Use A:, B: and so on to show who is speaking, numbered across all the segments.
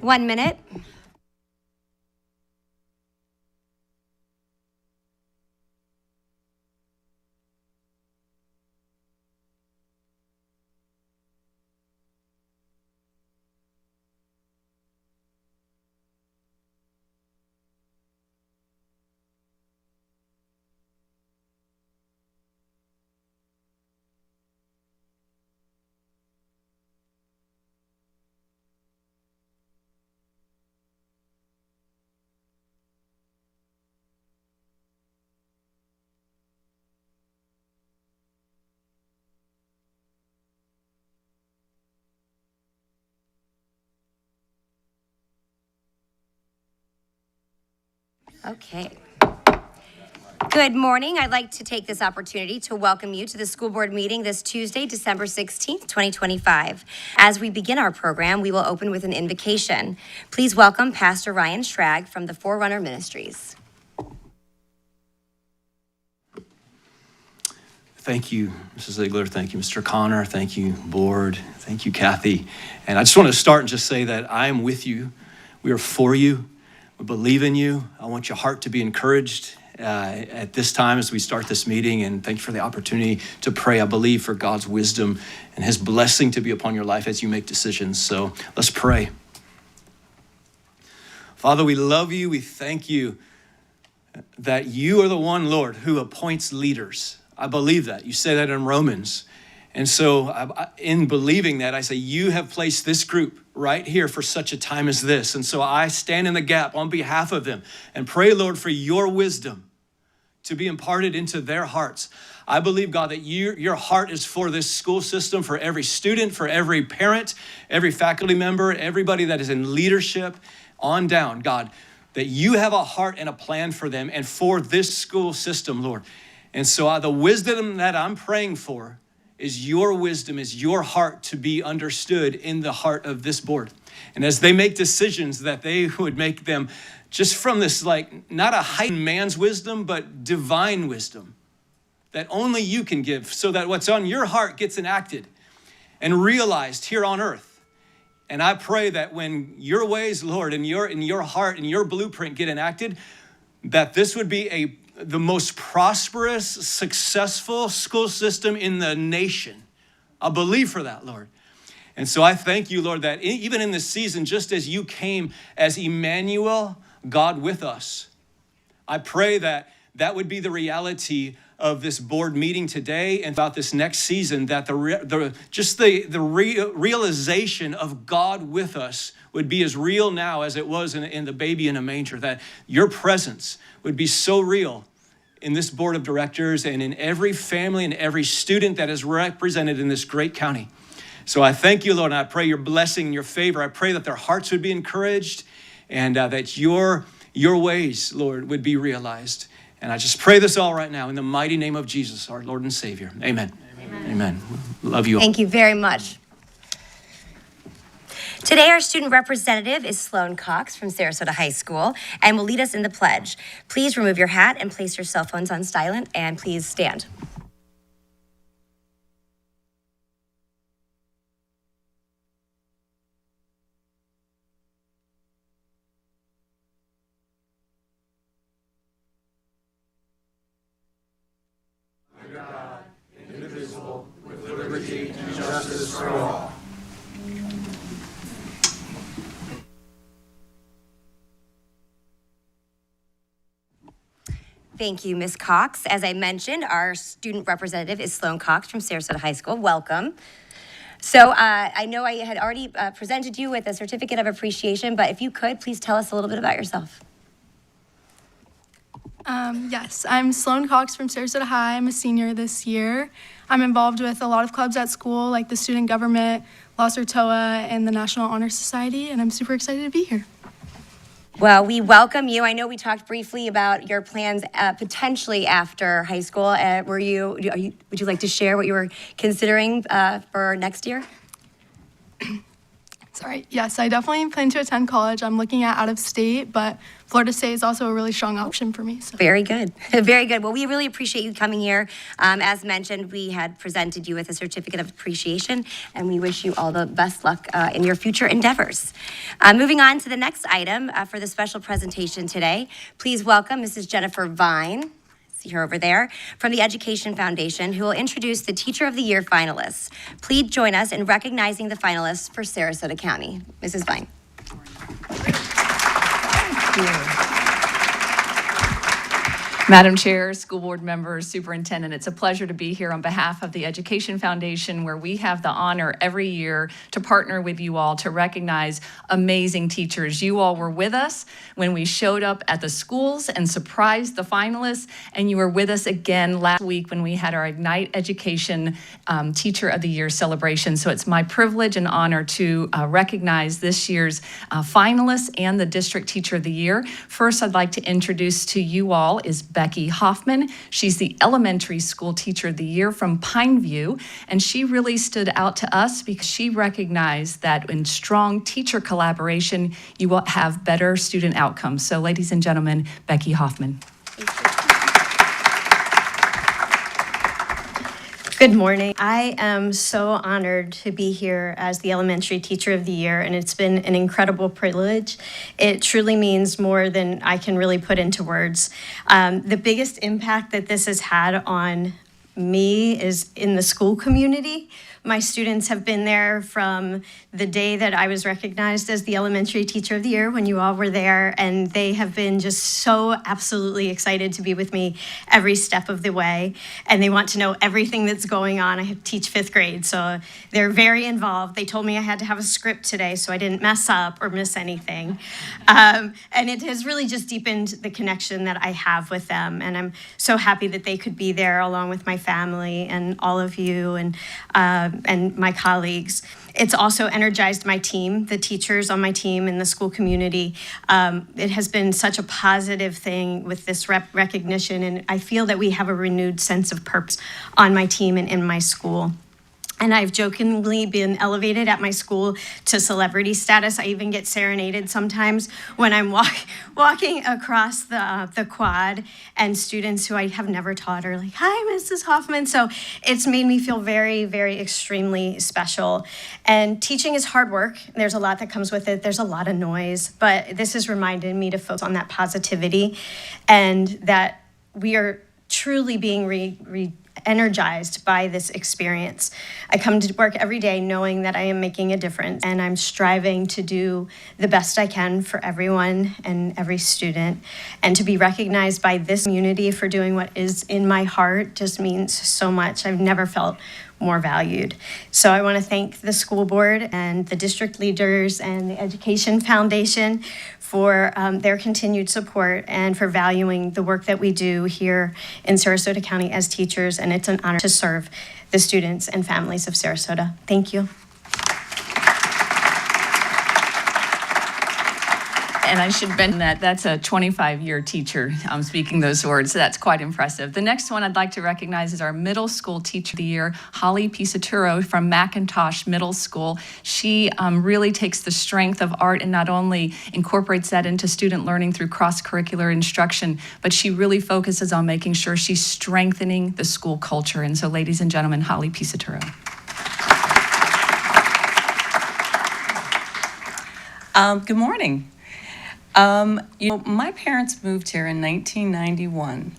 A: 1 minute. Okay. Good morning. I'd like to take this opportunity to welcome you to the school board meeting this Tuesday, December 16th, 2025. As we begin our program, we will open with an invocation. Please welcome Pastor Ryan Schrag from the Forerunner Ministries.
B: Thank you, Mrs. Ziegler. Thank you, Mr. Connor. Thank you, board. Thank you, Kathy. And I just want to start and just say that I am with you. We are for you. We believe in you. I want your heart to be encouraged at this time as we start this meeting. And thank you for the opportunity to pray. I believe for God's wisdom and his blessing to be upon your life as you make decisions. So let's pray. Father, we love you. We thank you that you are the one, Lord, who appoints leaders. I believe that. You say that in Romans. And so in believing that, I say, you have placed this group right here for such a time as this. And so I stand in the gap on behalf of them and pray, Lord, for your wisdom to be imparted into their hearts. I believe, God, that your heart is for this school system, for every student, for every parent, every faculty member, everybody that is in leadership on down, God, that you have a heart and a plan for them and for this school system, Lord. And so the wisdom that I'm praying for is your wisdom, is your heart to be understood in the heart of this board. And as they make decisions, that they would make them just from this, like, not a heightened man's wisdom, but divine wisdom that only you can give, so that what's on your heart gets enacted and realized here on earth. And I pray that when your ways, Lord, and your heart and your blueprint get enacted, that this would be the most prosperous, successful school system in the nation. I believe for that, Lord. And so I thank you, Lord, that even in this season, just as you came as Emmanuel, God with us, I pray that that would be the reality of this board meeting today and about this next season, that the realization of God with us would be as real now as it was in the baby in a manger, that your presence would be so real in this board of directors and in every family and every student that is represented in this great county. So I thank you, Lord, and I pray your blessing and your favor. I pray that their hearts would be encouraged and that your ways, Lord, would be realized. And I just pray this all right now in the mighty name of Jesus, our Lord and Savior. Amen. Amen. Amen. Love you all.
A: Thank you very much. Today, our student representative is Sloan Cox from Sarasota High School and will lead us in the pledge. Please remove your hat and place your cell phones on silent, and please stand.
C: Under God, indivisible, with liberty and justice for all.
A: Thank you, Ms. Cox. As I mentioned, our student representative is Sloan Cox from Sarasota High School. Welcome. So I know I had already presented you with a certificate of appreciation, but if you could, please tell us a little bit about yourself.
D: Yes, I'm Sloan Cox from Sarasota High. I'm a senior this year. I'm involved with a lot of clubs at school, like the student government, La Sartoa, and the National Honor Society, and I'm super excited to be here.
A: Well, we welcome you. I know we talked briefly about your plans potentially after high school. Would you like to share what you were considering for next year?
D: Sorry. Yes, I definitely plan to attend college. I'm looking at out of state, but Florida State is also a really strong option for me. So.
A: Very good. Very good. Well, we really appreciate you coming here. As mentioned, we had presented you with a certificate of appreciation, and we wish you all the best luck in your future endeavors. Moving on to the next item for the special presentation today, please welcome Mrs. Jennifer Vine. See her over there, from the Education Foundation, who will introduce the Teacher of the Year finalists. Please join us in recognizing the finalists for Sarasota County. Mrs. Vine.
E: Madam Chair, school board members, superintendent, it's a pleasure to be here on behalf of the Education Foundation, where we have the honor every year to partner with you all to recognize amazing teachers. You all were with us when we showed up at the schools and surprised the finalists, and you were with us again last week when we had our Ignite Education Teacher of the Year celebration. So it's my privilege and honor to recognize this year's finalists and the District Teacher of the Year. First, I'd like to introduce to you all is Becky Hoffman. She's the Elementary School Teacher of the Year from Pineview, and she really stood out to us because she recognized that in strong teacher collaboration, you will have better student outcomes. So, ladies and gentlemen, Becky Hoffman.
F: Good morning. I am so honored to be here as the Elementary Teacher of the Year, and it's been an incredible privilege. It truly means more than I can really put into words. The biggest impact that this has had on me is in the school community. My students have been there from the day that I was recognized as the Elementary Teacher of the Year when you all were there, and they have been just so absolutely excited to be with me every step of the way, and they want to know everything that's going on. I teach 5th grade, so they're very involved. They told me I had to have a script today so I didn't mess up or miss anything, and it has really just deepened the connection that I have with them, and I'm so happy that they could be there along with my family and all of you and my colleagues. It's also energized my team, the teachers on my team in the school community. It has been such a positive thing with this recognition, and I feel that we have a renewed sense of purpose on my team and in my school. And I've jokingly been elevated at my school to celebrity status. I even get serenaded sometimes when I'm walking across the quad, and students who I have never taught are like, "Hi, Mrs. Hoffman." So it's made me feel very, very extremely special. And teaching is hard work. There's a lot that comes with it. There's a lot of noise, but this has reminded me to focus on that positivity and that we are truly being energized by this experience. I come to work every day knowing that I am making a difference, and I'm striving to do the best I can for everyone and every student. And to be recognized by this community for doing what is in my heart just means so much. I've never felt more valued. So I want to thank the school board and the district leaders and the Education Foundation for their continued support and for valuing the work that we do here in Sarasota County as teachers. And it's an honor to serve the students and families of Sarasota. Thank you.
E: And I should mention that that's a 25-year teacher speaking those words, so that's quite impressive. The next one I'd like to recognize is our Middle School Teacher of the Year, Holly Pisaturo from McIntosh Middle School. She really takes the strength of art and not only incorporates that into student learning through cross-curricular instruction, but she really focuses on making sure she's strengthening the school culture. And so, ladies and gentlemen, Holly Pisaturo.
G: Good morning. My parents moved here in 1991,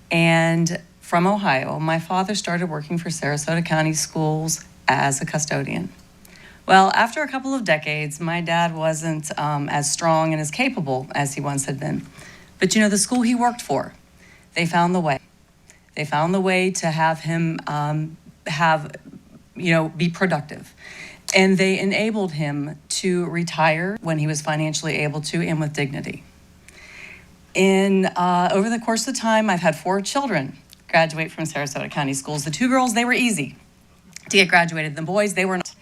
G: and from Ohio. My father started working for Sarasota County Schools as a custodian. Well, after a couple of decades, my dad wasn't as strong and as capable as he once had been. But the school he worked for, they found the way. They found the way to have him be productive. And they enabled him to retire when he was financially able to and with dignity. Over the course of time, I've had 4 children graduate from Sarasota County Schools. The 2 girls, they were easy to get graduated. The boys, they were not.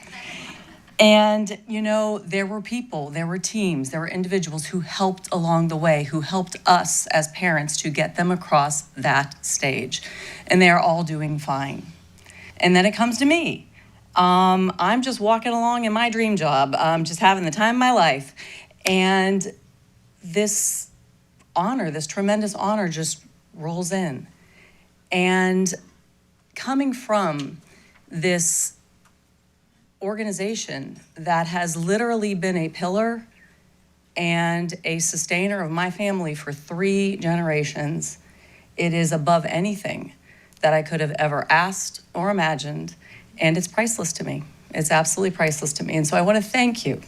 G: And, there were people, there were teams, there were individuals who helped along the way, who helped us as parents to get them across that stage. And they are all doing fine. And then it comes to me. I'm just walking along in my dream job, just having the time of my life. And this honor, this tremendous honor just rolls in. And coming from this organization that has literally been a pillar and a sustainer of my family for 3 generations, it is above anything that I could have ever asked or imagined, and it's priceless to me. It's absolutely priceless to me. And so I want to thank you.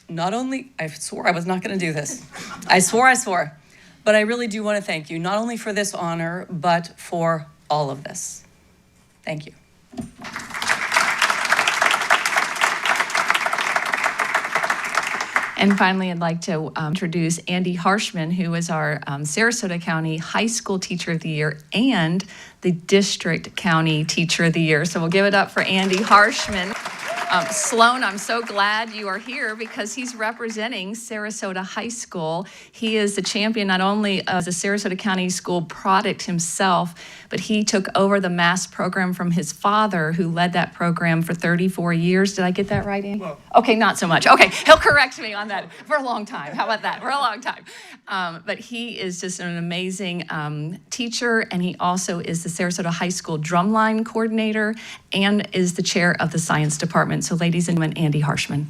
G: Not only, I swore I was not going to do this. I swore. But I really do want to thank you, not only for this honor, but for all of this. Thank you.
E: And finally, I'd like to introduce Andy Harshman, who is our Sarasota County High School Teacher of the Year and the District County Teacher of the Year. So we'll give it up for Andy Harshman. Sloan, I'm so glad you are here because he's representing Sarasota High School. He is the champion not only of the Sarasota County School product himself, but he took over the MASS program from his father, who led that program for 34 years. Did I get that right, Andy? Well, okay, not so much. Okay, he'll correct me on that. For a long time. How about that? For a long time. But he is just an amazing teacher, and he also is the Sarasota High School drumline coordinator and is the chair of the science department. So ladies and gentlemen, Andy Harshman.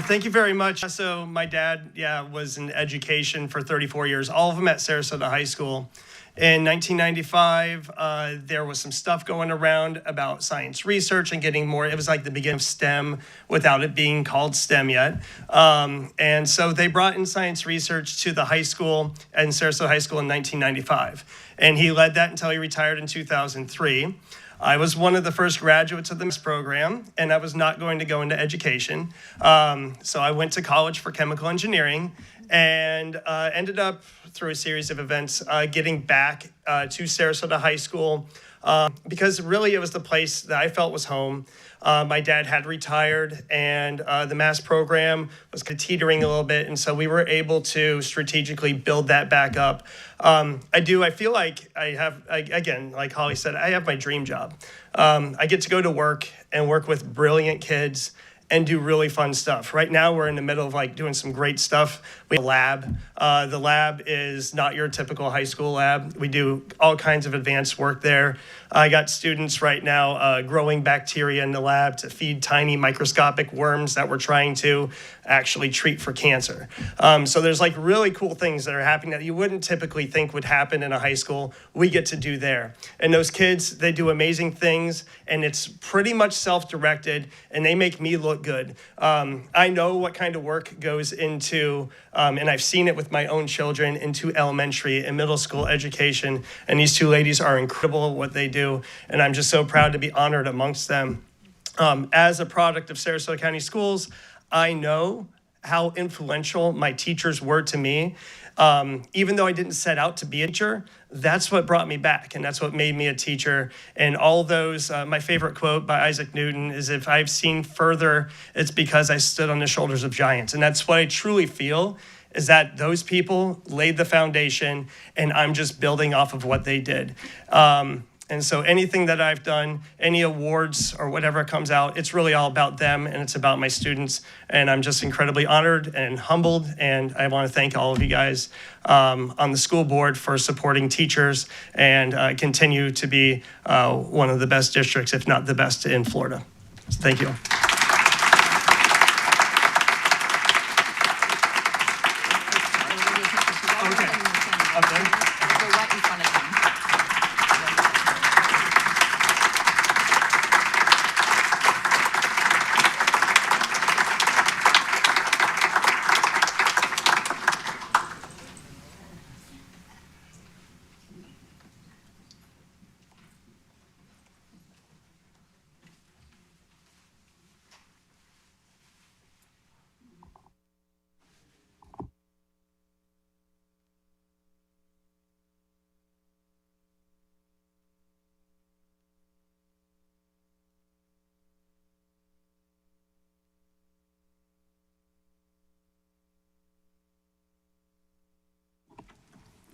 H: Thank you very much. So my dad, was in education for 34 years, all of them at Sarasota High School. In 1995, there was some stuff going around about science research and getting more, it was like the beginning of STEM without it being called STEM yet. And so they brought in science research to the high school and Sarasota High School in 1995. And he led that until he retired in 2003. I was one of the first graduates of the MASS program, and I was not going to go into education. So I went to college for chemical engineering and ended up, through a series of events, getting back to Sarasota High School because really it was the place that I felt was home. My dad had retired, and the MASS program was teetering a little bit, and so we were able to strategically build that back up. I feel like I have, again, like Holly said, I have my dream job. I get to go to work and work with brilliant kids and do really fun stuff. Right now, we're in the middle of doing some great stuff. We have a lab. The lab is not your typical high school lab. We do all kinds of advanced work there. I got students right now growing bacteria in the lab to feed tiny microscopic worms that we're trying to actually treat for cancer. So there's really cool things that are happening that you wouldn't typically think would happen in a high school. We get to do there. And those kids, they do amazing things, and it's pretty much self-directed, and they make me look good. I know what kind of work goes into, and I've seen it with my own children, into elementary and middle school education. And these 2 ladies are incredible at what they do. And I'm just so proud to be honored amongst them. As a product of Sarasota County Schools, I know how influential my teachers were to me. Even though I didn't set out to be a teacher, that's what brought me back, and that's what made me a teacher. And all those, my favorite quote by Isaac Newton is, "If I've seen further, it's because I stood on the shoulders of giants." And that's what I truly feel, is that those people laid the foundation, and I'm just building off of what they did. And so anything that I've done, any awards or whatever comes out, it's really all about them, and it's about my students. And I'm just incredibly honored and humbled. And I want to thank all of you guys on the school board for supporting teachers and continue to be one of the best districts, if not the best, in Florida. So thank you.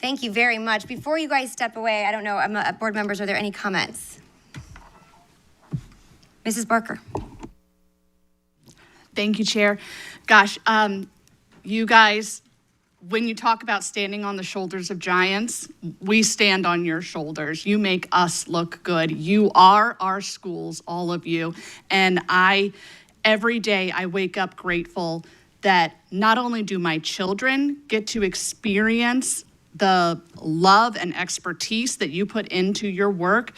A: Thank you very much. Before you guys step away, I don't know, board members, are there any comments? Mrs. Barker.
I: Thank you, Chair. Gosh, you guys, when you talk about standing on the shoulders of giants, we stand on your shoulders. You make us look good. You are our schools, all of you. And every day I wake up grateful that not only do my children get to experience the love and expertise that you put into your work,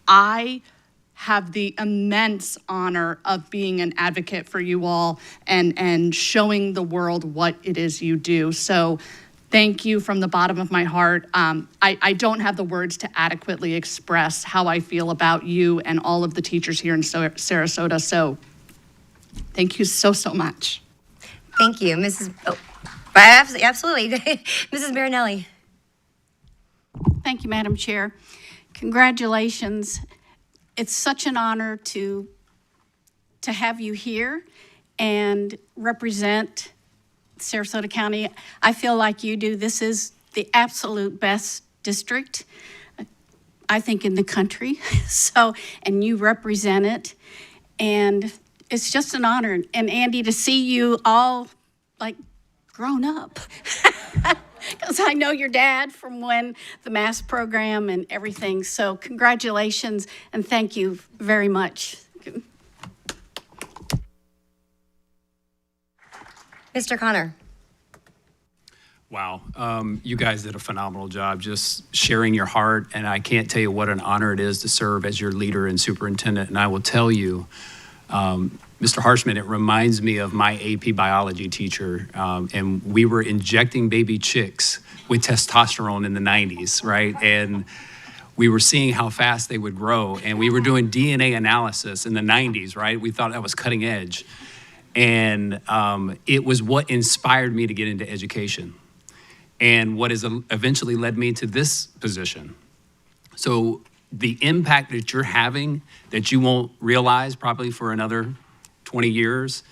I: I have the immense honor of being an advocate for you all and showing the world what it is you do. So thank you from the bottom of my heart. I don't have the words to adequately express how I feel about you and all of the teachers here in Sarasota. So thank you so, so much.
A: Thank you, absolutely. Mrs. Marinelli.
J: Thank you, Madam Chair. Congratulations. It's such an honor to have you here and represent Sarasota County. I feel like you do. This is the absolute best district, I think, in the country. And you represent it. And it's just an honor. And Andy, to see you all like grown up. Because I know your dad from when the mass program and everything. So congratulations and thank you very much.
A: Mr. Connor.
K: Wow, you guys did a phenomenal job just sharing your heart, and I can't tell you what an honor it is to serve as your leader and superintendent. And I will tell you, Mr. Harshman, it reminds me of my AP biology teacher, and we were injecting baby chicks with testosterone in the 90s, right? And we were seeing how fast they would grow, and we were doing DNA analysis in the 90s, right? We thought that was cutting edge. And it was what inspired me to get into education and what has eventually led me to this position. So the impact that you're having that you won't realize probably for another 20 years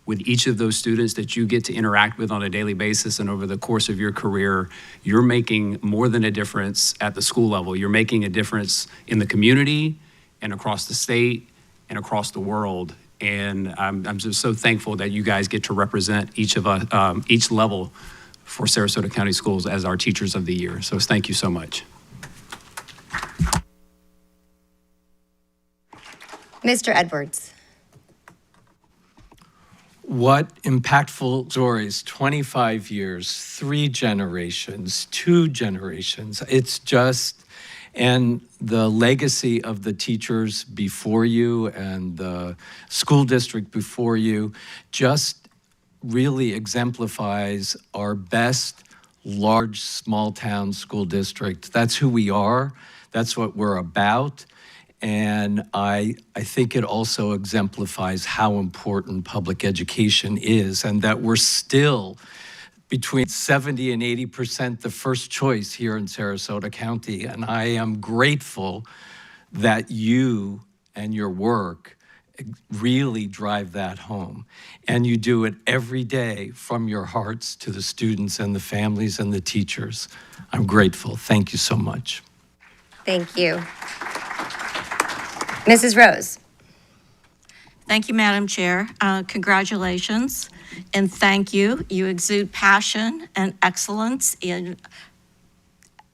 K: with each of those students that you get to interact with on a daily basis and over the course of your career, you're making more than a difference at the school level. You're making a difference in the community and across the state and across the world. And I'm just so thankful that you guys get to represent each of us, each level for Sarasota County Schools as our Teachers of the Year. So thank you so much.
A: Mr. Edwards.
C: What impactful stories, 25 years, 3 generations, 2 generations. It's just, and the legacy of the teachers before you and the school district before you just really exemplifies our best large small town school district. That's who we are. That's what we're about. And I think it also exemplifies how important public education is and that we're still between 70 and 80% the first choice here in Sarasota County. And I am grateful that you and your work really drive that home. And you do it every day from your hearts to the students and the families and the teachers. I'm grateful. Thank you so much.
A: Thank you. Mrs. Rose.
L: Thank you, Madam Chair. Congratulations and thank you. You exude passion and excellence in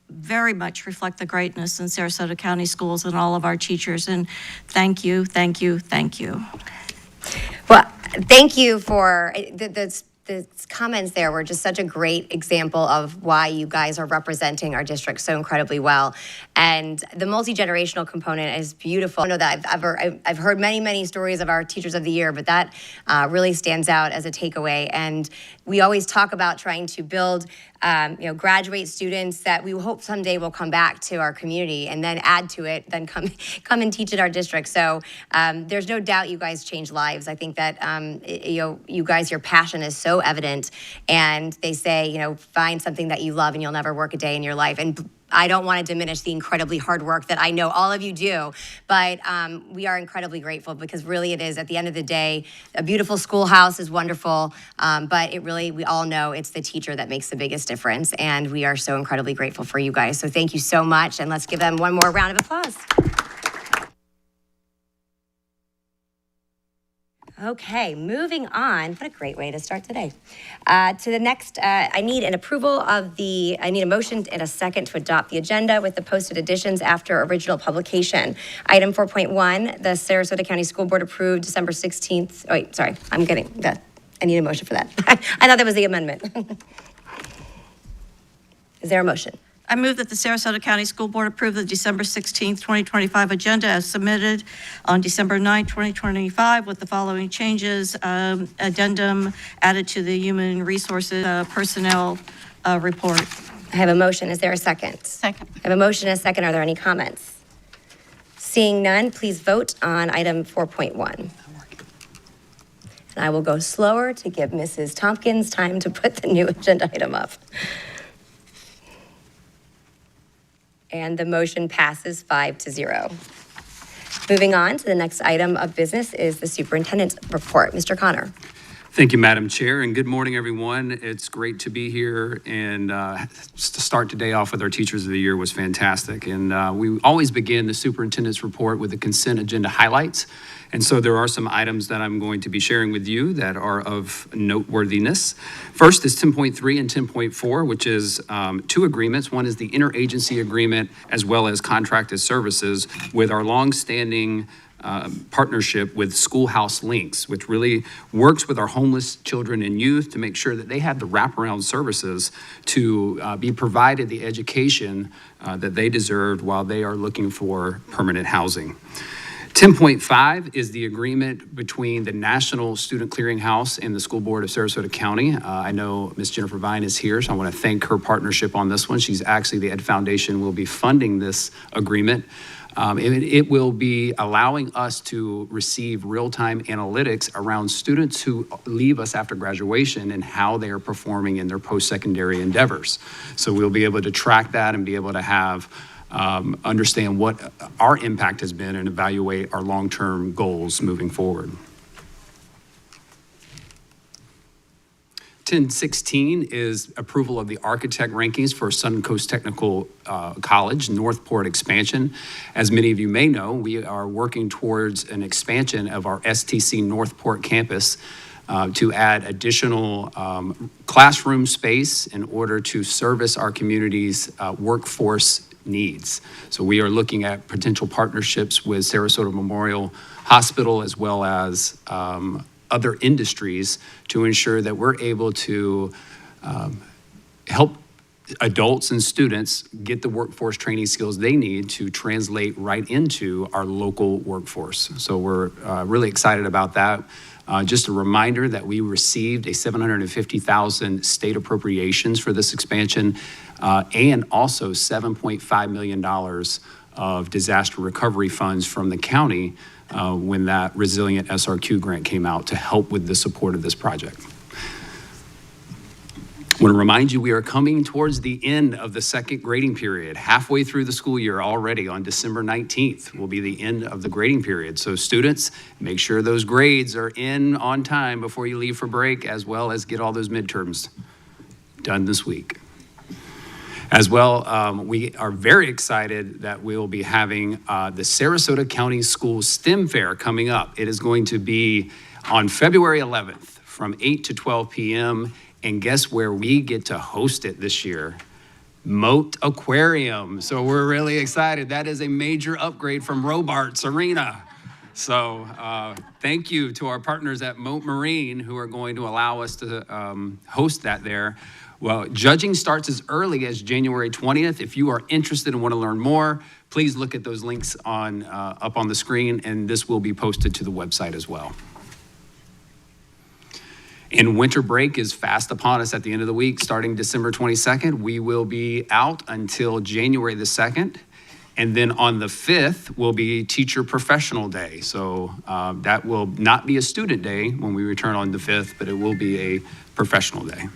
L: very much reflect the greatness in Sarasota County Schools and all of our teachers. And thank you, thank you, thank you.
A: Well, thank you for the comments there were just such a great example of why you guys are representing our district so incredibly well. And the multi-generational component is beautiful. I know that I've heard many stories of our Teachers of the Year, but that really stands out as a takeaway. And we always talk about trying to build graduate students that we hope someday will come back to our community and then add to it, then come and teach at our district. So there's no doubt you guys change lives. I think that you guys, your passion is so evident, and they say, find something that you love and you'll never work a day in your life. And I don't want to diminish the incredibly hard work that I know all of you do, but we are incredibly grateful because really it is, at the end of the day, a beautiful schoolhouse is wonderful, but it really, we all know it's the teacher that makes the biggest difference, and we are so incredibly grateful for you guys. So thank you so much, and let's give them one more round of applause. Okay, moving on. What a great way to start today. To the next, I need an approval of I need a motion and a second to adopt the agenda with the posted additions after original publication. Item 4.1, the Sarasota County School Board approved December 16th. Oh, wait, sorry, I need a motion for that. I thought that was the amendment. Is there a motion?
L: I move that the Sarasota County School Board approve the December 16th, 2025 agenda as submitted on December 9th, 2025 with the following changes. Addendum added to the Human Resources Personnel Report.
A: I have a motion. Is there a second?
J: Second.
A: I have a motion and a second. Are there any comments? Seeing none, please vote on item 4.1. And I will go slower to give Mrs. Tompkins time to put the new agenda item up. And the motion passes 5-0. Moving on to the next item of business is the superintendent's report. Mr. Connor.
K: Thank you, Madam Chair, and good morning, everyone. It's great to be here, and to start today off with our Teachers of the Year was fantastic. And we always begin the superintendent's report with the consent agenda highlights. And so there are some items that I'm going to be sharing with you that are of noteworthiness. First is 10.3 and 10.4, which is two agreements. One is the interagency agreement as well as contracted services with our longstanding partnership with Schoolhouse Links, which really works with our homeless children and youth to make sure that they have the wraparound services to be provided the education that they deserve while they are looking for permanent housing. 10.5 is the agreement between the National Student Clearinghouse and the School Board of Sarasota County. I know Ms. Jennifer Vine is here, so I want to thank her partnership on this one. She's actually, the Ed Foundation will be funding this agreement. It will be allowing us to receive real-time analytics around students who leave us after graduation and how they are performing in their post-secondary endeavors. So we'll be able to track that and be able to have understand what our impact has been and evaluate our long-term goals moving forward. 10.16 is approval of the architect rankings for Suncoast Technical College Northport expansion. As many of you may know, we are working towards an expansion of our STC Northport campus to add additional classroom space in order to service our community's workforce needs. So we are looking at potential partnerships with Sarasota Memorial Hospital as well as other industries to ensure that we're able to help adults and students get the workforce training skills they need to translate right into our local workforce. So we're really excited about that. Just a reminder that we received a $750,000 state appropriations for this expansion and also $7.5 million of disaster recovery funds from the county when that Resilient SRQ grant came out to help with the support of this project. I want to remind you we are coming towards the end of the second grading period. Halfway through the school year already on December 19th will be the end of the grading period. So students, make sure those grades are in on time before you leave for break, as well as get all those midterms done this week. As well, we are very excited that we will be having the Sarasota County Schools STEM Fair coming up. It is going to be on February 11th from 8 to 12 p.m. And guess where we get to host it this year? Moat Aquarium. So we're really excited. That is a major upgrade from Robarts Arena. So thank you to our partners at Moat Marine who are going to allow us to host that there. Well, judging starts as early as January 20th. If you are interested and want to learn more, please look at those links on up on the screen, and this will be posted to the website as well. And winter break is fast upon us at the end of the week. Starting December 22nd, we will be out until January the 2nd. And then on the 5th will be Teacher Professional Day. So that will not be a student day when we return on the 5th, but it will be a professional day.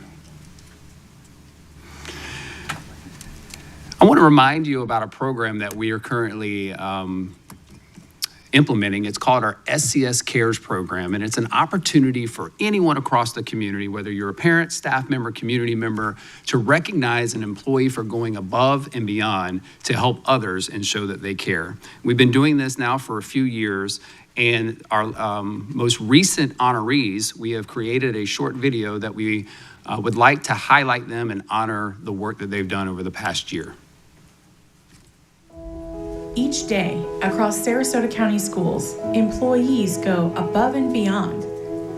K: I want to to remind you about a program that we are currently implementing. It's called our SCS Cares program, and it's an opportunity for anyone across the community, whether you're a parent, staff member, community member, to recognize an employee for going above and beyond to help others and show that they care. We've been doing this now for a few years, and our most recent honorees, we have created a short video that we would like to highlight them and honor the work that they've done over the past year.
M: Each day, across Sarasota County schools, employees go above and beyond,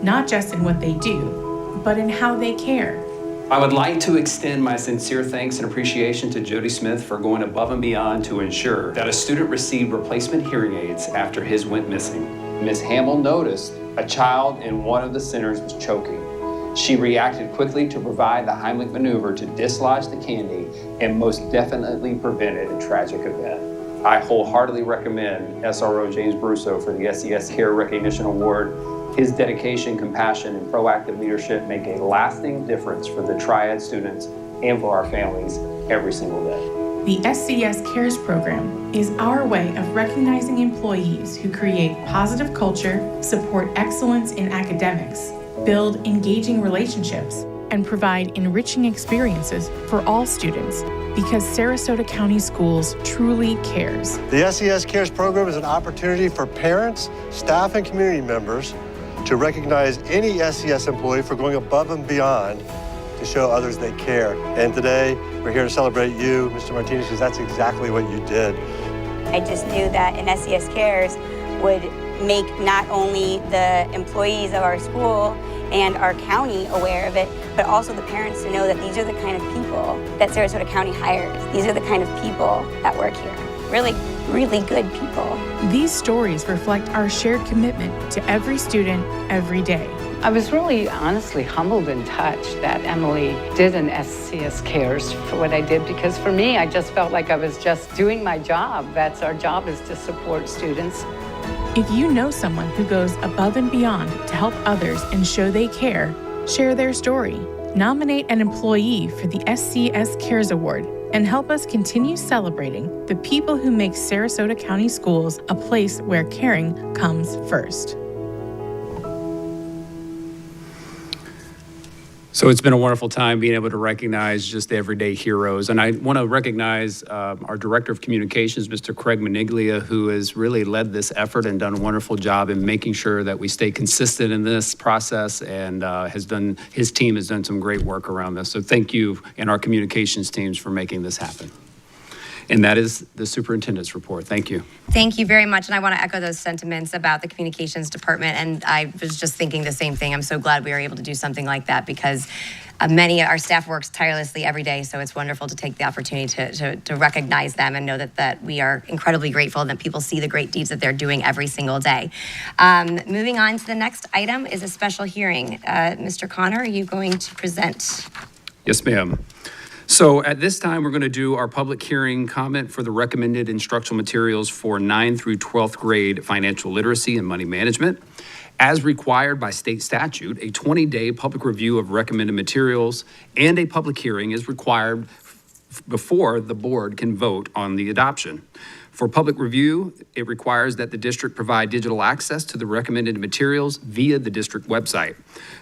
M: not just in what they do, but in how they care.
K: I would like to extend my sincere thanks and appreciation to Jody Smith for going above and beyond to ensure that a student received replacement hearing aids after his went missing. Ms. Hamill noticed a child in one of the centers was choking. She reacted quickly to provide the Heimlich maneuver to dislodge the candy and most definitely prevented a tragic event. I wholeheartedly recommend SRO James Brusso for the SCS Care Recognition Award. His dedication, compassion, and proactive leadership make a lasting difference for the Triad students and for our families every single day.
M: The SCS Cares program is our way of recognizing employees who create positive culture, support excellence in academics, build engaging relationships, and provide enriching experiences for all students, because Sarasota County Schools truly cares.
N: The SCS Cares program is an opportunity for parents, staff, and community members to recognize any SCS employee for going above and beyond to show others they care. And today, we're here to celebrate you, Mr. Martinez, because that's exactly what you did.
O: I just knew that an SCS Cares would make not only the employees of our school and our county aware of it, but also the parents to know that these are the kind of people that Sarasota County hires. These are the kind of people that work here. Really, really good people.
M: These stories reflect our shared commitment to every student, every day.
P: I was really honestly humbled and touched that Emily did an SCS Cares for what I did, because for me, I just felt like I was just doing my job. That's our job, is to support students.
M: If you know someone who goes above and beyond to help others and show they care, share their story. Nominate an employee for the SCS Cares Award and help us continue celebrating the people who make Sarasota County Schools a place where caring comes first.
K: So it's been a wonderful time being able to recognize just the everyday heroes. And I want to recognize our Director of Communications, Mr. Craig Maniglia, who has really led this effort and done a wonderful job in making sure that we stay consistent in this process, and his team has done some great work around this. So thank you and our communications teams for making this happen. And that is the superintendent's report. Thank you.
A: Thank you very much. And I want to echo those sentiments about the communications department. And I was just thinking the same thing. I'm so glad we were able to do something like that, because many of our staff works tirelessly every day. So it's wonderful to take the opportunity to recognize them and know that we are incredibly grateful and that people see the great deeds that they're doing every single day. Moving on to the next item is a special hearing. Mr. Connor, are you going to present?
K: Yes, ma'am. So at this time, we're going to do our public hearing comment for the recommended instructional materials for 9th through 12th grade financial literacy and money management. As required by state statute, a 20-day public review of recommended materials and a public hearing is required before the board can vote on the adoption. For public review, it requires that the district provide digital access to the recommended materials via the district website.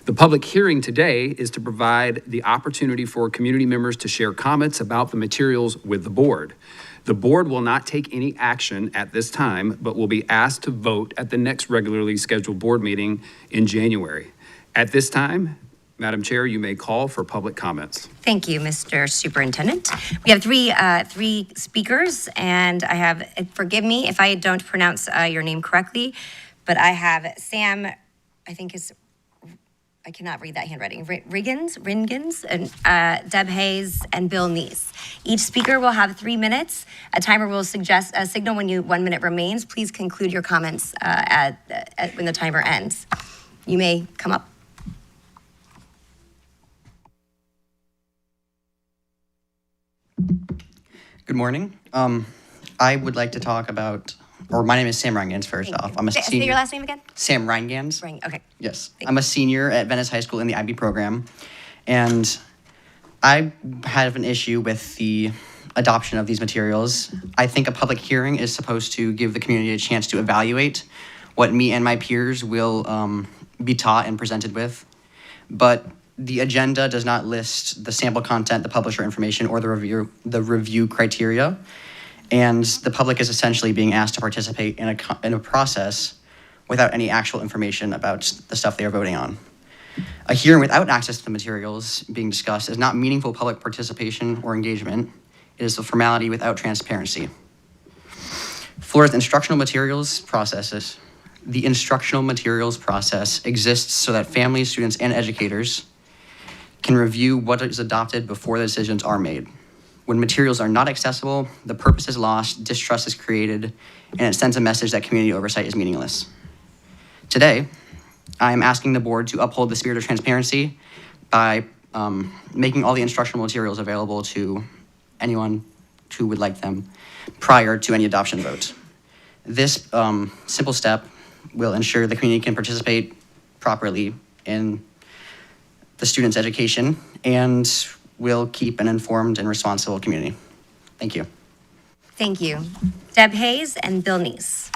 K: The public hearing today is to provide the opportunity for community members to share comments about the materials with the board. The board will not take any action at this time, but will be asked to vote at the next regularly scheduled board meeting in January. At this time, Madam Chair, you may call for public comments.
A: Thank you, Mr. Superintendent. We have three speakers, and I have, forgive me if I don't pronounce your name correctly, but I have Sam, I cannot read that handwriting, Ringans, and Deb Hayes, and Bill Neese. Each speaker will have 3 minutes. A timer will signal when 1 minute remains. Please conclude your comments when the timer ends. You may come up.
Q: Good morning. I would like to talk about, my name is Sam Reingans, first off. I'm a senior.
A: Say your last name again?
Q: Sam Reingans.
A: Okay.
Q: Yes. I'm a senior at Venice High School in the IB program. And I have an issue with the adoption of these materials. I think a public hearing is supposed to give the community a chance to evaluate what me and my peers will be taught and presented with. But the agenda does not list the sample content, the publisher information, or the review criteria. And the public is essentially being asked to participate in a process without any actual information about the stuff they are voting on. A hearing without access to the materials being discussed is not meaningful public participation or engagement. It is a formality without transparency. Florida's instructional materials processes. The instructional materials process exists so that families, students, and educators can review what is adopted before the decisions are made. When materials are not accessible, the purpose is lost, distrust is created, and it sends a message that community oversight is meaningless. Today, I am asking the board to uphold the spirit of transparency by making all the instructional materials available to anyone who would like them prior to any adoption vote. This simple step will ensure the community can participate properly in the students' education and will keep an informed and responsible community. Thank you.
A: Thank you. Deb Hayes and Bill Neese.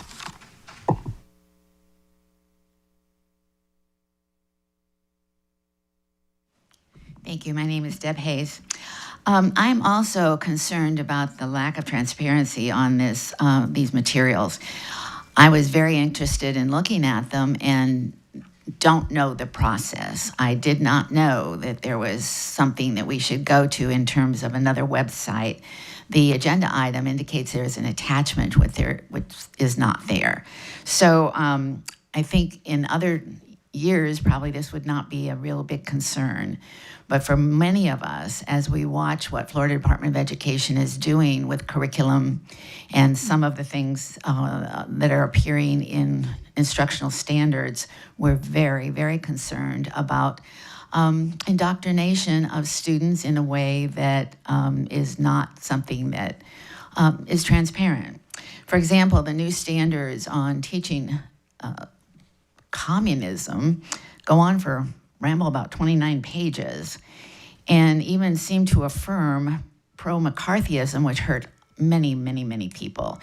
R: Thank you. My name is Deb Hayes. I'm also concerned about the lack of transparency on these materials. I was very interested in looking at them and don't know the process. I did not know that there was something that we should go to in terms of another website. The agenda item indicates there's an attachment which is not there. So I think in other years, probably this would not be a real big concern. But for many of us, as we watch what Florida Department of Education is doing with curriculum and some of the things that are appearing in instructional standards, we're very, very concerned about indoctrination of students in a way that is not something that is transparent. For example, the new standards on teaching communism go on for ramble about 29 pages and even seem to affirm pro-McCarthyism, which hurt many, many, many people.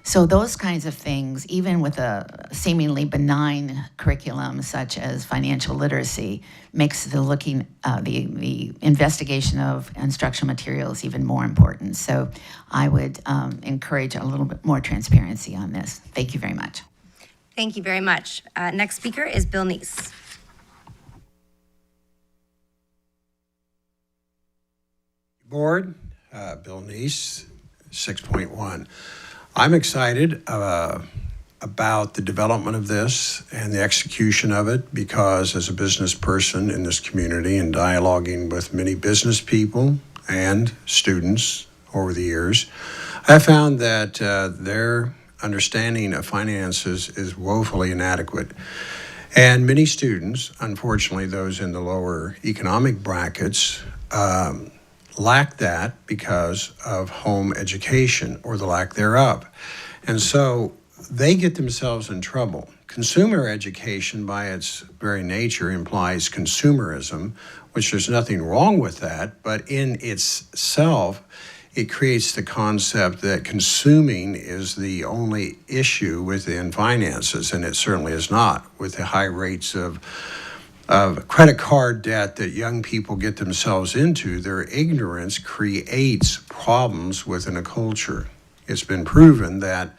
R: So those kinds of things, even with a seemingly benign curriculum such as financial literacy, makes the investigation of instructional materials even more important. So I would encourage a little bit more transparency on this. Thank you very much.
A: Thank you very much. Next speaker is Bill Neese.
S: Board, Bill Neese, 6.1. I'm excited about the development of this and the execution of it because as a business person in this community and dialoguing with many business people and students over the years, I found that their understanding of finances is woefully inadequate. And many students, unfortunately those in the lower economic brackets, lack that because of home education or the lack thereof. And so they get themselves in trouble. Consumer education by its very nature implies consumerism, which there's nothing wrong with that, but in itself, it creates the concept that consuming is the only issue within finances, and it certainly is not with the high rates of credit card debt that young people get themselves into. Their ignorance creates problems within a culture. It's been proven that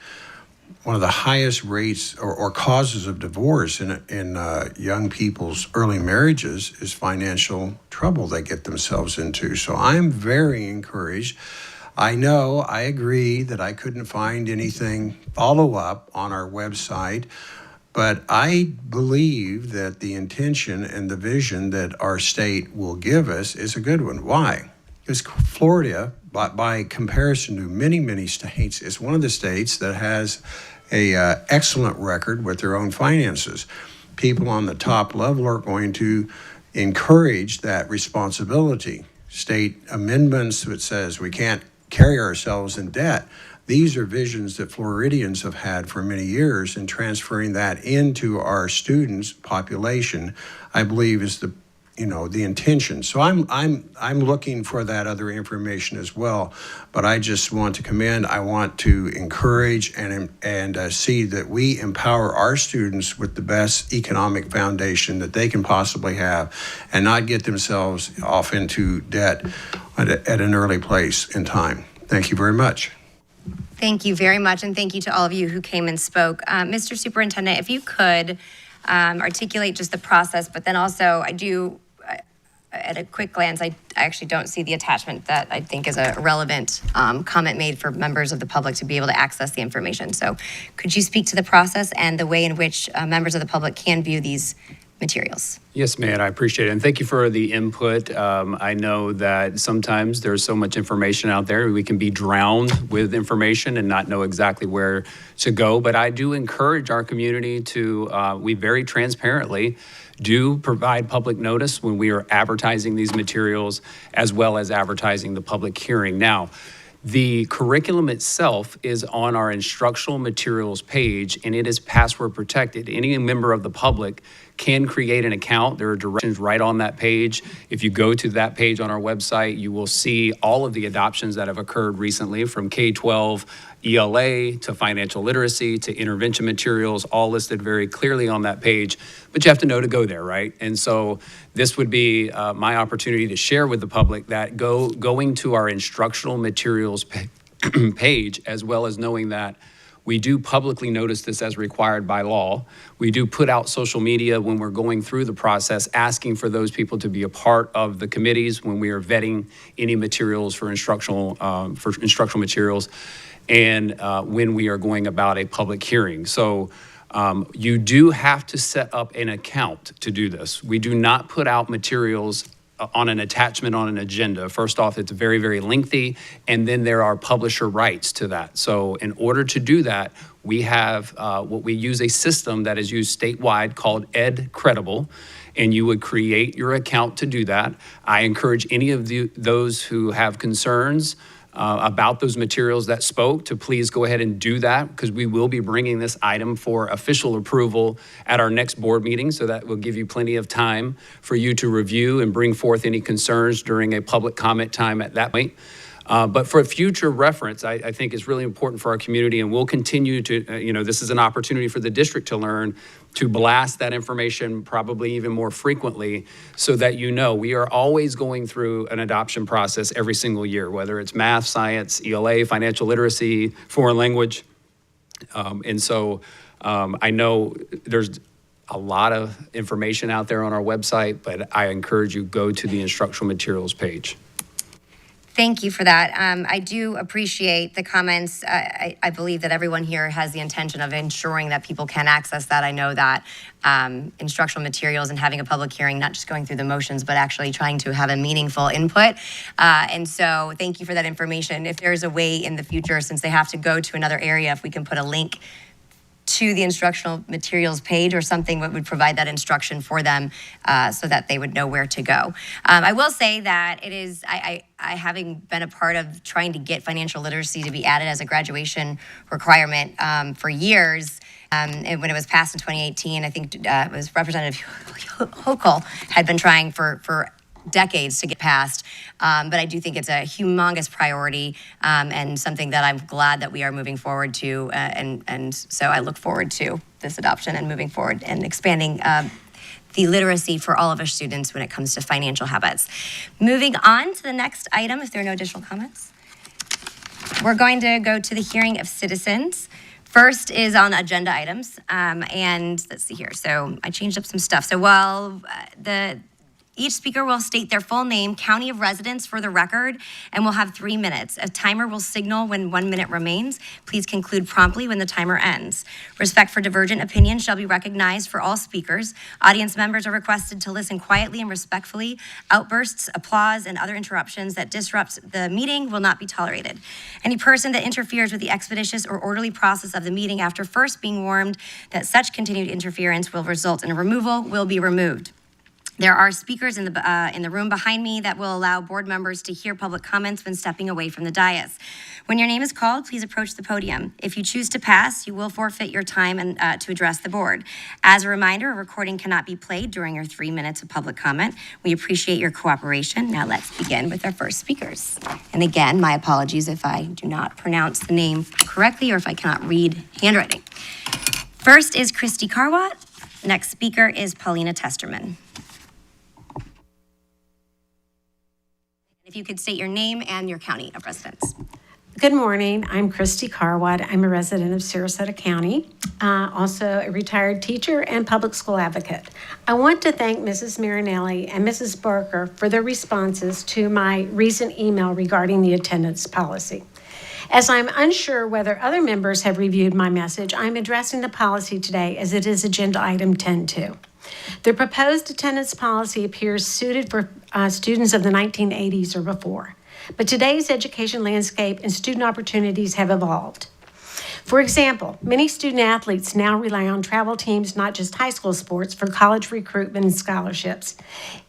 S: one of the highest rates or causes of divorce in young people's early marriages is financial trouble they get themselves into. So I'm very encouraged. I agree that I couldn't find anything follow-up on our website, but I believe that the intention and the vision that our state will give us is a good one. Why? Because Florida, by comparison to many, many states, is one of the states that has a excellent record with their own finances. People on the top level are going to encourage that responsibility. State amendments that says we can't carry ourselves in debt. These are visions that Floridians have had for many years, and transferring that into our students' population, I believe, is the the intention. So I'm looking for that other information as well. But I just want to commend. I want to encourage and see that we empower our students with the best economic foundation that they can possibly have, and not get themselves off into debt at an early place in time. Thank you very much.
A: Thank you very much, and thank you to all of you who came and spoke. Mr. Superintendent, if you could articulate just the process, but then also at a quick glance, I actually don't see the attachment that I think is a relevant comment made for members of the public to be able to access the information. So could you speak to the process and the way in which members of the public can view these materials?
K: Yes, ma'am, I appreciate it. And thank you for the input. I know that sometimes there's so much information out there, we can be drowned with information and not know exactly where to go. But I do encourage our community to, we very transparently do provide public notice when we are advertising these materials, as well as advertising the public hearing. Now, the curriculum itself is on our instructional materials page, and it is password protected. Any member of the public can create an account. There are directions right on that page. If you go to that page on our website, you will see all of the adoptions that have occurred recently, from K-12 ELA to financial literacy to intervention materials, all listed very clearly on that page. But you have to know to go there, right? And so this would be my opportunity to share with the public that going to our instructional materials page, as well as knowing that we do publicly notice this as required by law. We do put out social media when we're going through the process, asking for those people to be a part of the committees when we are vetting any materials for instructional materials, and when we are going about a public hearing. So you do have to set up an account to do this. We do not put out materials on an attachment on an agenda. First off, it's very, very lengthy, and then there are publisher rights to that. So in order to do that, we have what we use a system that is used statewide called Ed Credible, and you would create your account to do that. I encourage any of those who have concerns about those materials that spoke to please go ahead and do that, because we will be bringing this item for official approval at our next board meeting. So that will give you plenty of time for you to review and bring forth any concerns during a public comment time at that point. But for future reference, I think it's really important for our community, and we'll continue to, this is an opportunity for the district to learn, to blast that information probably even more frequently, so that we are always going through an adoption process every single year, whether it's math, science, ELA, financial literacy, foreign language. And so I know there's a lot of information out there on our website, but I encourage you, go to the instructional materials page.
A: Thank you for that. I do appreciate the comments. I believe that everyone here has the intention of ensuring that people can access that. I know that instructional materials and having a public hearing, not just going through the motions, but actually trying to have a meaningful input. And so thank you for that information. If there's a way in the future, since they have to go to another area, if we can put a link to the instructional materials page or something that would provide that instruction for them, so that they would know where to go. I will say that it is, I having been a part of trying to get financial literacy to be added as a graduation requirement for years, and when it was passed in 2018, I think it was Representative Hochul had been trying for decades to get passed. But I do think it's a humongous priority, and something that I'm glad that we are moving forward to. And so I look forward to this adoption and moving forward and expanding the literacy for all of our students when it comes to financial habits. Moving on to the next item, if there are no additional comments, we're going to go to the hearing of citizens. First is on agenda items, and let's see here. So I changed up some stuff. So while each speaker will state their full name, county of residence for the record, and will have 3 minutes. A timer will signal when 1 minute remains. Please conclude promptly when the timer ends. Respect for divergent opinions shall be recognized for all speakers. Audience members are requested to listen quietly and respectfully. Outbursts, applause, and other interruptions that disrupt the meeting will not be tolerated. Any person that interferes with the expeditious or orderly process of the meeting after first being warned that such continued interference will result in a removal will be removed. There are speakers in the room behind me that will allow board members to hear public comments when stepping away from the dais. When your name is called, please approach the podium. If you choose to pass, you will forfeit your time to address the board. As a reminder, a recording cannot be played during your 3 minutes of public comment. We appreciate your cooperation. Now let's begin with our first speakers. And again, my apologies if I do not pronounce the name correctly or if I cannot read handwriting. First is Christy Carwat. Next speaker is Paulina Testerman. If you could state your name and your county of residence.
T: Good morning. I'm Christy Carwad. I'm a resident of Sarasota County, also a retired teacher and public school advocate. I want to thank Mrs. Marinelli and Mrs. Barker for their responses to my recent email regarding the attendance policy. As I'm unsure whether other members have reviewed my message, I'm addressing the policy today as it is agenda item 10.2. The proposed attendance policy appears suited for students of the 1980s or before, but today's education landscape and student opportunities have evolved. For example, many student athletes now rely on travel teams, not just high school sports, for college recruitment and scholarships.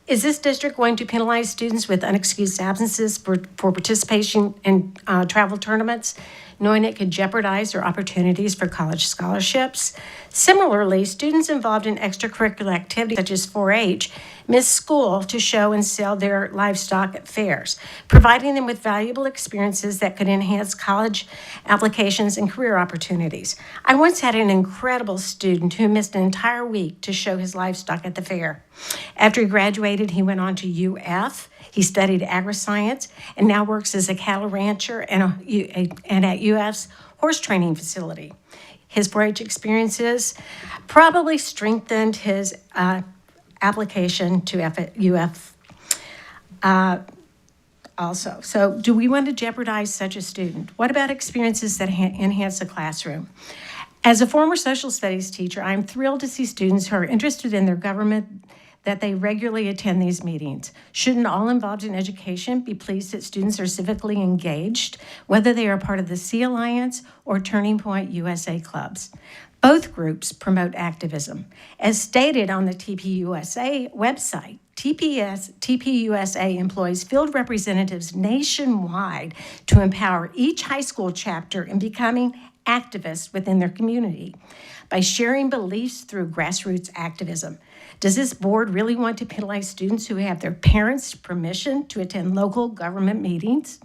T: Is this district going to penalize students with unexcused absences for participation in travel tournaments, knowing it could jeopardize their opportunities for college scholarships? Similarly, students involved in extracurricular activities such as 4-H miss school to show and sell their livestock at fairs, providing them with valuable experiences that could enhance college applications and career opportunities. I once had an incredible student who missed an entire week to show his livestock at the fair. After he graduated, he went on to UF. He studied agri-science and now works as a cattle rancher and at UF's horse training facility. His 4-H experiences probably strengthened his application to UF also. So do we want to jeopardize such a student? What about experiences that enhance the classroom? As a former social studies teacher, I'm thrilled to see students who are interested in their government that they regularly attend these meetings. Shouldn't all involved in education be pleased that students are civically engaged, whether they are part of the Sea Alliance or Turning Point USA clubs? Both groups promote activism. As stated on the TPUSA website, TPUSA employs field representatives nationwide to empower each high school chapter in becoming activists within their community by sharing beliefs through grassroots activism. Does this board really want to penalize students who have their parents' permission to attend local government meetings?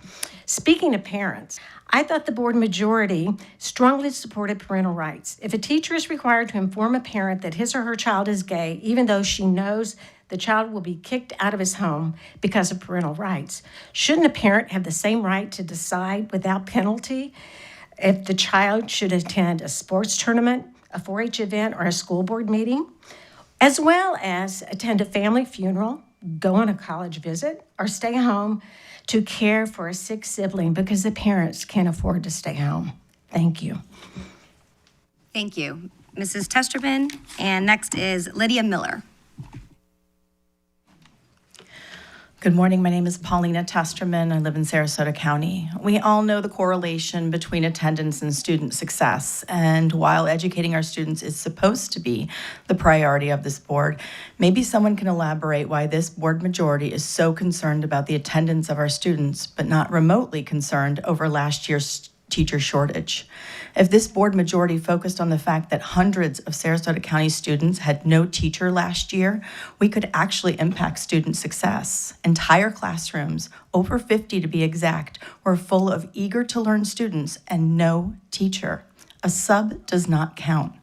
T: Speaking of parents, I thought the board majority strongly supported parental rights. If a teacher is required to inform a parent that his or her child is gay, even though she knows the child will be kicked out of his home because of parental rights, shouldn't a parent have the same right to decide without penalty if the child should attend a sports tournament, a 4-H event, or a school board meeting, as well as attend a family funeral, go on a college visit, or stay home to care for a sick sibling because the parents can't afford to stay home? Thank you.
A: Thank you, Mrs. Testerman. And next is Lydia Miller.
U: Good morning. My name is Paulina Testerman. I live in Sarasota County. We all know the correlation between attendance and student success. And while educating our students is supposed to be the priority of this board, maybe someone can elaborate why this board majority is so concerned about the attendance of our students, but not remotely concerned over last year's teacher shortage. If this board majority focused on the fact that hundreds of Sarasota County students had no teacher last year, we could actually impact student success. Entire classrooms, over 50 to be exact, were full of eager to learn students and no teacher. A sub does not count.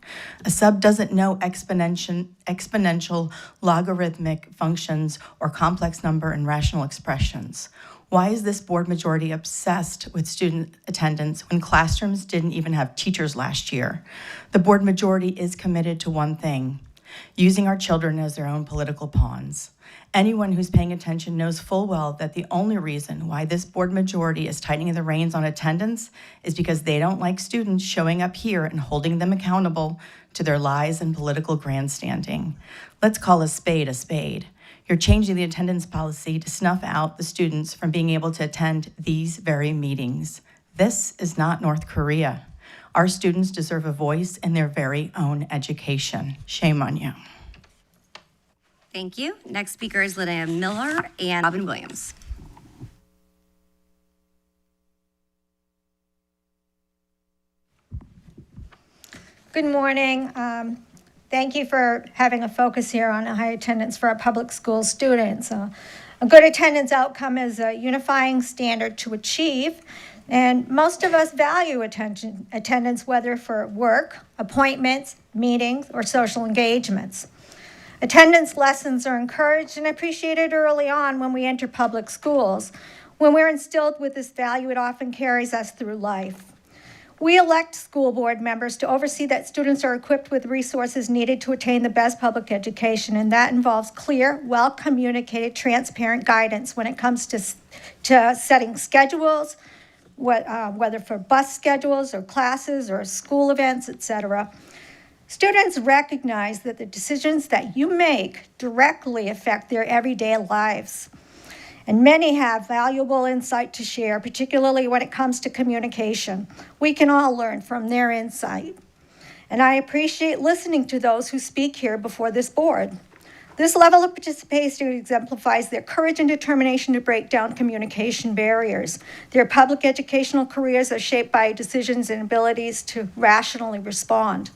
U: A sub doesn't know exponential logarithmic functions or complex number and rational expressions. Why is this board majority obsessed with student attendance when classrooms didn't even have teachers last year? The board majority is committed to one thing: using our children as their own political pawns. Anyone who's paying attention knows full well that the only reason why this board majority is tightening the reins on attendance is because they don't like students showing up here and holding them accountable to their lies and political grandstanding. Let's call a spade a spade. You're changing the attendance policy to snuff out the students from being able to attend these very meetings. This is not North Korea. Our students deserve a voice in their very own education. Shame on you.
A: Thank you. Next speaker is Linnea Miller and Robin Williams.
B: Good morning. Thank you for having a focus here on high attendance for our public school students. A good attendance outcome is a unifying standard to achieve, and most of us value attendance, whether for work, appointments, meetings, or social engagements. Attendance lessons are encouraged and appreciated early on when we enter public schools. When we're instilled with this value, it often carries us through life. We elect school board members to oversee that students are equipped with resources needed to attain the best public education, and that involves clear, well-communicated, transparent guidance when it comes to setting schedules, whether for bus schedules or classes or school events, etc. Students recognize that the decisions that you make directly affect their everyday lives. And many have valuable insight to share, particularly when it comes to communication. We can all learn from their insight. And I appreciate listening to those who speak here before this board. This level of participation exemplifies their courage and determination to break down communication barriers. Their public educational careers are shaped by decisions and abilities to rationally respond.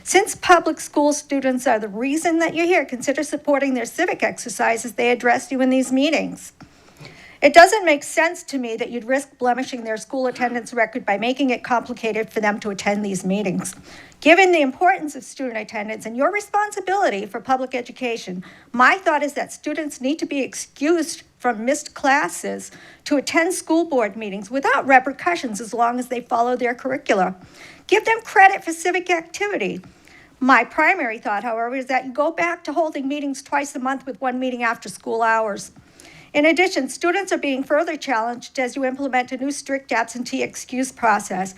B: Since public school students are the reason that you're here, consider supporting their civic exercise as they address you in these meetings. It doesn't make sense to me that you'd risk blemishing their school attendance record by making it complicated for them to attend these meetings. Given the importance of student attendance and your responsibility for public education, my thought is that students need to be excused from missed classes to attend school board meetings without repercussions as long as they follow their curricula. Give them credit for civic activity. My primary thought, however, is that you go back to holding meetings twice a month with one meeting after school hours. In addition, students are being further challenged as you implement a new strict absentee excuse process.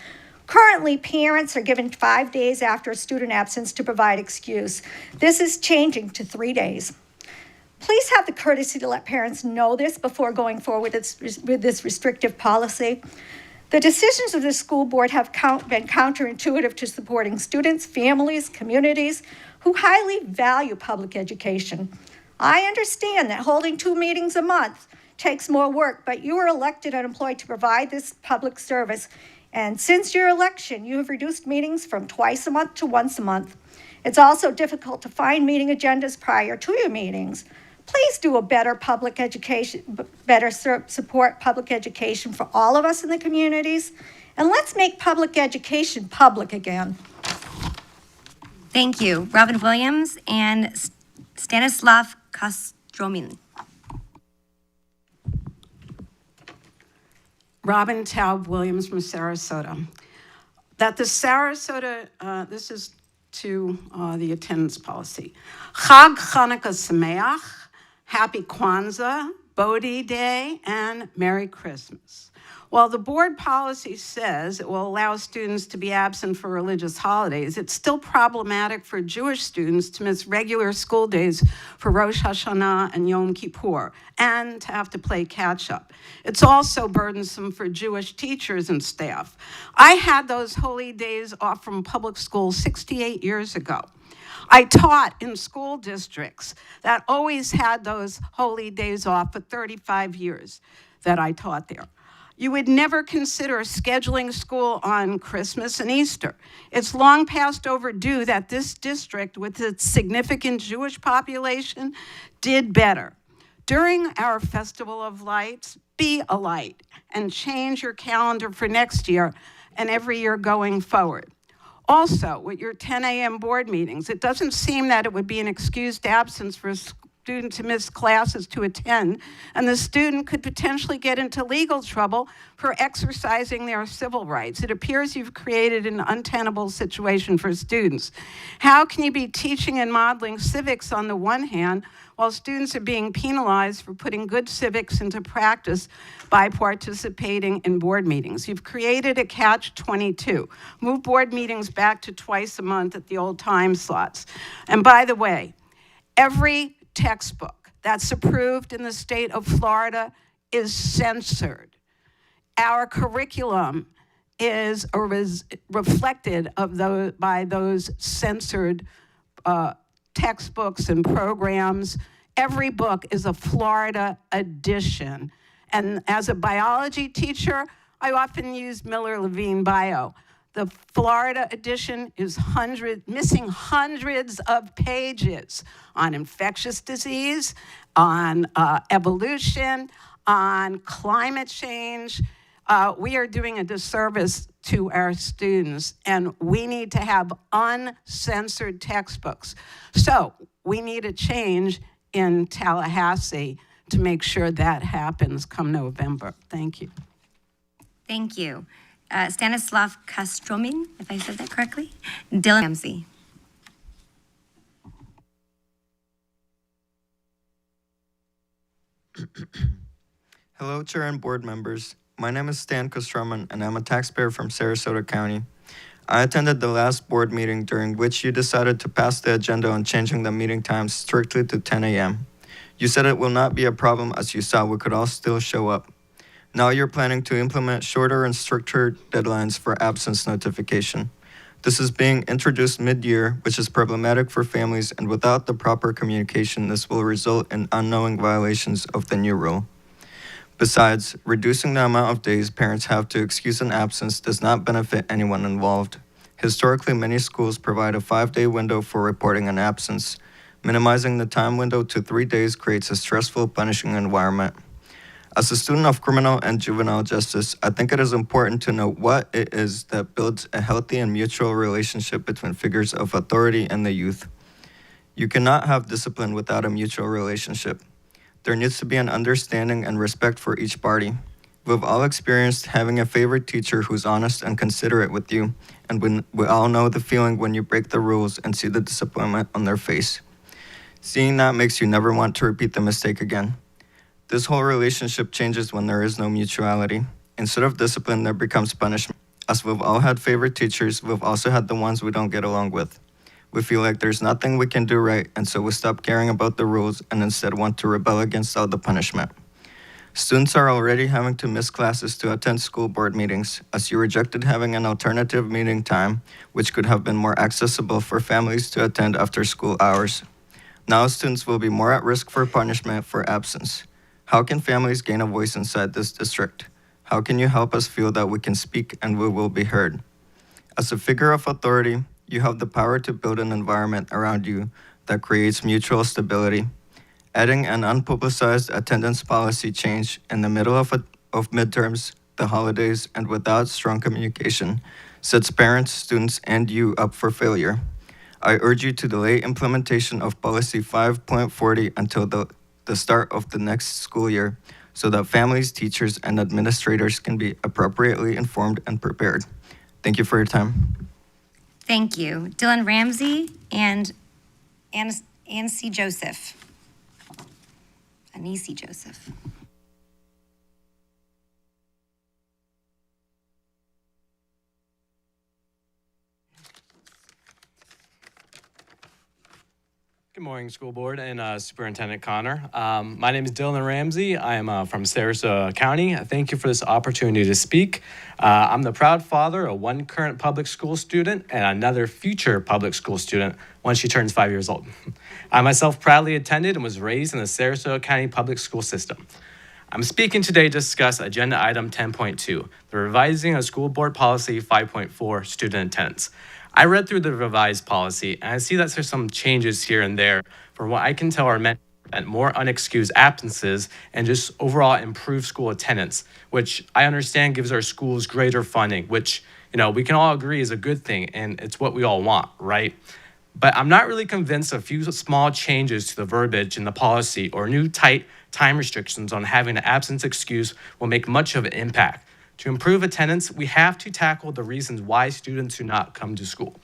B: Currently, parents are given 5 days after a student absence to provide excuse. This is changing to 3 days. Please have the courtesy to let parents know this before going forward with this restrictive policy. The decisions of the school board have been counterintuitive to supporting students, families, communities who highly value public education. I understand that holding 2 meetings a month takes more work, but you are elected and employed to provide this public service. And since your election, you have reduced meetings from twice a month to once a month. It's also difficult to find meeting agendas prior to your meetings. Please do a better public education, support public education for all of us in the communities. And let's make public education public again.
A: Thank you. Robin Williams and Stanislav Kostromin.
V: Robin Taub Williams from Sarasota. That the Sarasota, this is to the attendance policy. Chag Chanukah Sameach, Happy Kwanzaa, Bodhi Day, and Merry Christmas. While the board policy says it will allow students to be absent for religious holidays, it's still problematic for Jewish students to miss regular school days for Rosh Hashanah and Yom Kippur, and to have to play catch-up. It's also burdensome for Jewish teachers and staff. I had those holy days off from public school 68 years ago. I taught in school districts that always had those holy days off for 35 years that I taught there. You would never consider scheduling school on Christmas and Easter. It's long past overdue that this district, with its significant Jewish population, did better. During our Festival of Lights, be a light and change your calendar for next year and every year going forward. Also, with your 10 a.m. board meetings, it doesn't seem that it would be an excused absence for a student to miss classes to attend, and the student could potentially get into legal trouble for exercising their civil rights. It appears you've created an untenable situation for students. How can you be teaching and modeling civics on the one hand, while students are being penalized for putting good civics into practice by participating in board meetings? You've created a catch-22. Move board meetings back to twice a month at the old time slots. And by the way, every textbook that's approved in the state of Florida is censored. Our curriculum is reflected by those censored textbooks and programs Every book is a Florida edition. And as a biology teacher, I often use Miller Levine Bio. The Florida edition is missing hundreds of pages on infectious disease, on evolution, on climate change. We are doing a disservice to our students, and we need to have uncensored textbooks. So we need a change in Tallahassee to make sure that happens come November. Thank you.
A: Thank you. Stanislav Kostromin, if I said that correctly. Dylan Ramsey.
D: Hello, Chair and board members. My name is Stan Kostromin, and I'm a taxpayer from Sarasota County. I attended the last board meeting during which you decided to pass the agenda on changing the meeting times strictly to 10 a.m. You said it will not be a problem as you saw we could all still show up. Now you're planning to implement shorter and stricter deadlines for absence notification. This is being introduced mid-year, which is problematic for families, and without the proper communication, this will result in unknowing violations of the new rule. Besides, reducing the amount of days parents have to excuse an absence does not benefit anyone involved. Historically, many schools provide a 5-day window for reporting an absence. Minimizing the time window to 3 days creates a stressful, punishing environment. As a student of criminal and juvenile justice, I think it is important to know what it is that builds a healthy and mutual relationship between figures of authority and the youth. You cannot have discipline without a mutual relationship. There needs to be an understanding and respect for each party. We've all experienced having a favorite teacher who's honest and considerate with you, and we all know the feeling when you break the rules and see the disappointment on their face. Seeing that makes you never want to repeat the mistake again. This whole relationship changes when there is no mutuality. Instead of discipline, there becomes punishment. As we've all had favorite teachers, we've also had the ones we don't get along with. We feel like there's nothing we can do right, and so we stop caring about the rules and instead want to rebel against all the punishment. Students are already having to miss classes to attend school board meetings, as you rejected having an alternative meeting time, which could have been more accessible for families to attend after school hours. Now students will be more at risk for punishment for absence. How can families gain a voice inside this district? How can you help us feel that we can speak and we will be heard? As a figure of authority, you have the power to build an environment around you that creates mutual stability. Adding an unpublicized attendance policy change in the middle of midterms, the holidays, and without strong communication sets parents, students, and you up for failure. I urge you to delay implementation of Policy 5.40 until the start of the next school year so that families, teachers, and administrators can be appropriately informed and prepared. Thank you for your time.
A: Thank you. Dylan Ramsey and Anisi Joseph. Anisi Joseph.
F: Good morning, school board and Superintendent Connor. My name is Dylan Ramsey. I am from Sarasota County. Thank you for this opportunity to speak. I'm the proud father of one current public school student and another future public school student once she turns 5 years old. I myself proudly attended and was raised in the Sarasota County public school system. I'm speaking today to discuss Agenda Item 10.2, the revising of School Board Policy 5.4, student attendance. I read through the revised policy, and I see that there's some changes here and there from what I can tell are meant to prevent more unexcused absences and just overall improve school attendance, which I understand gives our schools greater funding, which, we can all agree is a good thing, and it's what we all want, right? But I'm not really convinced a few small changes to the verbiage in the policy or new tight time restrictions on having an absence excuse will make much of an impact. To improve attendance, we have to tackle the reasons why students do not come to school.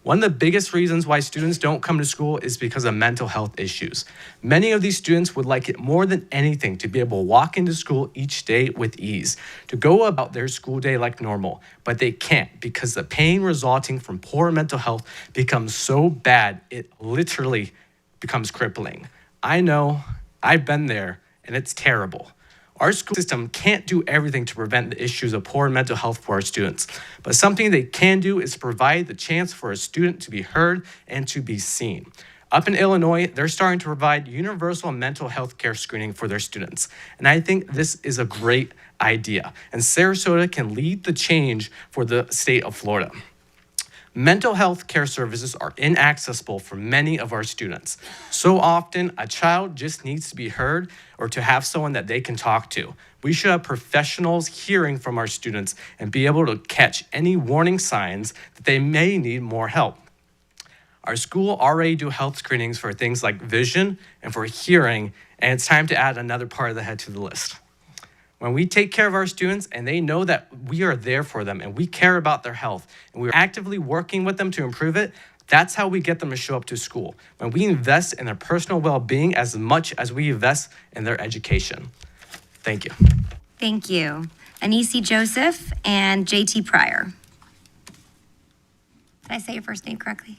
F: One of the biggest reasons why students don't come to school is because of mental health issues. Many of these students would like it more than anything to be able to walk into school each day with ease, to go about their school day like normal, but they can't because the pain resulting from poor mental health becomes so bad, it literally becomes crippling. I know, I've been there, and it's terrible. Our school system can't do everything to prevent the issues of poor mental health for our students, but something they can do is provide the chance for a student to be heard and to be seen. Up in Illinois, they're starting to provide universal mental health care screening for their students. And I think this is a great idea. And Sarasota can lead the change for the state of Florida. Mental health care services are inaccessible for many of our students. So often, a child just needs to be heard or to have someone that they can talk to. We should have professionals hearing from our students and be able to catch any warning signs that they may need more help. Our school already do health screenings for things like vision and for hearing, and it's time to add another part of the head to the list. When we take care of our students and they know that we are there for them and we care about their health and we're actively working with them to improve it, that's how we get them to show up to school. When we invest in their personal well-being as much as we invest in their education. Thank you.
A: Thank you. Anisi Joseph and JT Pryor. Did I say your first name correctly?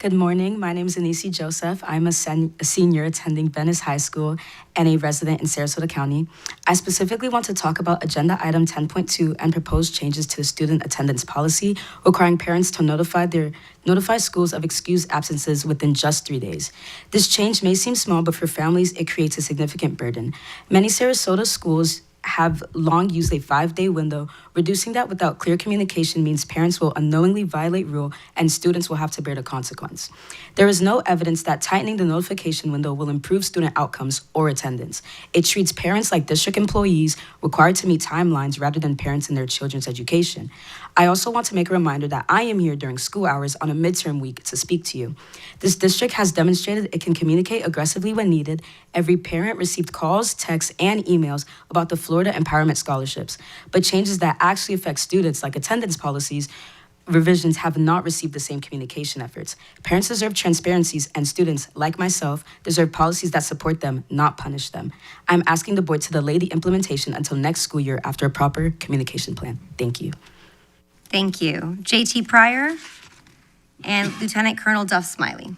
E: Good morning. My name is Anisi Joseph. I'm a senior attending Venice High School and a resident in Sarasota County. I specifically want to talk about Agenda Item 10.2 and proposed changes to the student attendance policy requiring parents to notify schools of excused absences within just 3 days. This change may seem small, but for families, it creates a significant burden. Many Sarasota schools have long used a 5-day window. Reducing that without clear communication means parents will unknowingly violate rule and students will have to bear the consequence. There is no evidence that tightening the notification window will improve student outcomes or attendance. It treats parents like district employees required to meet timelines rather than parents in their children's education. I also want to make a reminder that I am here during school hours on a midterm week to speak to you. This district has demonstrated it can communicate aggressively when needed. Every parent received calls, texts, and emails about the Florida Empowerment Scholarships, but changes that actually affect students, like attendance policies, revisions, have not received the same communication efforts. Parents deserve transparencies, and students, like myself, deserve policies that support them, not punish them. I'm asking the board to delay the implementation until next school year after a proper communication plan. Thank you.
A: Thank you. JT Pryor and Lieutenant Colonel Duff Smiley.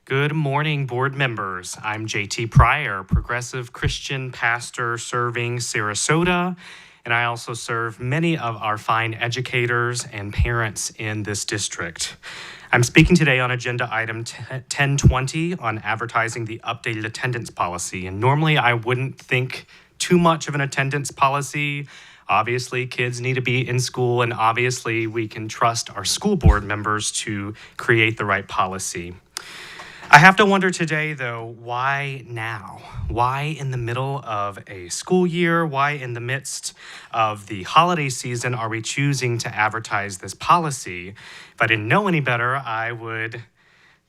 G: Good morning, board members. I'm JT Pryor, progressive Christian pastor serving Sarasota, and I also serve many of our fine educators and parents in this district. I'm speaking today on agenda item 1020 on advertising the updated attendance policy. And normally I wouldn't think too much of an attendance policy. Obviously, kids need to be in school, and obviously we can trust our school board members to create the right policy. I have to wonder today, though, why now? Why in the middle of a school year? Why in the midst of the holiday season are we choosing to advertise this policy? If I didn't know any better, I would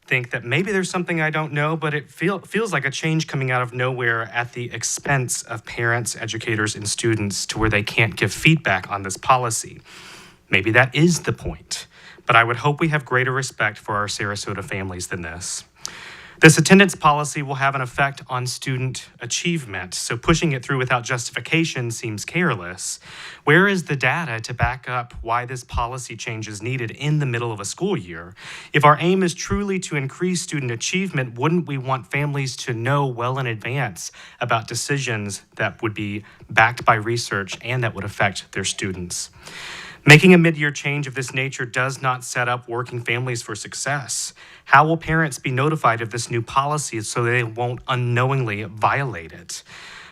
G: think that maybe there's something I don't know, but it feels like a change coming out of nowhere at the expense of parents, educators, and students to where they can't give feedback on this policy. Maybe that is the point, but I would hope we have greater respect for our Sarasota families than this. This attendance policy will have an effect on student achievement, so pushing it through without justification seems careless. Where is the data to back up why this policy change is needed in the middle of a school year? If our aim is truly to increase student achievement, wouldn't we want families to know well in advance about decisions that would be backed by research and that would affect their students? Making a mid-year change of this nature does not set up working families for success. How will parents be notified of this new policy so they won't unknowingly violate it?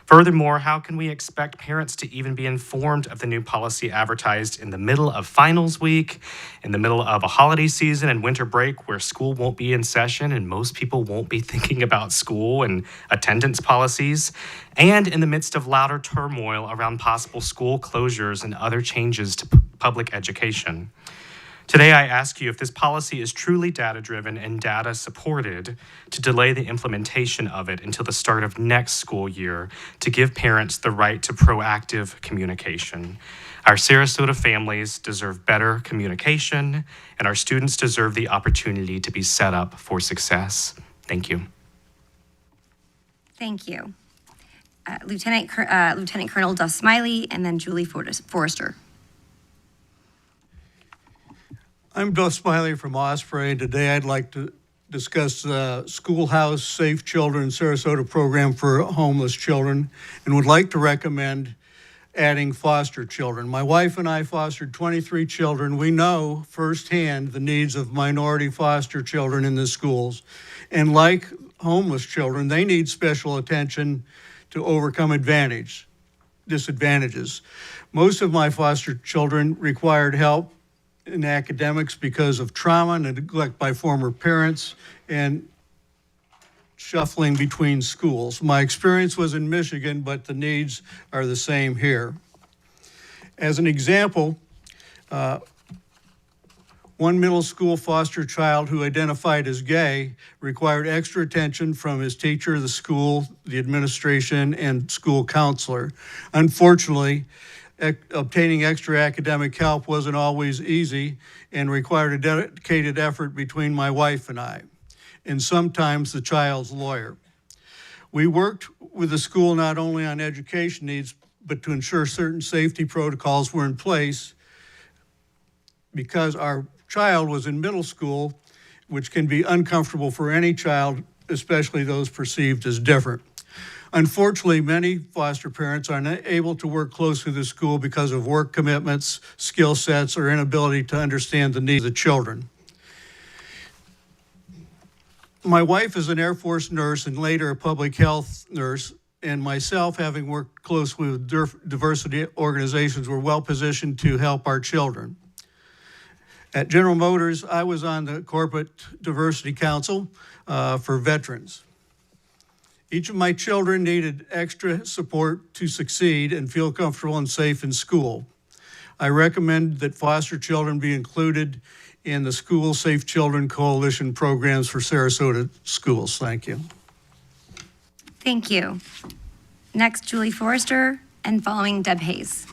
G: Furthermore, how can we expect parents to even be informed of the new policy advertised in the middle of finals week, in the middle of a holiday season and winter break where school won't be in session and most people won't be thinking about school and attendance policies, and in the midst of louder turmoil around possible school closures and other changes to public education? Today, I ask you if this policy is truly data-driven and data-supported to delay the implementation of it until the start of next school year to give parents the right to proactive communication. Our Sarasota families deserve better communication, and our students deserve the opportunity to be set up for success. Thank you.
A: Thank you. Lieutenant Colonel Duff Smiley, and then Julie Forrester.
W: I'm Duff Smiley from Osprey, and today I'd like to discuss the Schoolhouse Safe Children Sarasota program for homeless children, and would like to recommend adding foster children. My wife and I fostered 23 children. We know firsthand the needs of minority foster children in the schools. And like homeless children, they need special attention to overcome disadvantages. Most of my foster children required help in academics because of trauma and neglect by former parents and shuffling between schools. My experience was in Michigan, but the needs are the same here. As an example, one middle school foster child who identified as gay required extra attention from his teacher, the school, the administration, and school counselor. Unfortunately, obtaining extra academic help wasn't always easy and required a dedicated effort between my wife and I, and sometimes the child's lawyer. We worked with the school not only on education needs, but to ensure certain safety protocols were in place because our child was in middle school, which can be uncomfortable for any child, especially those perceived as different. Unfortunately, many foster parents are not able to work closely with the school because of work commitments, skill sets, or inability to understand the needs of the children. My wife is an Air Force nurse and later a public health nurse, and myself, having worked closely with diversity organizations, were well positioned to help our children. At General Motors, I was on the Corporate Diversity Council for veterans. Each of my children needed extra support to succeed and feel comfortable and safe in school. I recommend that foster children be included in the School Safe Children Coalition programs for Sarasota schools. Thank you.
A: Thank you. Next, Julie Forrester, and following Deb Hayes.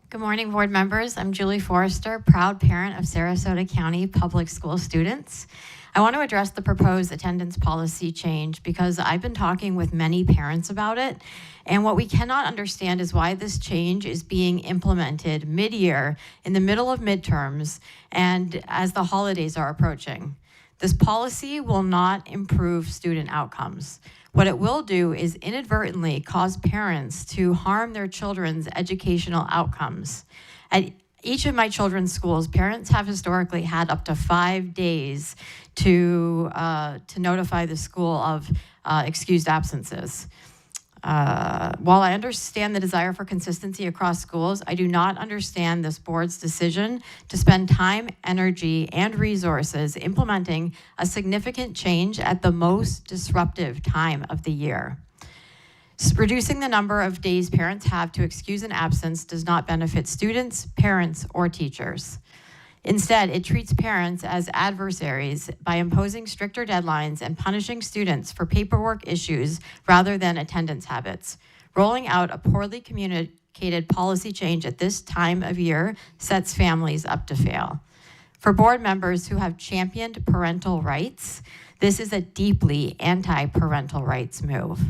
C: Good morning, board members. I'm Julie Forrester, proud parent of Sarasota County Public School students. I want to address the proposed attendance policy change because I've been talking with many parents about it, and what we cannot understand is why this change is being implemented mid-year in the middle of midterms and as the holidays are approaching. This policy will not improve student outcomes. What it will do is inadvertently cause parents to harm their children's educational outcomes. At each of my children's schools, parents have historically had up to 5 days to notify the school of excused absences. While I understand the desire for consistency across schools, I do not understand this board's decision to spend time, energy, and resources implementing a significant change at the most disruptive time of the year. Reducing the number of days parents have to excuse an absence does not benefit students, parents, or teachers. Instead, it treats parents as adversaries by imposing stricter deadlines and punishing students for paperwork issues rather than attendance habits. Rolling out a poorly communicated policy change at this time of year sets families up to fail. For board members who have championed parental rights, this is a deeply anti-parental rights move.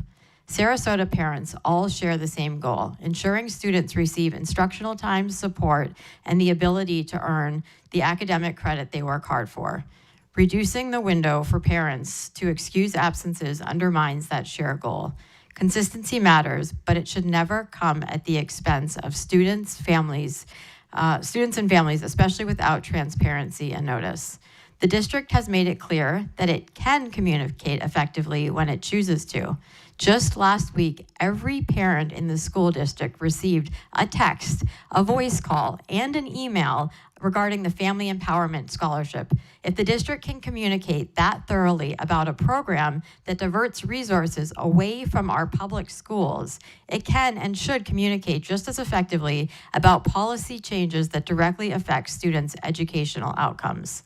C: Sarasota parents all share the same goal, ensuring students receive instructional time, support, and the ability to earn the academic credit they work hard for. Reducing the window for parents to excuse absences undermines that shared goal. Consistency matters, but it should never come at the expense of students and families, especially without transparency and notice. The district has made it clear that it can communicate effectively when it chooses to. Just last week, every parent in the school district received a text, a voice call, and an email regarding the Family Empowerment Scholarship. If the district can communicate that thoroughly about a program that diverts resources away from our public schools, it can and should communicate just as effectively about policy changes that directly affect students' educational outcomes.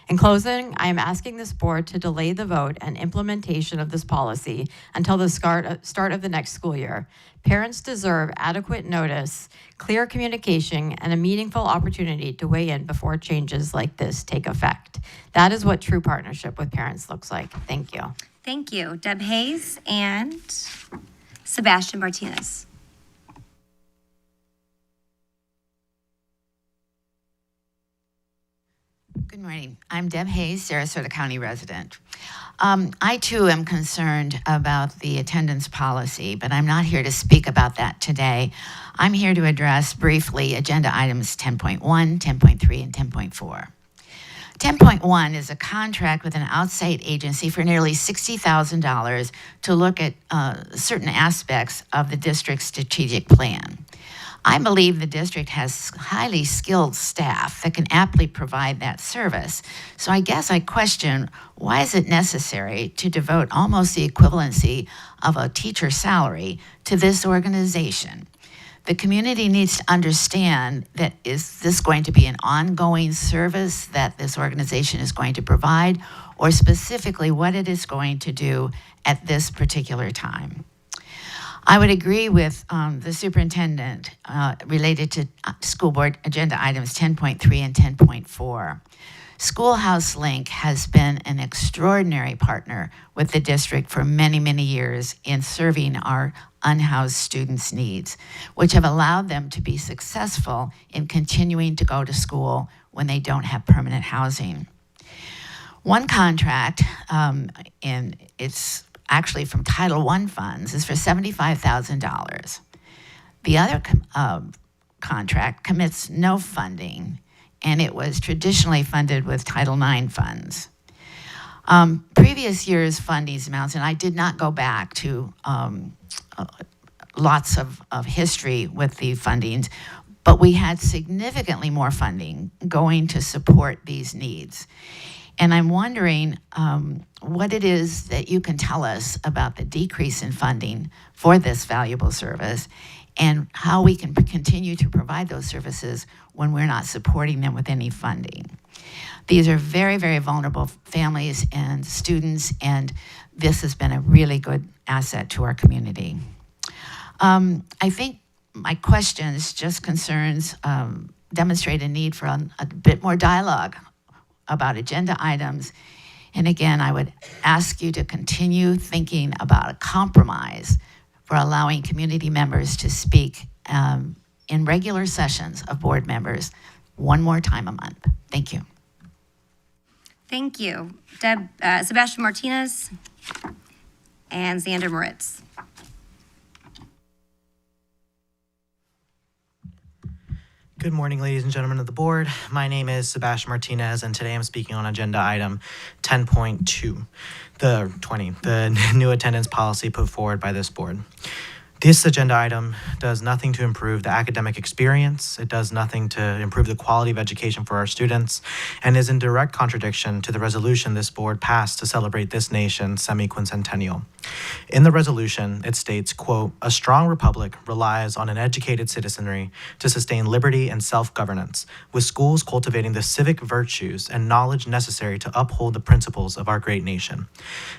C: In closing, I am asking this board to delay the vote and implementation of this policy until the start of the next school year. Parents deserve adequate notice, clear communication, and a meaningful opportunity to weigh in before changes like this take effect. That is what true partnership with parents looks like. Thank you.
A: Thank you. Deb Hayes and Sebastian Martinez.
R: Good morning. I'm Deb Hayes, Sarasota County resident. I too am concerned about the attendance policy, but I'm not here to speak about that today. I'm here to address briefly agenda items 10.1, 10.3, and 10.4. 10.1 is a contract with an outside agency for nearly $60,000 to look at certain aspects of the district's strategic plan. I believe the district has highly skilled staff that can aptly provide that service. So I guess I question, why is it necessary to devote almost the equivalency of a teacher salary to this organization? The community needs to understand that is this going to be an ongoing service that this organization is going to provide, or specifically what it is going to do at this particular time. I would agree with the superintendent related to school board agenda items 10.3 and 10.4. Schoolhouse Link has been an extraordinary partner with the district for many, many years in serving our unhoused students' needs, which have allowed them to be successful in continuing to go to school when they don't have permanent housing. One contract, and it's actually from Title I funds, is for $75,000. The other contract commits no funding, and it was traditionally funded with Title IX funds. Previous years' funding amounts, and I did not go back to lots of history with the fundings, but we had significantly more funding going to support these needs. And I'm wondering what it is that you can tell us about the decrease in funding for this valuable service and how we can continue to provide those services when we're not supporting them with any funding. These are very, very vulnerable families and students, and this has been a really good asset to our community. I think my questions just concerns demonstrate a need for a bit more dialogue about agenda items. And again, I would ask you to continue thinking about a compromise for allowing community members to speak in regular sessions of board members one more time a month. Thank you.
A: Thank you. Sebastian Martinez and Xander Moritz.
H: Good morning, ladies and gentlemen of the board. My name is Sebastian Martinez, and today I'm speaking on agenda item 10.2, the new attendance policy put forward by this board. This agenda item does nothing to improve the academic experience. It does nothing to improve the quality of education for our students, and is in direct contradiction to the resolution this board passed to celebrate this nation's semi-quincentennial. In the resolution, it states, quote, "A strong republic relies on an educated citizenry to sustain liberty and self-governance, with schools cultivating the civic virtues and knowledge necessary to uphold the principles of our great nation."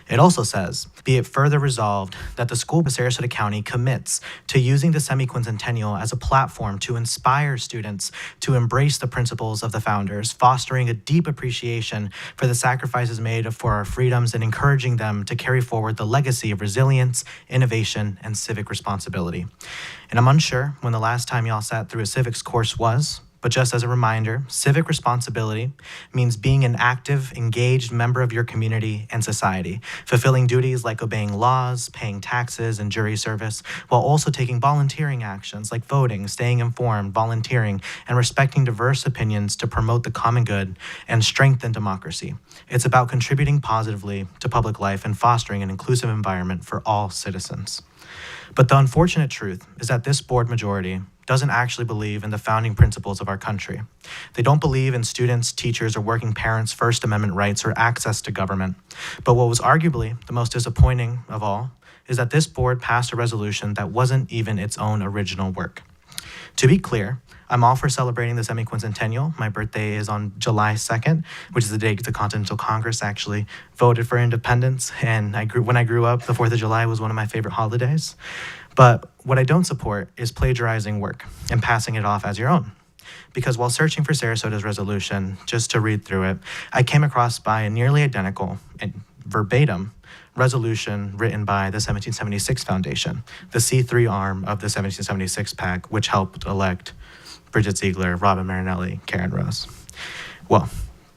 H: It also says, "Be it further resolved that the school of Sarasota County commits to using the semi-quincentennial as a platform to inspire students to embrace the principles of the founders, fostering a deep appreciation for the sacrifices made for our freedoms and encouraging them to carry forward the legacy of resilience, innovation, and civic responsibility." And I'm unsure when the last time y'all sat through a civics course was, but just as a reminder, civic responsibility means being an active, engaged member of your community and society, fulfilling duties like obeying laws, paying taxes, and jury service, while also taking volunteering actions like voting, staying informed, volunteering, and respecting diverse opinions to promote the common good and strengthen democracy. It's about contributing positively to public life and fostering an inclusive environment for all citizens. But the unfortunate truth is that this board majority doesn't actually believe in the founding principles of our country. They don't believe in students, teachers, or working parents' First Amendment rights or access to government. But what was arguably the most disappointing of all is that this board passed a resolution that wasn't even its own original work. To be clear, I'm all for celebrating the semi-quincentennial. My birthday is on July 2nd, which is the day the Continental Congress actually voted for independence. And when I grew up, the 4th of July was one of my favorite holidays. But what I don't support is plagiarizing work and passing it off as your own. Because while searching for Sarasota's resolution, just to read through it, I came across by a nearly identical and verbatim resolution written by the 1776 Foundation, the C3 arm of the 1776 PAC, which helped elect Bridget Ziegler, Robin Marinelli, Karen Rose. Well,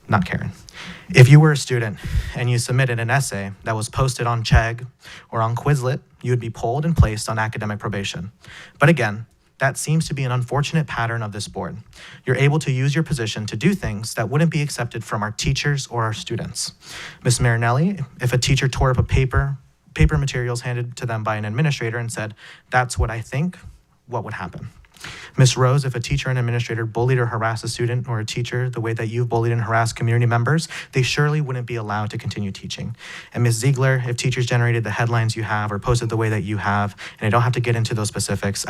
H: not Karen. If you were a student and you submitted an essay that was posted on Chegg or on Quizlet, you would be pulled and placed on academic probation. But again, that seems to be an unfortunate pattern of this board. You're able to use your position to do things that wouldn't be accepted from our teachers or our students. Ms. Marinelli, if a teacher tore up a paper materials handed to them by an administrator and said, "That's what I think," what would happen? Ms. Rose, if a teacher and administrator bullied or harassed a student or a teacher the way that you've bullied and harassed community members, they surely wouldn't be allowed to continue teaching. And Ms. Ziegler, if teachers generated the headlines you have or posted the way that you have, and I don't have to get into those specifics,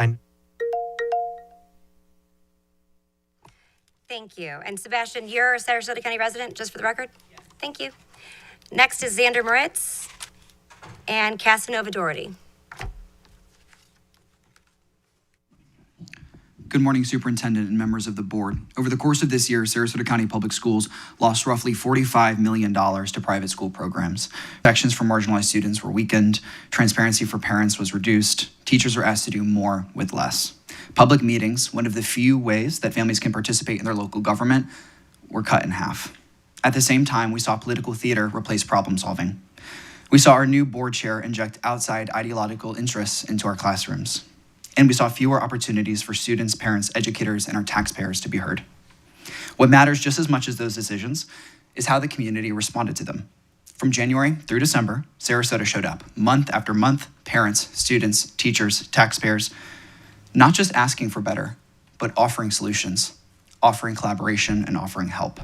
A: Thank you. And Sebastian, you're a Sarasota County resident, just for the record? Yes. Thank you. Next is Xander Moritz and Casanova Doherty.
I: Good morning, Superintendent and members of the board. Over the course of this year, Sarasota County Public Schools lost roughly $45 million to private school programs. Protections for marginalized students were weakened, transparency for parents was reduced, teachers were asked to do more with less. Public meetings, one of the few ways that families can participate in their local government, were cut in half. At the same time, we saw political theater replace problem solving. We saw our new board chair inject outside ideological interests into our classrooms. And we saw fewer opportunities for students, parents, educators, and our taxpayers to be heard. What matters just as much as those decisions is how the community responded to them. From January through December, Sarasota showed up, month after month, parents, students, teachers, taxpayers, not just asking for better, but offering solutions, offering collaboration, and offering help.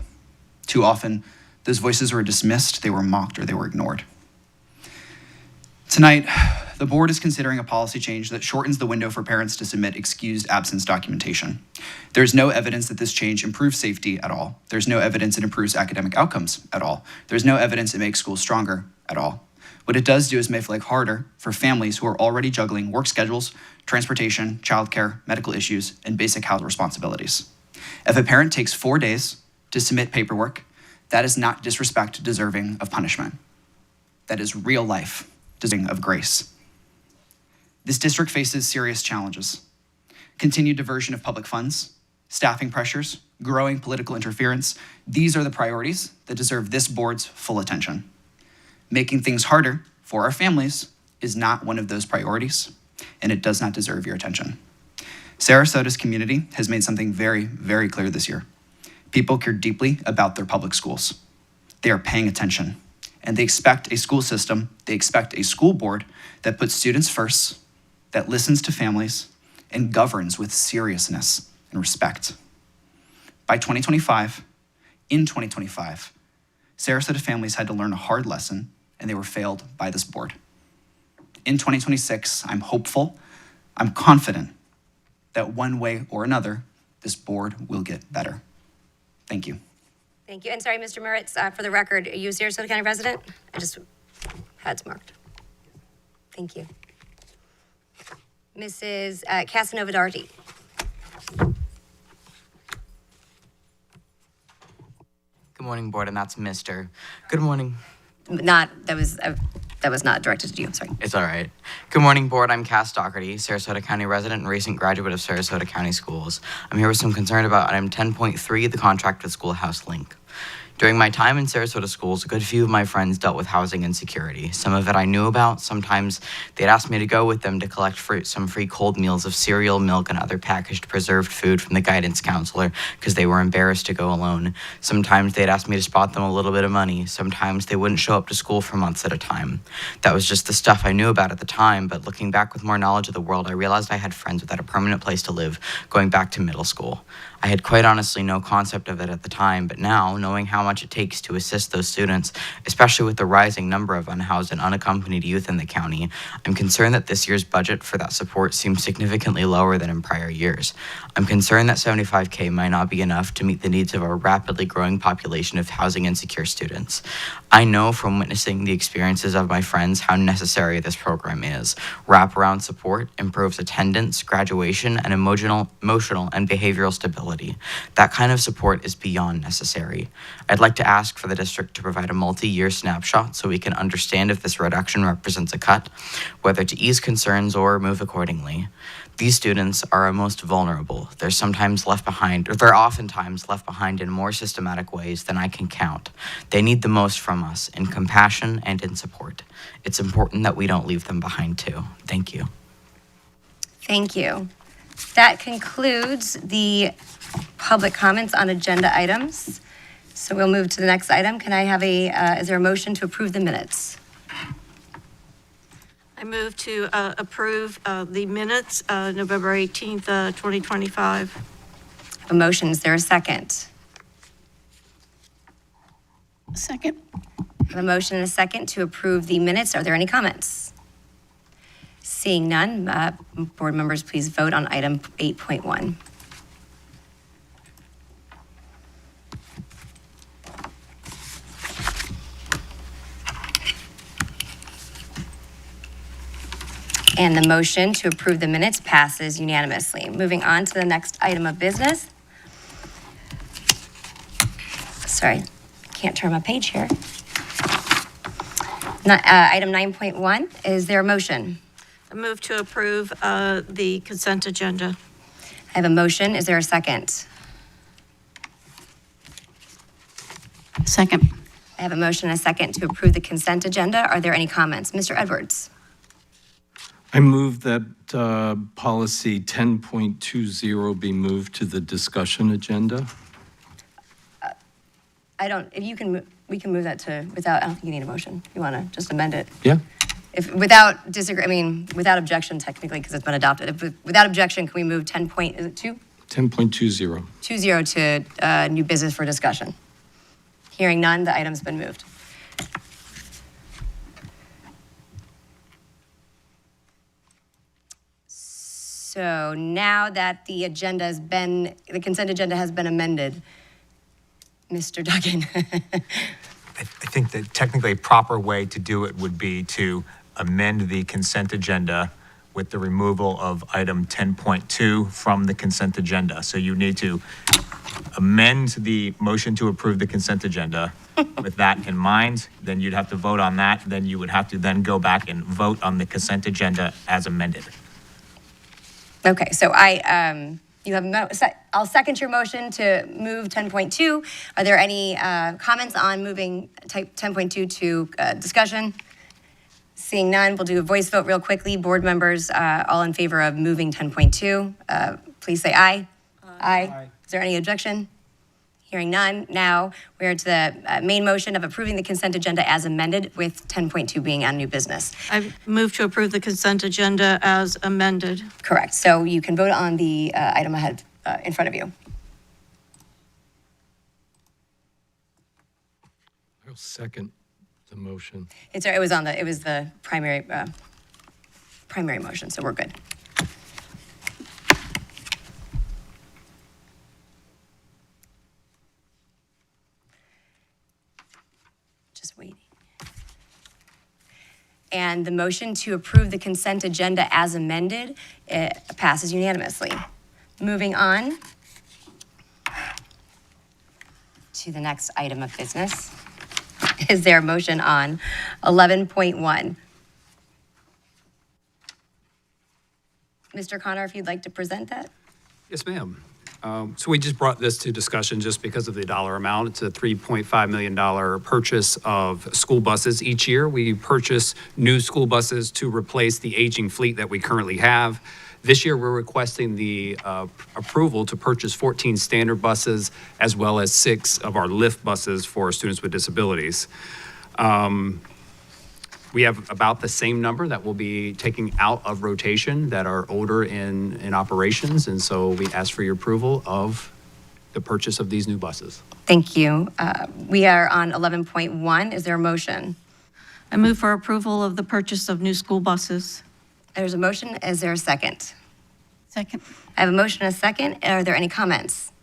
I: Too often, those voices were dismissed, they were mocked, or they were ignored. Tonight, the board is considering a policy change that shortens the window for parents to submit excused absence documentation. There's no evidence that this change improves safety at all. There's no evidence it improves academic outcomes at all. There's no evidence it makes schools stronger at all. What it does do is make life harder for families who are already juggling work schedules, transportation, childcare, medical issues, and basic household responsibilities. If a parent takes 4 days to submit paperwork, that is not disrespect deserving of punishment. That is real life deserving of grace. This district faces serious challenges: continued diversion of public funds, staffing pressures, growing political interference. These are the priorities that deserve this board's full attention. Making things harder for our families is not one of those priorities, and it does not deserve your attention. Sarasota's community has made something very, very clear this year. People care deeply about their public schools. They are paying attention, and they expect a school system, they expect a school board that puts students first, that listens to families, and governs with seriousness and respect. By 2025, Sarasota families had to learn a hard lesson, and they were failed by this board. In 2026, I'm hopeful, I'm confident that one way or another, this board will get better. Thank you.
A: Thank you. And sorry, Mr. Moritz, for the record, are you a Sarasota County resident? I just had it marked. Thank you. Mrs. Casanova Doherty.
J: Good morning, board, and that's Mr. Good morning.
A: That was not directed to you, sorry.
J: It's all right. Good morning, board. I'm Cass Doherty, Sarasota County resident and recent graduate of Sarasota County Schools. I'm here with some concern about item 10.3, the contract with Schoolhouse Link. During my time in Sarasota schools, a good few of my friends dealt with housing insecurity. Some of it I knew about. Sometimes they'd ask me to go with them to collect some free cold meals of cereal, milk, and other packaged preserved food from the guidance counselor because they were embarrassed to go alone. Sometimes they'd ask me to spot them a little bit of money. Sometimes they wouldn't show up to school for months at a time. That was just the stuff I knew about at the time, but looking back with more knowledge of the world, I realized I had friends without a permanent place to live going back to middle school. I had quite honestly no concept of it at the time, but now, knowing how much it takes to assist those students, especially with the rising number of unhoused and unaccompanied youth in the county, I'm concerned that this year's budget for that support seems significantly lower than in prior years. I'm concerned that $75K might not be enough to meet the needs of our rapidly growing population of housing insecure students. I know from witnessing the experiences of my friends how necessary this program is. Wraparound support improves attendance, graduation, and emotional and behavioral stability. That kind of support is beyond necessary. I'd I'd like to ask for the district to provide a multi-year snapshot so we can understand if this reduction represents a cut, whether to ease concerns or move accordingly. These students are our most vulnerable. They're oftentimes left behind in more systematic ways than I can count. They need the most from us in compassion and in support. It's important that we don't leave them behind too. Thank you.
A: Thank you. That concludes the public comments on agenda items. So we'll move to the next item. Can I have is there a motion to approve the minutes?
L: I move to approve the minutes, November 18th, 2025.
A: A motion, is there a second?
L: Second.
A: A motion and a second to approve the minutes. Are there any comments? Seeing none, board members, please vote on item 8.1. And the motion to approve the minutes passes unanimously. Moving on to the next item of business. Sorry, can't turn my page here. Item 9.1, is there a motion?
L: I move to approve the consent agenda.
A: I have a motion, is there a second?
L: Second.
A: I have a motion and a second to approve the consent agenda. Are there any comments? Mr. Edwards?
N: I move that policy 10.20 be moved to the discussion agenda.
A: We can move that to, I don't think you need a motion. You want to just amend it?
N: Yeah.
A: Without objection technically, because it's been adopted. Without objection, can we move 10.2?
N: 10.20.
A: 20 to new business for discussion. Hearing none, the item's been moved. So now that the consent agenda has been amended, Mr. Duggan.
O: I think that technically a proper way to do it would be to amend the consent agenda with the removal of item 10.2 from the consent agenda. So you need to amend the motion to approve the consent agenda with that in mind. Then you'd have to vote on that. Then you would have to then go back and vote on the consent agenda as amended.
A: Okay, so I'll second your motion to move 10.2. Are there any comments on moving 10.2 to discussion? Seeing none, we'll do a voice vote real quickly. Board members, all in favor of moving 10.2, please say aye. Aye. Is there any objection? Hearing none. Now we're to the main motion of approving the consent agenda as amended with 10.2 being on new business.
L: I move to approve the consent agenda as amended.
A: Correct. So you can vote on the item ahead in front of you.
N: I'll second the motion.
A: It was the primary motion, so we're good. Just waiting. And the motion to approve the consent agenda as amended passes unanimously. Moving on to the next item of business. Is there a motion on 11.1? Mr. Connor, if you'd like to present that.
K: Yes, ma'am. So we just brought this to discussion just because of the dollar amount. It's a $3.5 million purchase of school buses each year. We purchase new school buses to replace the aging fleet that we currently have. This year, we're requesting the approval to purchase 14 standard buses as well as 6 of our lift buses for students with disabilities. We have about the same number that we'll be taking out of rotation that are older in operations, and so we ask for your approval of the purchase of these new buses.
A: Thank you. We are on 11.1. Is there a motion?
L: I move for approval of the purchase of new school buses.
A: There's a motion. Is there a second?
L: Second.
A: I have a motion and a second. Are there any comments?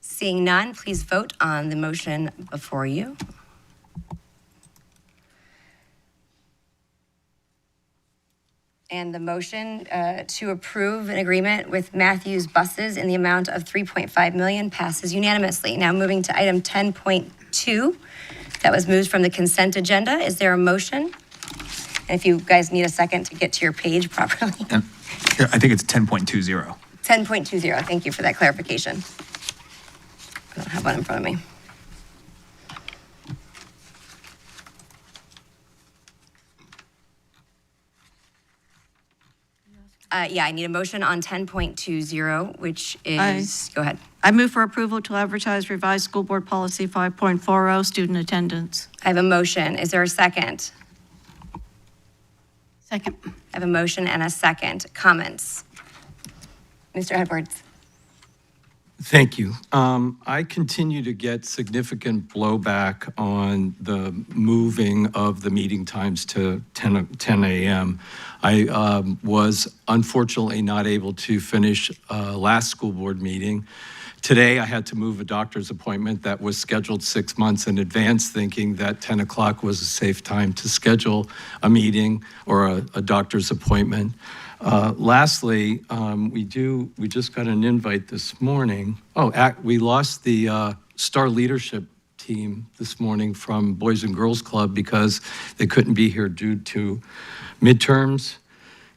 A: Seeing none, please vote on the motion before you. And the motion to approve an agreement with Matthews Buses in the amount of $3.5 million passes unanimously. Now moving to item 10.2, that was moved from the consent agenda. Is there a motion? And if you guys need a second to get to your page properly.
O: I think it's 10.20.
A: 10.20, thank you for that clarification. I don't have one in front of me. Yeah, I need a motion on 10.20, which is, go ahead.
L: I move for approval to advertise revised school board policy 5.40, student attendance.
A: I have a motion. Is there a second?
L: Second.
A: I have a motion and a second. Comments? Mr. Edwards.
N: Thank you. I continue to get significant blowback on the moving of the meeting times to 10 a.m. I was unfortunately not able to finish last school board meeting. Today, I had to move a doctor's appointment that was scheduled 6 months in advance, thinking that 10 o'clock was a safe time to schedule a meeting or a doctor's appointment. Lastly, we just got an invite this morning. We lost the Star Leadership team this morning from Boys and Girls Club because they couldn't be here due to midterms.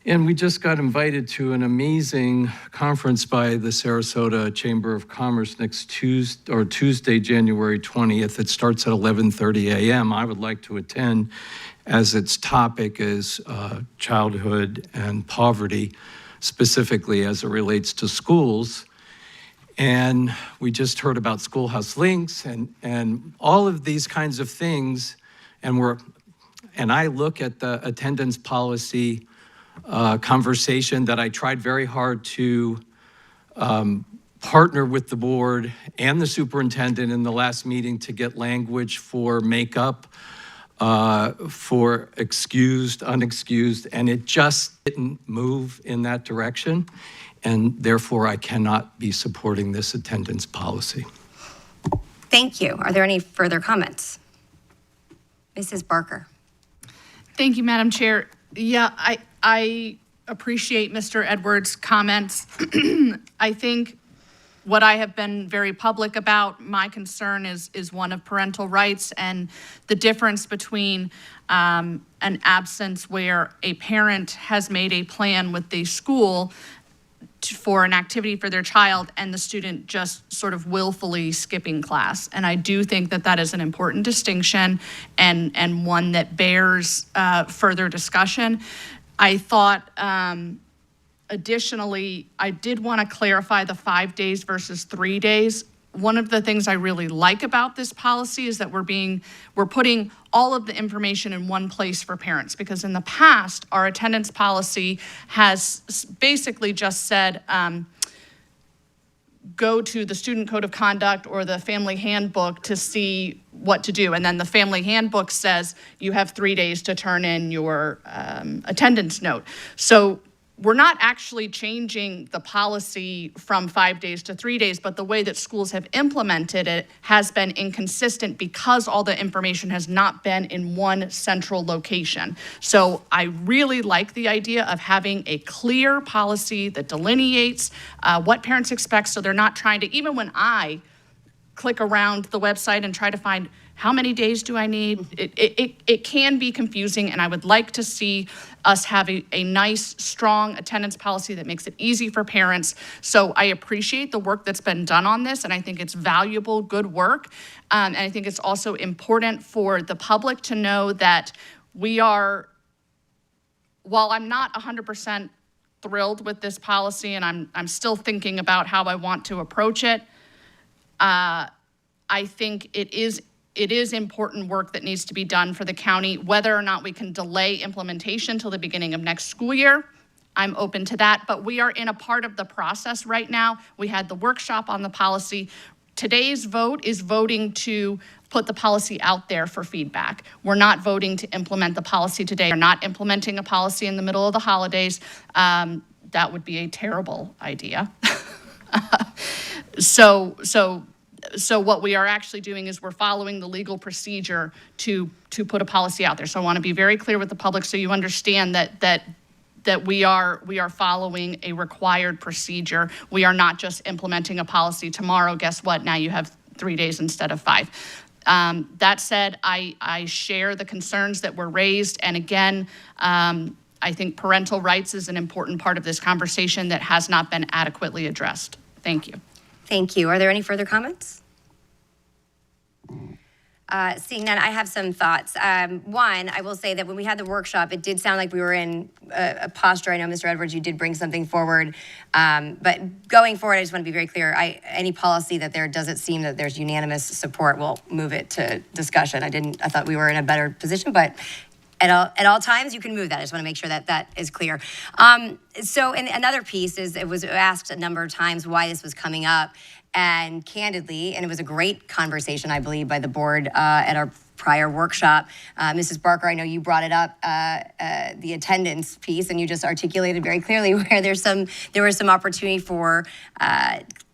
N: And we just got invited to an amazing conference by the Sarasota Chamber of Commerce next Tuesday, January 20th. It starts at 11:30 a.m. I would like to attend, as its topic is childhood and poverty, specifically as it relates to schools. And we just heard about schoolhouse links and all of these kinds of things. And I look at the attendance policy conversation that I tried very hard to partner with the board and the superintendent in the last meeting to get language for makeup, for excused, unexcused, and it just didn't move in that direction. And therefore, I cannot be supporting this attendance policy.
A: Thank you. Are there any further comments? Mrs. Barker.
M: Thank you, Madam Chair. Yeah, I appreciate Mr. Edwards' comments. I think what I have been very public about, my concern is one of parental rights and the difference between an absence where a parent has made a plan with the school for an activity for their child and the student just sort of willfully skipping class. And I do think that that is an important distinction and one that bears further discussion. I thought, additionally, I did want to clarify the 5 days versus 3 days. One of the things I really like about this policy is that we're putting all of the information in one place for parents, because in the past, our attendance policy has basically just said, go to the student code of conduct or the family handbook to see what to do. And then the family handbook says you have 3 days to turn in your attendance note. So we're not actually changing the policy from 5 days to 3 days, but the way that schools have implemented it has been inconsistent because all the information has not been in one central location. So I really like the idea of having a clear policy that delineates what parents expect, so they're not trying to, even when I click around the website and try to find how many days do I need, it can be confusing, and I would like to see us have a nice, strong attendance policy that makes it easy for parents. So I appreciate the work that's been done on this, and I think it's valuable, good work. And I think it's also important for the public to know that we are, while I'm not 100% thrilled with this policy, and I'm still thinking about how I want to approach it, I think it is important work that needs to be done for the county. Whether or not we can delay implementation till the beginning of next school year, I'm open to that. But we are in a part of the process right now. We had the workshop on the policy. Today's vote is voting to put the policy out there for feedback. We're not voting to implement the policy today. We're not implementing a policy in the middle of the holidays. That would be a terrible idea. So what we are actually doing is we're following the legal procedure to put a policy out there. So I want to be very clear with the public so you understand that that we are following a required procedure. We are not just implementing a policy tomorrow. Guess what? Now you have 3 days instead of 5. That said, I share the concerns that were raised. And again, I think parental rights is an important part of this conversation that has not been adequately addressed. Thank you.
A: Thank you. Are there any further comments? Seeing none, I have some thoughts. One, I will say that when we had the workshop, it did sound like we were in a posture. I know, Mr. Edwards, you did bring something forward. But going forward, I just want to be very clear. Any policy that there doesn't seem that there's unanimous support, we'll move it to discussion. I thought we were in a better position, but at all times, you can move that. I just want to make sure that that is clear. So, and another piece is, it was asked a number of times why this was coming up. And candidly, and it was a great conversation, I believe, by the board at our prior workshop. Mrs. Barker, I know you brought it up, the attendance piece, and you just articulated very clearly where there was some opportunity for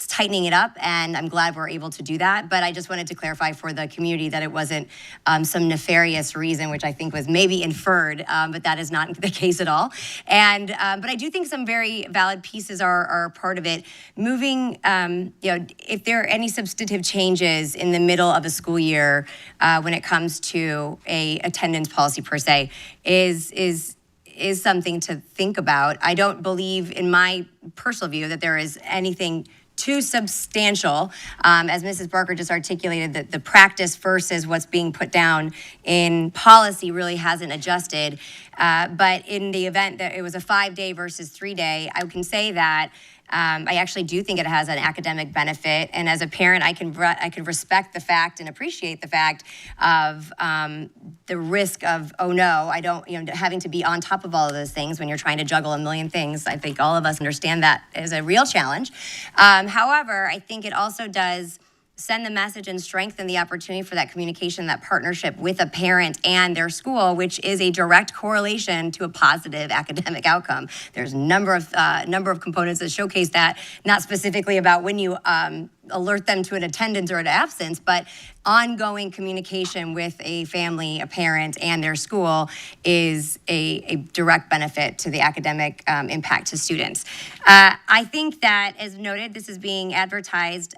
A: tightening it up, and I'm glad we're able to do that. But I just wanted to clarify for the community that it wasn't some nefarious reason, which I think was maybe inferred, but that is not the case at all. And but I do think some very valid pieces are part of it. Moving, if there are any substantive changes in the middle of a school year when it comes to a attendance policy per se, is something to think about. I don't believe, in my personal view, that there is anything too substantial, as Mrs. Barker just articulated, that the practice versus what's being put down in policy really hasn't adjusted. But in the event that it was a 5-day versus 3-day, I can say that I actually do think it has an academic benefit. And as a parent, I can respect the fact and appreciate the fact of the risk of, oh no, I don't, having to be on top of all of those things when you're trying to juggle a million things. I think all of us understand that is a real challenge. However, I think it also does send the message and strengthen the opportunity for that communication, that partnership with a parent and their school, which is a direct correlation to a positive academic outcome. There's a number of components that showcase that, not specifically about when you alert them to an attendance or an absence, but ongoing communication with a family, a parent, and their school is a direct benefit to the academic impact to students. I think that, as noted, this is being advertised.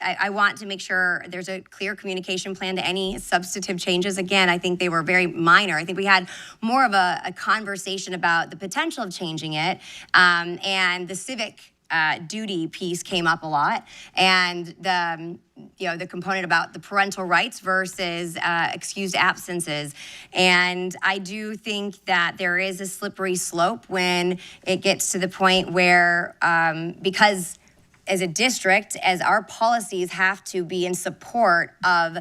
A: I want to make sure there's a clear communication plan to any substantive changes. Again, I think they were very minor. I think we had more of a conversation about the potential of changing it, and the civic duty piece came up a lot, and the component about the parental rights versus excused absences. And I do think that there is a slippery slope when it gets to the point where, because as a district, as our policies have to be in support of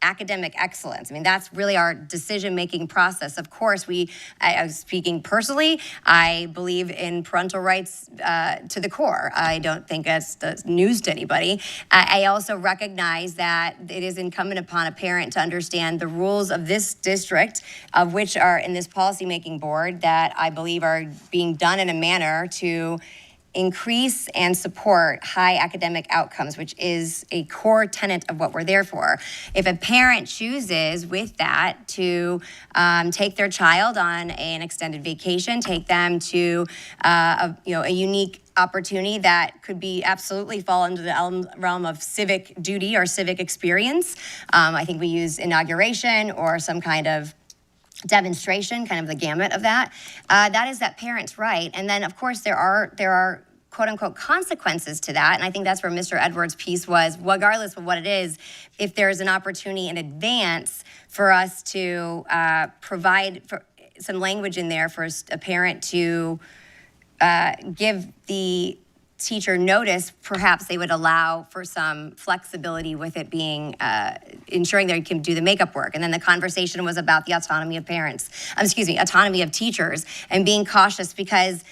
A: academic excellence. I mean, that's really our decision-making process. Of course, I was speaking personally, I believe in parental rights to the core. I don't think that's news to anybody. I also recognize that it is incumbent upon a parent to understand the rules of this district, of which are in this policymaking board, that I believe are being done in a manner to increase and support high academic outcomes, which is a core tenet of what we're there for. If a parent chooses with that to take their child on an extended vacation, take them to a unique opportunity that could be absolutely fall into the realm of civic duty or civic experience. I think we use inauguration or some kind of demonstration, kind of the gamut of that. That is that parent's right. And then, of course, there are quote unquote consequences to that. And I think that's where Mr. Edwards' piece was, regardless of what it is, if there's an opportunity in advance for us to provide for some language in there for a parent to give the teacher notice, perhaps they would allow for some flexibility with it being, ensuring they can do the makeup work. And then the conversation was about the autonomy of autonomy of teachers, and being cautious because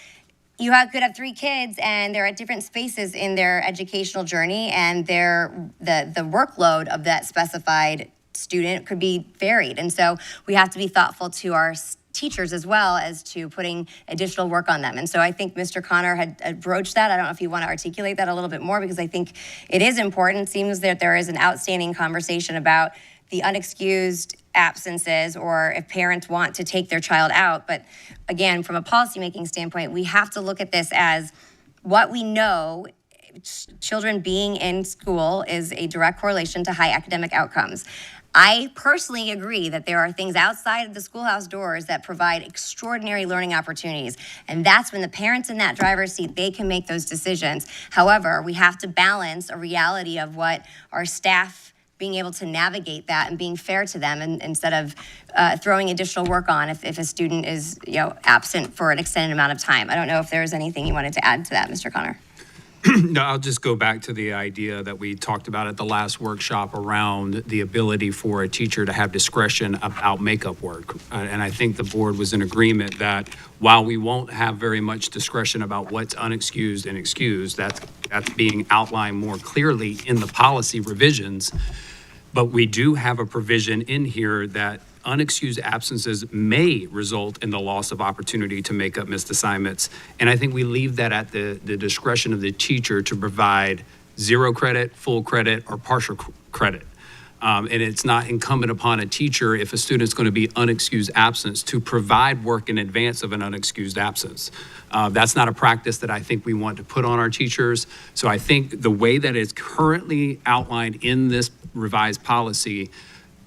A: you could have 3 kids and they're at different spaces in their educational journey, and the workload of that specified student could be varied. And so we have to be thoughtful to our teachers as well as to putting additional work on them. And so I think Mr. Connor had broached that. I don't know if you want to articulate that a little bit more, because I think it is important. It seems that there is an outstanding conversation about the unexcused absences or if parents want to take their child out. But again, from a policymaking standpoint, we have to look at this as what we know. Children being in school is a direct correlation to high academic outcomes. I personally agree that there are things outside of the schoolhouse doors that provide extraordinary learning opportunities. And that's when the parents in that driver's seat, they can make those decisions. However, we have to balance a reality of what our staff being able to navigate that and being fair to them, and instead of throwing additional work on if a student is absent for an extended amount of time. I don't know if there's anything you wanted to add to that, Mr. Connor.
K: No, I'll just go back to the idea that we talked about at the last workshop around the ability for a teacher to have discretion about makeup work. And I think the board was in agreement that while we won't have very much discretion about what's unexcused and excused, that's being outlined more clearly in the policy revisions. But we do have a provision in here that unexcused absences may result in the loss of opportunity to make up missed assignments. And I think we leave that at the discretion of the teacher to provide 0 credit, full credit, or partial credit. And it's not incumbent upon a teacher, if a student's going to be unexcused absence, to provide work in advance of an unexcused absence. That's not a practice that I think we want to put on our teachers. So I think the way that it's currently outlined in this revised policy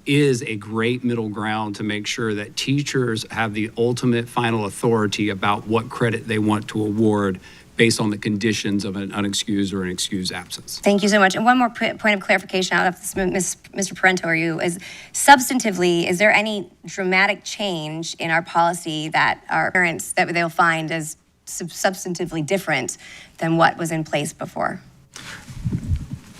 K: is a great middle ground to make sure that teachers have the ultimate final authority about what credit they want to award based on the conditions of an unexcused or an excused absence.
A: Thank you so much. And one more point of clarification out of this, Mr. Parento or you, is substantively, is there any dramatic change in our policy that our parents, that they'll find as substantively different than what was in place before?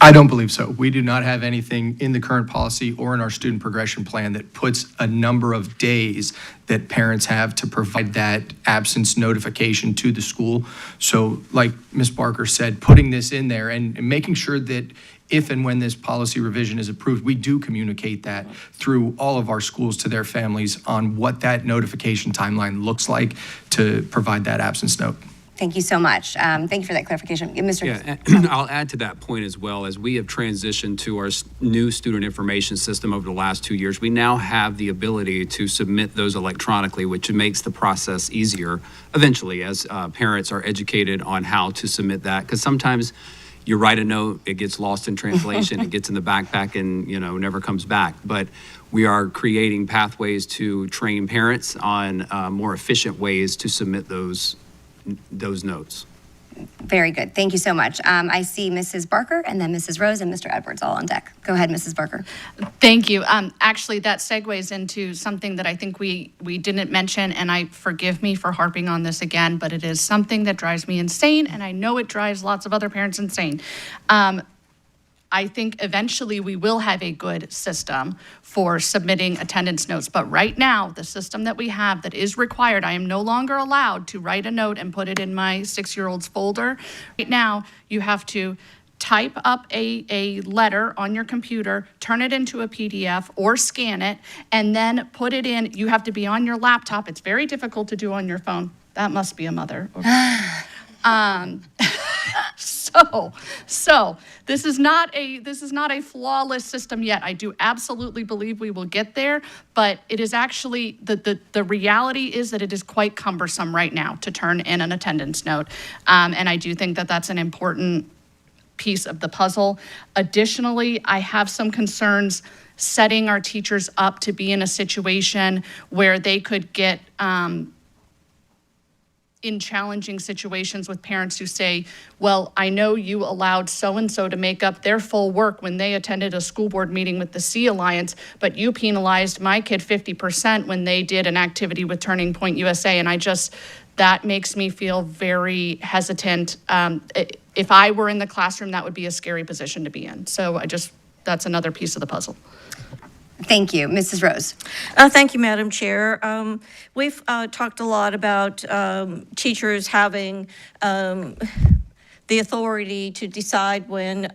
P: I don't believe so. We do not have anything in the current policy or in our student progression plan that puts a number of days that parents have to provide that absence notification to the school. So like Ms. Barker said, putting this in there and making sure that if and when this policy revision is approved, we do communicate that through all of our schools to their families on what that notification timeline looks like to provide that absence note.
A: Thank you so much. Thank you for that clarification. Mr.
K: Yeah, and I'll add to that point as well. As we have transitioned to our new student information system over the last 2 years, we now have the ability to submit those electronically, which makes the process easier eventually as parents are educated on how to submit that. Because sometimes you write a note, it gets lost in translation, it gets in the backpack and, never comes back. But we are creating pathways to train parents on more efficient ways to submit those notes.
A: Very good. Thank you so much. I see Mrs. Barker and then Mrs. Rose and Mr. Edwards all on deck. Go ahead, Mrs. Barker.
M: Thank you. Actually, that segues into something that I think we didn't mention, and forgive me for harping on this again, but it is something that drives me insane, and I know it drives lots of other parents insane. I think eventually we will have a good system for submitting attendance notes. But right now, the system that we have that is required, I am no longer allowed to write a note and put it in my 6-year-old's folder. Right now, you have to type up a letter on your computer, turn it into a PDF or scan it, and then put it in. You have to be on your laptop. It's very difficult to do on your phone. That must be a mother. So this is not a flawless system yet. I do absolutely believe we will get there, but it is actually the reality is that it is quite cumbersome right now to turn in an attendance note, and I do think that that's an important piece of the puzzle. Additionally, I have some concerns setting our teachers up to be in a situation where they could get in challenging situations with parents who say, well, I know you allowed so-and-so to make up their full work when they attended a school board meeting with the Sea Alliance, but you penalized my kid 50% when they did an activity with Turning Point USA. And that makes me feel very hesitant. If I were in the classroom, that would be a scary position to be in. So that's another piece of the puzzle.
A: Thank you. Mrs. Rose.
L: Thank you, Madam Chair. We've talked a lot about teachers having the the authority to decide when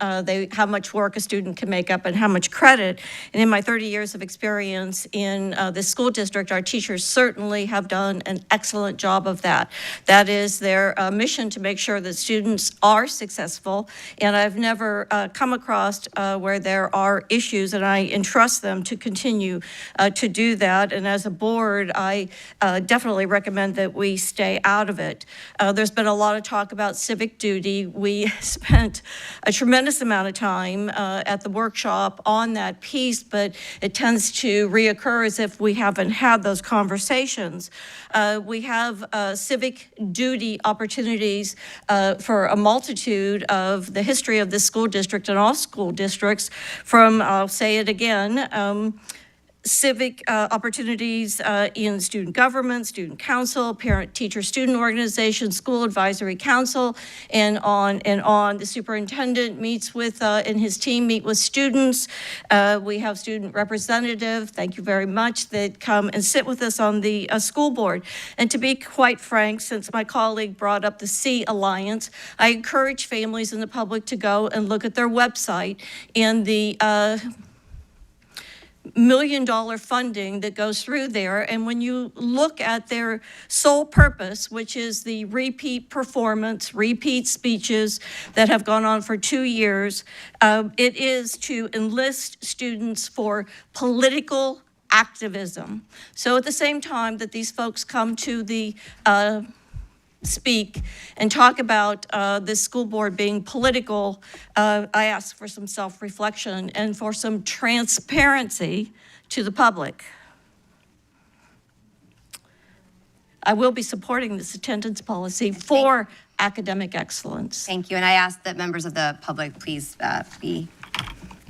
L: how much work a student can make up and how much credit. And in my 30 years of experience in this school district, our teachers certainly have done an excellent job of that. That is their mission, to make sure that students are successful. And I've never come across where there are issues, and I entrust them to continue to do that. And as a board, I definitely recommend that we stay out of it. There's been a lot of talk about civic duty. We spent a tremendous amount of time at the workshop on that piece, but it tends to reoccur as if we haven't had those conversations. We have civic duty opportunities for a multitude of the history of this school district and all school districts, from, I'll say it again, civic opportunities in student government, student council, parent teacher student organization, school advisory council, and on and on. The superintendent meets with, and his team meet with students. We have student representative, thank you very much, that come and sit with us on the school board. And to be quite frank, since my colleague brought up the C Alliance, I encourage families and the public to go and look at their website and the $1 million funding that goes through there. And when you look at their sole purpose, which is the repeat performance, repeat speeches that have gone on for 2 years, it is to enlist students for political activism. So at the same time that these folks come to the speak and talk about this school board being political, I ask for some self-reflection and for some transparency to the public. I will be supporting this attendance policy for academic excellence.
A: Thank you, and I ask that members of the public please be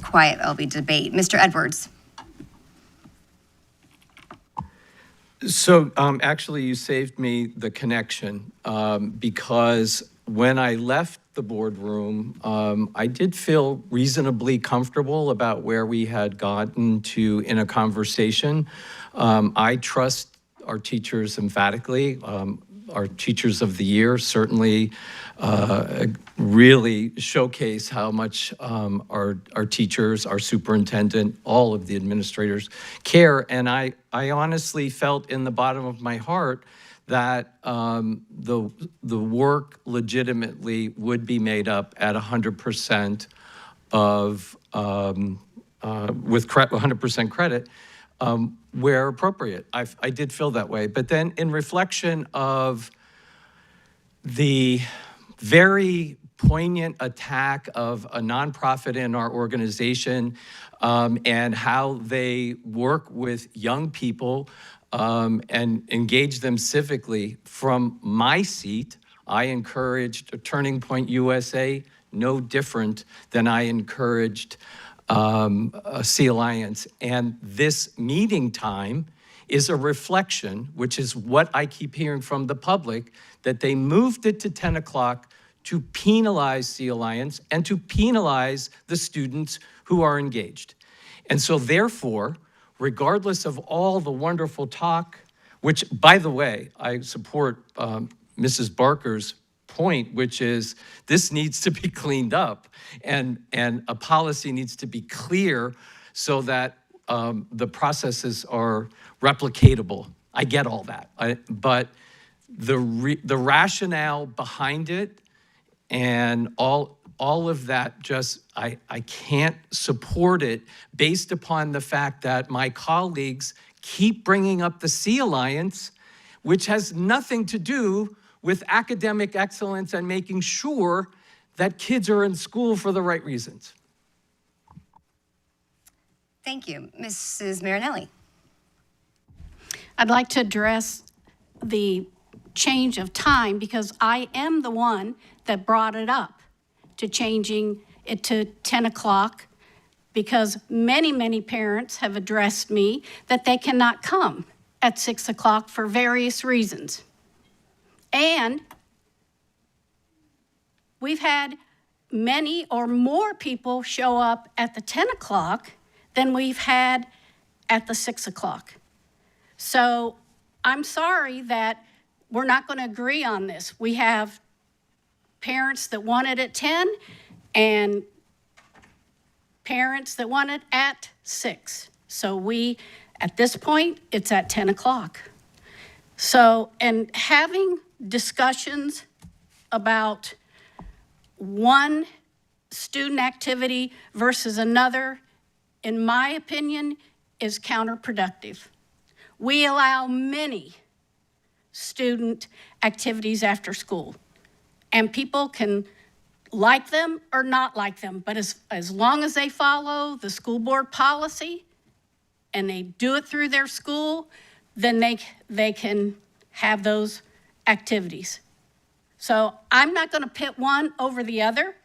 A: quiet. There'll be debate. Mr. Edwards.
N: So actually, you saved me the connection because when I left the boardroom, I did feel reasonably comfortable about where we had gotten to in a conversation. I trust our teachers emphatically. Our teachers of the year certainly really showcase how much our teachers, our superintendent, all of the administrators care. And I honestly felt in the bottom of my heart that the work legitimately would be made up at 100% of with 100% credit where appropriate. I did feel that way. But then in reflection of the very poignant attack of a nonprofit in our organization and how they work with young people and engage them civically. From my seat, I encouraged Turning Point USA no different than I encouraged C Alliance. And this meeting time is a reflection, which is what I keep hearing from the public, that they moved it to 10 o'clock to penalize C Alliance and to penalize the students who are engaged. And so therefore, regardless of all the wonderful talk, which, by the way, I support Mrs. Barker's point, which is this needs to be cleaned up and a policy needs to be clear so that the processes are replicatable. I get all that, but the rationale behind it and all of that, just I can't support it based upon the fact that my colleagues keep bringing up the C Alliance, which has nothing to do with academic excellence and making sure that kids are in school for the right reasons.
A: Thank you. Mrs. Marinelli.
V: I'd like to address the change of time because I am the one that brought it up to changing it to 10 o'clock because many, many parents have addressed me that they cannot come at 6 o'clock for various reasons. And we've had many or more people show up at the 10 o'clock than we've had at the 6 o'clock. So I'm sorry that we're not going to agree on this. We have parents that want it at 10 and parents that want it at 6. So at this point, it's at 10 o'clock. So, and having discussions about one student activity versus another, in my opinion, is counterproductive. We allow many student activities after school, and people can like them or not like them, but as long as they follow the school board policy and they do it through their school, then they can have those activities. So I'm not going to pit one over the other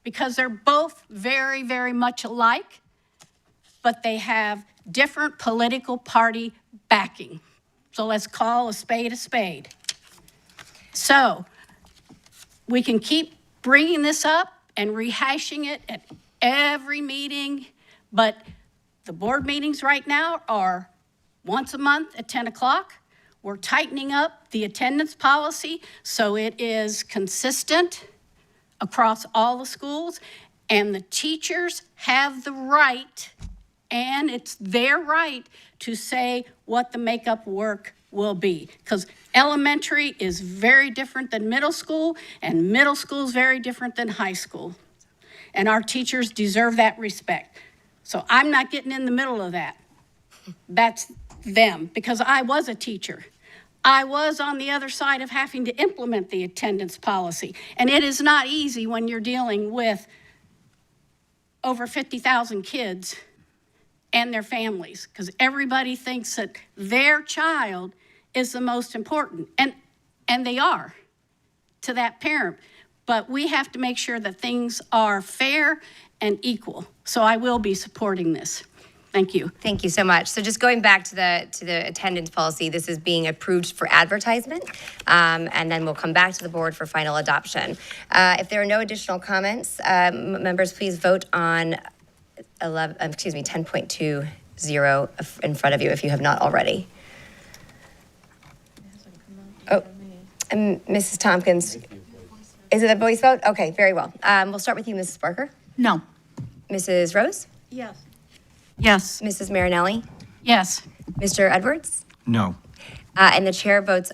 V: because they're both very, very much alike, but they have different political party backing. So let's call a spade a spade. So we can keep bringing this up and rehashing it at every meeting, but the board meetings right now are once a month at 10 o'clock. We're tightening up the attendance policy so it is consistent across all the schools, and the teachers have the right, and it's their right, to say what the makeup work will be. Because elementary is very different than middle school, and middle school is very different than high school. And our teachers deserve that respect. So I'm not getting in the middle of that. That's them, because I was a teacher. I was on the other side of having to implement the attendance policy. And it is not easy when you're dealing with over 50,000 kids and their families, because everybody thinks that their child is the most important. And they are to that parent. But we have to make sure that things are fair and equal. So I will be supporting this. Thank you.
A: Thank you so much. So just going back to the attendance policy, this is being approved for advertisement, and then we'll come back to the board for final adoption. If there are no additional comments, members, please vote on 10.20 in front of you if you have not already. Oh, and Mrs. Tompkins, is it a voice vote? Okay, very well. We'll start with you, Mrs. Barker.
V: No.
A: Mrs. Rose?
V: Yes. Yes.
A: Mrs. Marinelli?
V: Yes.
A: Mr. Edwards?
N: No.
A: And the chair votes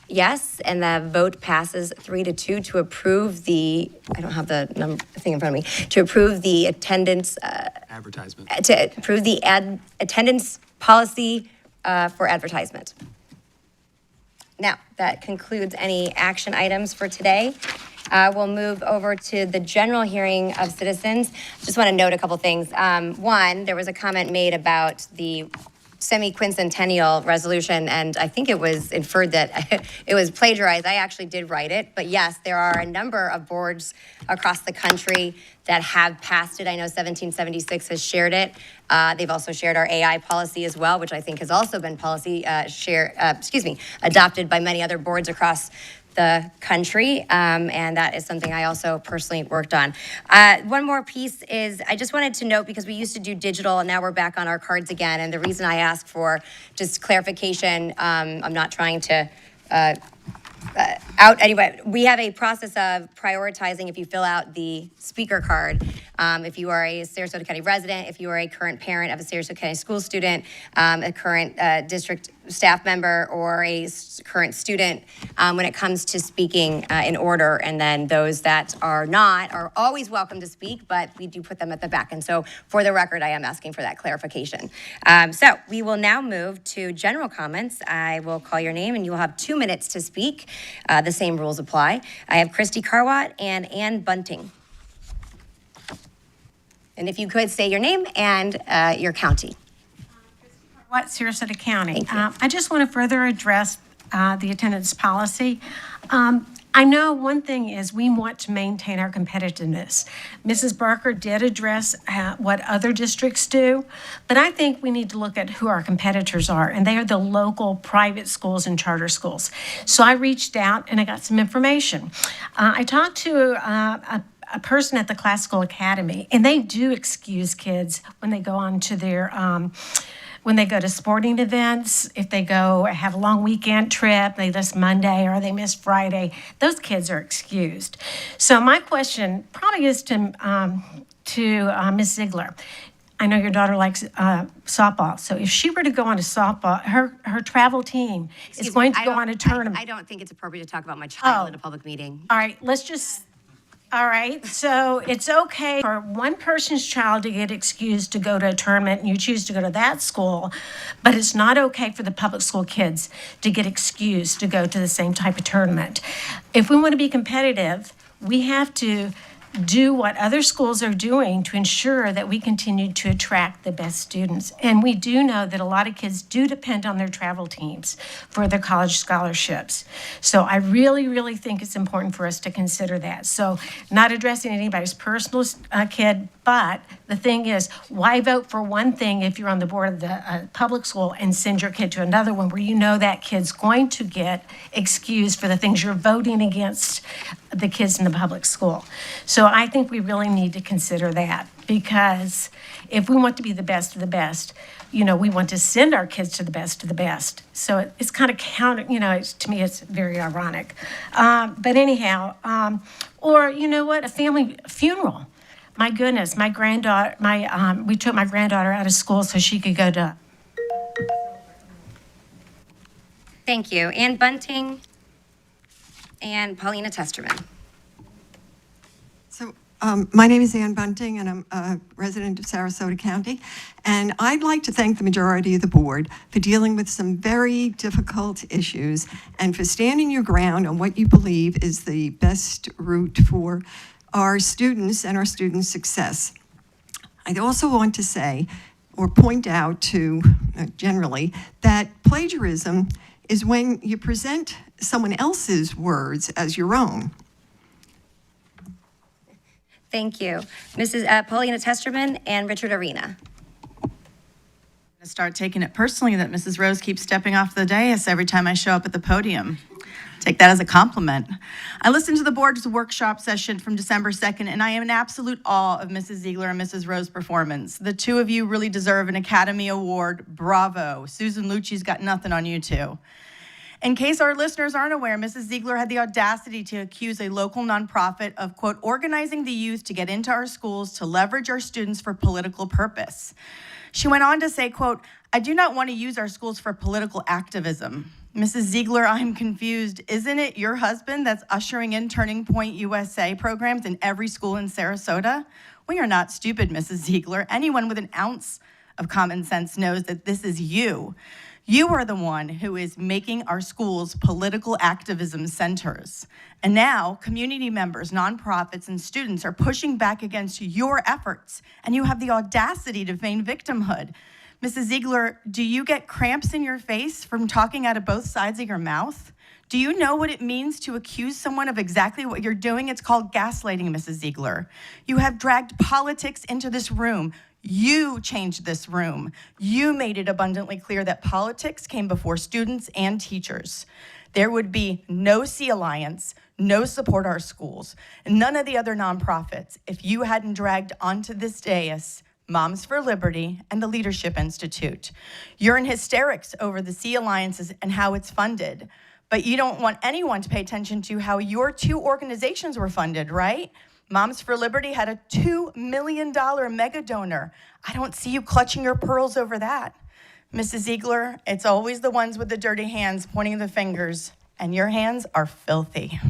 A: yes, and the vote passes 3-2 to approve the, I don't have the thing in front of me, to approve the attendance.
K: Advertisement.
A: To approve the attendance policy for advertisement. Now, that concludes any action items for today. We'll move over to the general hearing of citizens. Just want to note a couple things. One, there was a comment made about the semi-quincentennial resolution, and I think it was inferred that it was plagiarized. I actually did write it, but yes, there are a number of boards across the country that have passed it. I know 1776 has shared it. They've also shared our AI policy as well, which I think has also been adopted by many other boards across the country, and that is something I also personally worked on. One more piece is I just wanted to note, because we used to do digital and now we're back on our cards again, and the reason I asked for just clarification, I'm not trying to anyway, we have a process of prioritizing if you fill out the speaker card. If you are a Sarasota County resident, if you are a current parent of a Sarasota County school student, a current district staff member, or a current student, when it comes to speaking in order. And then those that are not are always welcome to speak, but we do put them at the back. And so for the record, I am asking for that clarification. So we will now move to general comments. I will call your name and you will have 2 minutes to speak. The same rules apply. I have Christy Carwatt and Ann Bunting. And if you could say your name and your county.
Q: What, Sarasota County. I just want to further address the attendance policy. I know one thing is we want to maintain our competitiveness. Mrs. Barker did address what other districts do, but I think we need to look at who our competitors are, and they are the local private schools and charter schools. So I reached out and I got some information. I talked to a person at the Classical Academy, and they do excuse kids when they go on to their when they go to sporting events, if they go have a long weekend trip, they miss Monday or they miss Friday, those kids are excused. So my question probably is to Ms. Ziegler. I know your daughter likes softball, so if she were to go on a softball, her travel team is going to go on a tournament.
A: I don't think it's appropriate to talk about my child in a public meeting.
Q: All right, all right, so it's okay for one person's child to get excused to go to a tournament and you choose to go to that school, but it's not okay for the public school kids to get excused to go to the same type of tournament. If we want to be competitive, we have to do what other schools are doing to ensure that we continue to attract the best students. And we do know that a lot of kids do depend on their travel teams for their college scholarships. So I really, really think it's important for us to consider that. So not addressing anybody's personal kid, but the thing is, why vote for one thing if you're on the board of the public school and send your kid to another one where you know that kid's going to get excused for the things you're voting against the kids in the public school? So I think we really need to consider that, because if we want to be the best of the best, we want to send our kids to the best of the best. So it's kind of counter, to me, it's very ironic. But anyhow, or you know what, a family funeral. My goodness, my granddaughter, we took my granddaughter out of school so she could go to.
A: Thank you. Ann Bunting and Paulina Testerman.
S: So my name is Ann Bunting, and I'm a resident of Sarasota County. And I'd like to thank the majority of the board for dealing with some very difficult issues and for standing your ground on what you believe is the best route for our students and our students' success. I also want to say, or point out to generally, that plagiarism is when you present someone else's words as your own.
A: Thank you. Mrs. Paulina Testerman and Richard Arena.
T: Start taking it personally that Mrs. Rose keeps stepping off the dais every time I show up at the podium. Take that as a compliment. I listened to the board's workshop session from December 2nd, and I am in absolute awe of Mrs. Ziegler and Mrs. Rose's performance. The two of you really deserve an Academy Award. Bravo. Susan Lucci's got nothing on you two. In case our listeners aren't aware, Mrs. Ziegler had the audacity to accuse a local nonprofit of, quote, organizing the youth to get into our schools to leverage our students for political purpose. She went on to say, quote, I do not want to use our schools for political activism. Mrs. Ziegler, I'm confused. Isn't it your husband that's ushering in Turning Point USA programs in every school in Sarasota? We are not stupid, Mrs. Ziegler. Anyone with an ounce of common sense knows that this is you. You are the one who is making our schools political activism centers. And now community members, nonprofits, and students are pushing back against your efforts, and you have the audacity to feign victimhood. Mrs. Ziegler, do you get cramps in your face from talking out of both sides of your mouth? Do you know what it means to accuse someone of exactly what you're doing? It's called gaslighting, Mrs. Ziegler. You have dragged politics into this room. You changed this room. You made it abundantly clear that politics came before students and teachers. There would be no Sea Alliance, no Support Our Schools, none of the other nonprofits if you hadn't dragged onto this dais Moms for Liberty and the Leadership Institute. You're in hysterics over the Sea Alliances and how it's funded, but you don't want anyone to pay attention to how your two organizations were funded, right? Moms for Liberty had a $2 million mega donor. I don't see you clutching your pearls over that. Mrs. Ziegler, it's always the ones with the dirty hands pointing the fingers, and your hands are filthy.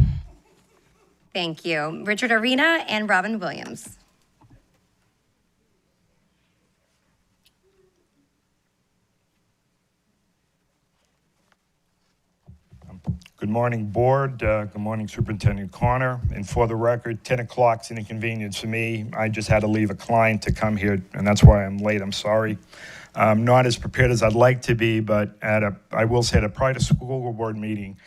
A: Thank you. Richard Arena and Robin Williams.
U: Good morning, board. Good morning, Superintendent Connor. And for the record, 10 o'clock's an inconvenience for me. I just had to leave a client to come here, and that's why I'm late. I'm sorry. I'm not as prepared as I'd like to be, but I will say at a prior school board meeting,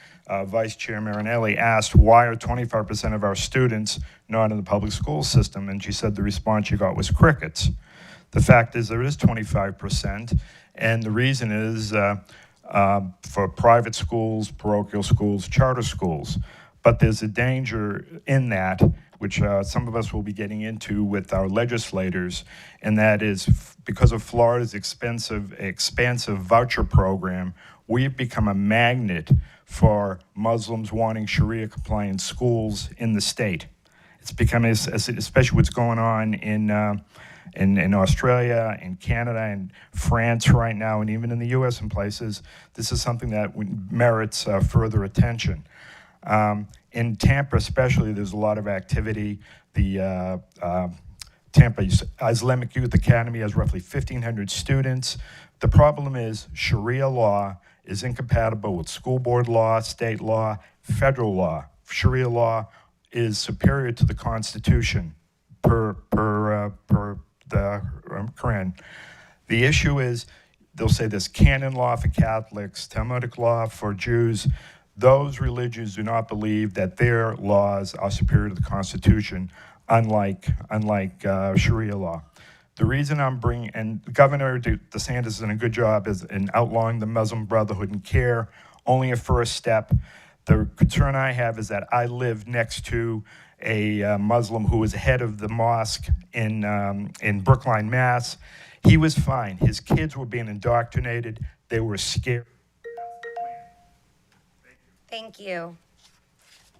U: Vice Chair Marinelli asked, why are 25% of our students not in the public school system? And she said the response she got was crickets. The fact is there is 25%, and the reason is for private schools, parochial schools, charter schools. But there's a danger in that which some of us will be getting into with our legislators, and that is because of Florida's expansive voucher program, we've become a magnet for Muslims wanting Sharia-compliant schools in the state. It's becoming, especially what's going on in Australia, in Canada, and France right now, and even in the U.S. in places, this is something that merits further attention. In Tampa especially, there's a lot of activity. The Tampa Islamic Youth Academy has roughly 1,500 students. The problem is Sharia law is incompatible with school board law, state law, federal law. Sharia law is superior to the Constitution per the Quran. The issue is, they'll say there's canon law for Catholics, Talmudic law for Jews. Those religions do not believe that their laws are superior to the Constitution, unlike Sharia law. The reason I'm bringing, and Governor DeSantis is doing a good job in outlawing the Muslim Brotherhood and CARE, only a first step. The concern I have is that I live next to a Muslim who was head of the mosque in Brookline, Mass. He was fine. His kids were being indoctrinated. They were scared.
A: Thank you.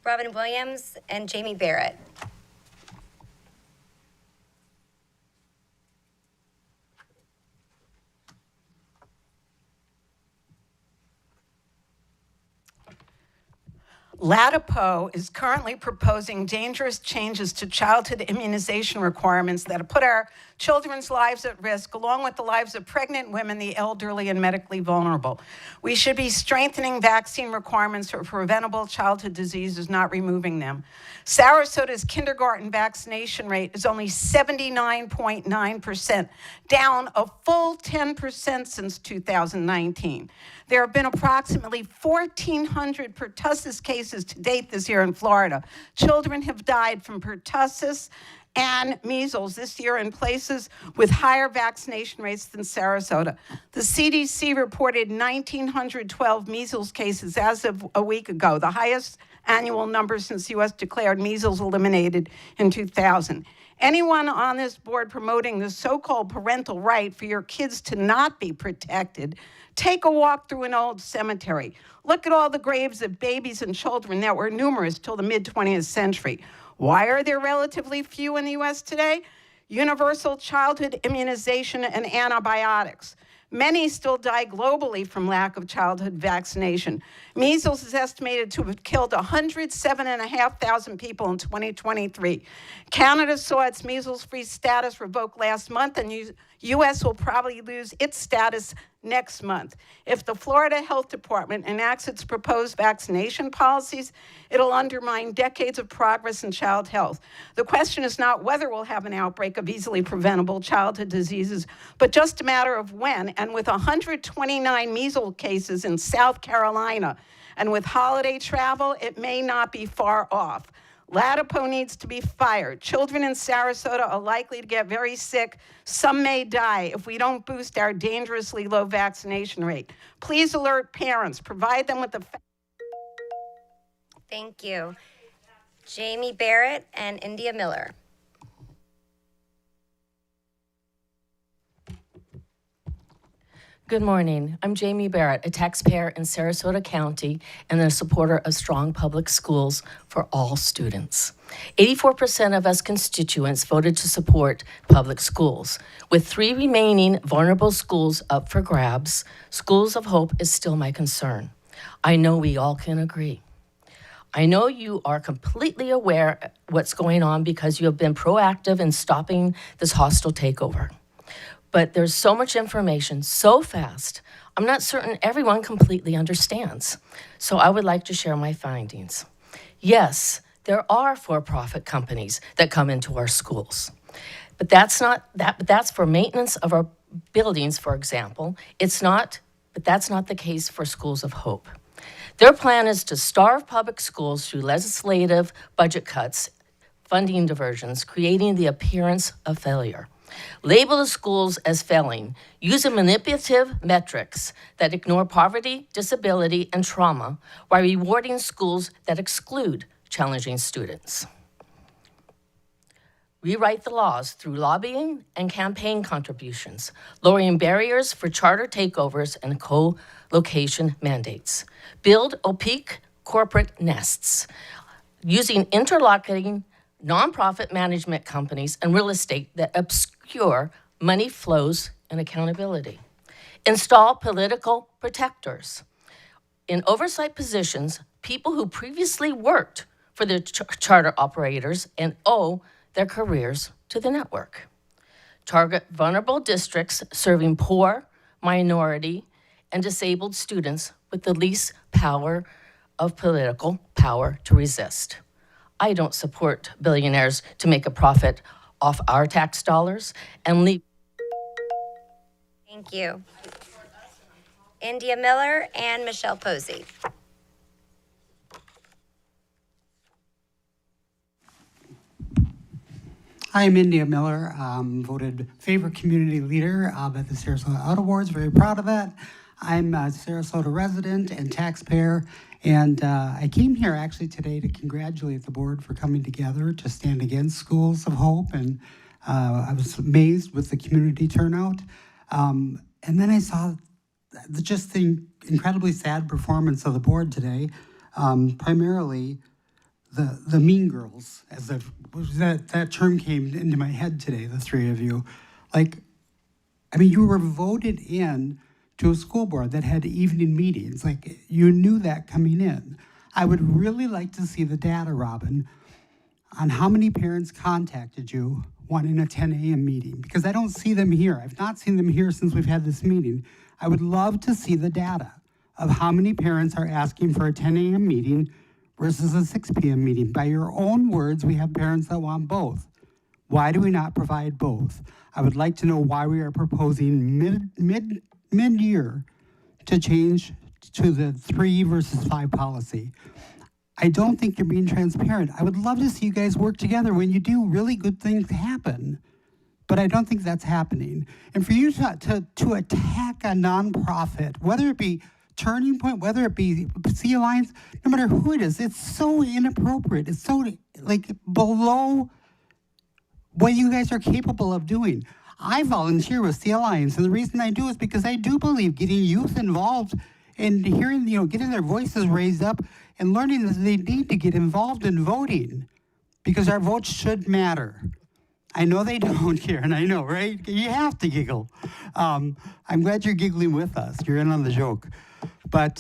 A: Robin Williams and Jamie Barrett.
V: LADIPO is currently proposing dangerous changes to childhood immunization requirements that have put our children's lives at risk, along with the lives of pregnant women, the elderly, and medically vulnerable. We should be strengthening vaccine requirements for preventable childhood diseases, not removing them. Sarasota's kindergarten vaccination rate is only 79.9%, down a full 10% since 2019. There have been approximately 1,400 pertussis cases to date this year in Florida. Children have died from pertussis and measles this year in places with higher vaccination rates than Sarasota. The CDC reported 1,912 measles cases as of a week ago, the highest annual number since the U.S. declared measles eliminated in 2000. Anyone on this board promoting the so-called parental right for your kids to not be protected, take a walk through an old cemetery. Look at all the graves of babies and children that were numerous till the mid-20th century. Why are there relatively few in the U.S. today? Universal childhood immunization and antibiotics. Many still die globally from lack of childhood vaccination. Measles is estimated to have killed 107,500 people in 2023. Canada saw its measles-free status revoked last month, and U.S. will probably lose its status next month. If the Florida Health Department enacts its proposed vaccination policies, it'll undermine decades of progress in child health. The question is not whether we'll have an outbreak of easily preventable childhood diseases, but just a matter of when. And with 129 measles cases in South Carolina, and with holiday travel, it may not be far off. LADIPO needs to be fired. Children in Sarasota are likely to get very sick. Some may die if we don't boost our dangerously low vaccination rate. Please alert parents. Provide them with the...
A: Thank you. Jamie Barrett and India Miller.
B: Good morning. I'm Jamie Barrett, a taxpayer in Sarasota County and a supporter of strong public schools for all students. 84% of us constituents voted to support public schools. With 3 remaining vulnerable schools up for grabs, Schools of Hope is still my concern. I know we all can agree. I know you are completely aware what's going on because you have been proactive in stopping this hostile takeover. But there's so much information, so fast, I'm not certain everyone completely understands. So I would like to share my findings. Yes, there are for-profit companies that come into our schools. But that's for maintenance of our buildings, for example. But that's not the case for Schools of Hope. Their plan is to starve public schools through legislative budget cuts, funding diversions, creating the appearance of failure. Label the schools as failing, using manipulative metrics that ignore poverty, disability, and trauma while rewarding schools that exclude challenging students. Rewrite the laws through lobbying and campaign contributions, lowering barriers for charter takeovers and co-location mandates. Build opaque corporate nests, using interlocking nonprofit management companies and real estate that obscure money flows and accountability. Install political protectors. In oversight positions, people who previously worked for the charter operators and owe their careers to the network. Target vulnerable districts serving poor, minority, and disabled students with the least power of political power to resist. I don't support billionaires to make a profit off our tax dollars and leave.
A: Thank you. India Miller and Michelle Posey.
D: I'm India Miller, voted favorite community leader at the Sarasota Out Awards. Very proud of that. I'm a Sarasota resident and taxpayer, and I came here actually today to congratulate the board for coming together to stand against Schools of Hope, and I was amazed with the community turnout. And then I saw just the incredibly sad performance of the board today, primarily the mean girls, as that term came into my head today, the three of you. Like, I mean, you were voted in to a school board that had evening meetings. Like, you knew that coming in. I would really like to see the data, Robin, on how many parents contacted you wanting a 10 a.m. meeting, because I don't see them here. I've not seen them here since we've had this meeting. I would love to see the data of how many parents are asking for a 10 a.m. meeting versus a 6 p.m. meeting. By your own words, we have parents that want both. Why do we not provide both? I would like to know why we are proposing mid-year to change to the 3 versus 5 policy. I don't think you're being transparent. I would love to see you guys work together when you do really good things happen, but I don't think that's happening. And for you to attack a nonprofit, whether it be Turning Point, whether it be Sea Alliance, no matter who it is, it's so inappropriate. It's so like below what you guys are capable of doing. I volunteer with Sea Alliance, and the reason I do is because I do believe getting youth involved and hearing, getting their voices raised up and learning that they need to get involved in voting because our votes should matter. I know they don't here, and I know, right? You have to giggle. I'm glad you're giggling with us. You're in on the joke. But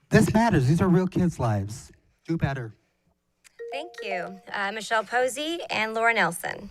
D: this matters. These are real kids' lives. Do better.
A: Thank you. Michelle Posey and Laura Nelson.